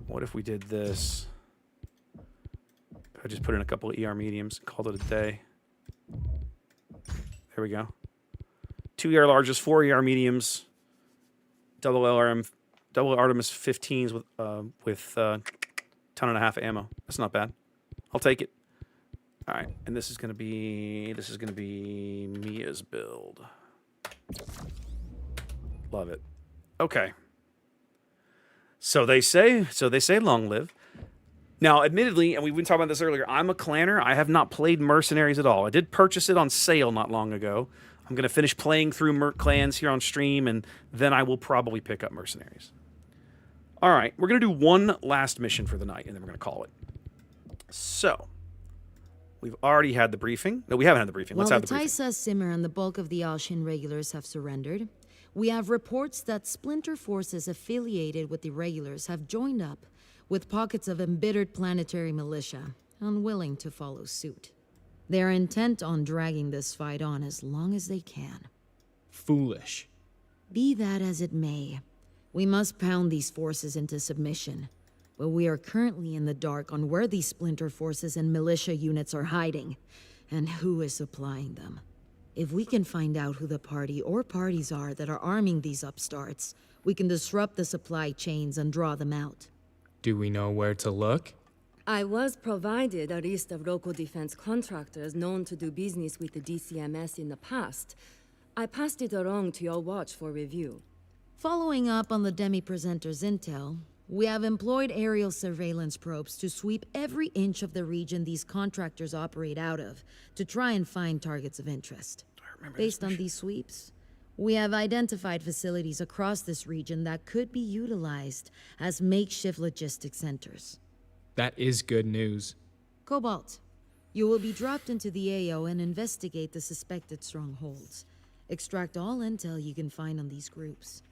What if we did this? I just put in a couple of ER mediums and called it a day. There we go. 2 ER larges, 4 ER mediums, double Artemis 15s with ton and a half ammo. That's not bad. I'll take it. All right, and this is gonna be Mia's build. Love it. Okay. So they say long live. Now, admittedly, and we've been talking about this earlier, I'm a clanner. I have not played Mercenaries at all. I did purchase it on sale not long ago. I'm going to finish playing through Merc Clans here on stream, and then I will probably pick up Mercenaries. All right, we're going to do one last mission for the night, and then we're going to call it. So, we've already had the briefing. No, we haven't had the briefing. Let's have the briefing. While the Taisa Simmer and the bulk of the Alshin regulars have surrendered, we have reports that splinter forces affiliated with the regulars have joined up with pockets of embittered planetary militia, unwilling to follow suit. They are intent on dragging this fight on as long as they can. Foolish. Be that as it may, we must pound these forces into submission, but we are currently in the dark on where these splinter forces and militia units are hiding, and who is supplying them. If we can find out who the party or parties are that are arming these upstarts, we can disrupt the supply chains and draw them out. Do we know where to look? I was provided a list of local defense contractors known to do business with the DCMS in the past. I passed it along to your watch for review. Following up on the Demi-Presenter's intel, we have employed aerial surveillance probes to sweep every inch of the region these contractors operate out of to try and find targets of interest. Based on these sweeps, we have identified facilities across this region that could be utilized as makeshift logistics centers. That is good news. Cobalt, you will be dropped into the AO and investigate the suspected strongholds. Extract all intel you can find on these groups.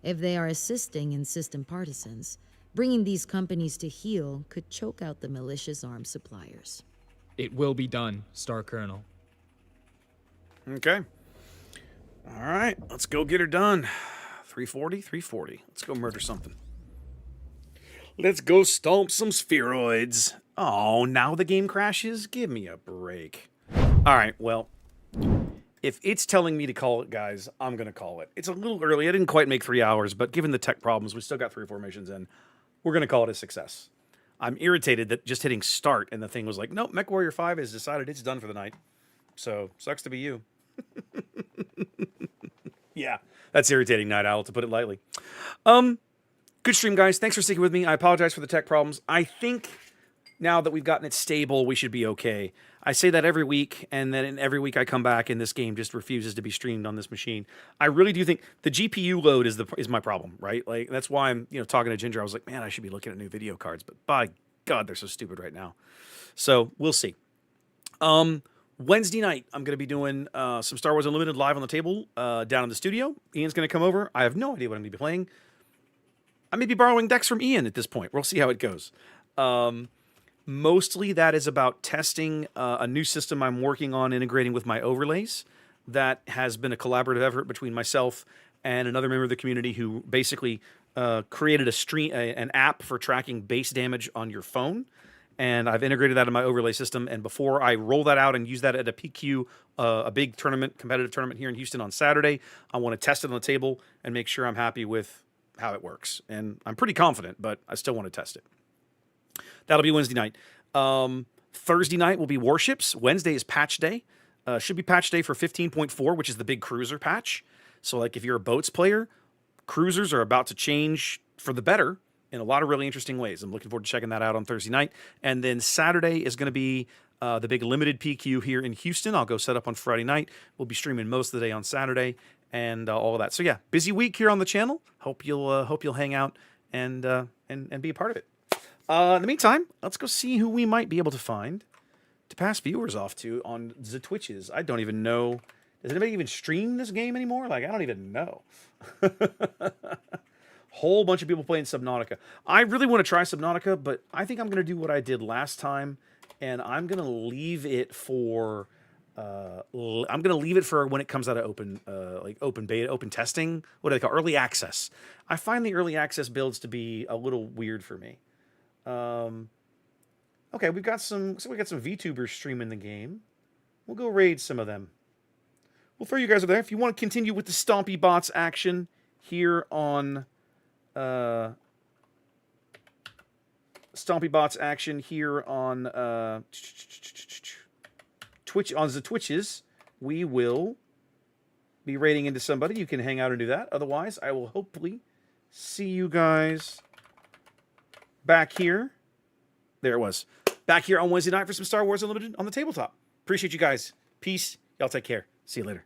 If they are assisting in system partisans, bringing these companies to heel could choke out the malicious arms suppliers. It will be done, Star Colonel. Okay. All right, let's go get her done. 340. Let's go murder something. Let's go stomp some spheroids. Oh, now the game crashes? Give me a break. All right, well, if it's telling me to call it, guys, I'm going to call it. It's a little early. I didn't quite make 3 hours, but given the tech problems, we still got 3 or 4 missions in. We're going to call it a success. I'm irritated that just hitting start and the thing was like, nope, Mechwarrior 5 has decided it's done for the night. So, sucks to be you. Yeah, that's irritating, Night Owl, to put it lightly. Good stream, guys. Thanks for sticking with me. I apologize for the tech problems. I think now that we've gotten it stable, we should be okay. I say that every week, and then every week I come back and this game just refuses to be streamed on this machine. I really do think the GPU load is my problem, right? Like that's why I'm talking to Ginger. I was like, man, I should be looking at new video cards, but by God, they're so stupid right now. So we'll see. Wednesday night, I'm going to be doing some Star Wars Unlimited live on the table down in the studio. Ian's going to come over. I have no idea what I'm going to be playing. I may be borrowing decks from Ian at this point. We'll see how it goes. Mostly that is about testing a new system I'm working on integrating with my overlays. That has been a collaborative effort between myself and another member of the community who basically created an app for tracking base damage on your phone. And I've integrated that in my overlay system. And before I roll that out and use that at a PQ, a big competitive tournament here in Houston on Saturday, I want to test it on the table and make sure I'm happy with how it works. And I'm pretty confident, but I still want to test it. That'll be Wednesday night. Thursday night will be Warships. Wednesday is Patch Day. Should be Patch Day for 15.4, which is the big cruiser patch. So, like, if you're a boats player, cruisers are about to change for the better in a lot of really interesting ways. I'm looking forward to checking that out on Thursday night. And then Saturday is going to be the big limited PQ here in Houston. I'll go set up on Friday night. We'll be streaming most of the day on Saturday and all of that. So, yeah, busy week here on the channel. Hope you'll hang out and be a part of it. In the meantime, let's go see who we might be able to find to pass viewers off to on the Twitches. I don't even know. Does anybody even stream this game anymore? Like, I don't even know. Whole bunch of people playing Subnautica. I really want to try Subnautica, but I think I'm going to do what I did last time, and I'm going to leave it for when it comes out of open beta, open testing. What do they call early access? I find the early access builds to be a little weird for me. Okay, we got some VTubers streaming the game. We'll go raid some of them. We'll throw you guys over there. If you want to continue with the Stompy Bots action here on Twitch, on the Twitches, we will be raiding into somebody. You can hang out and do that. Otherwise, I will hopefully see you guys back here. There it was. Back here on Wednesday night for some Star Wars Unlimited on the tabletop. Appreciate you guys. Peace. Y'all take care. See you later.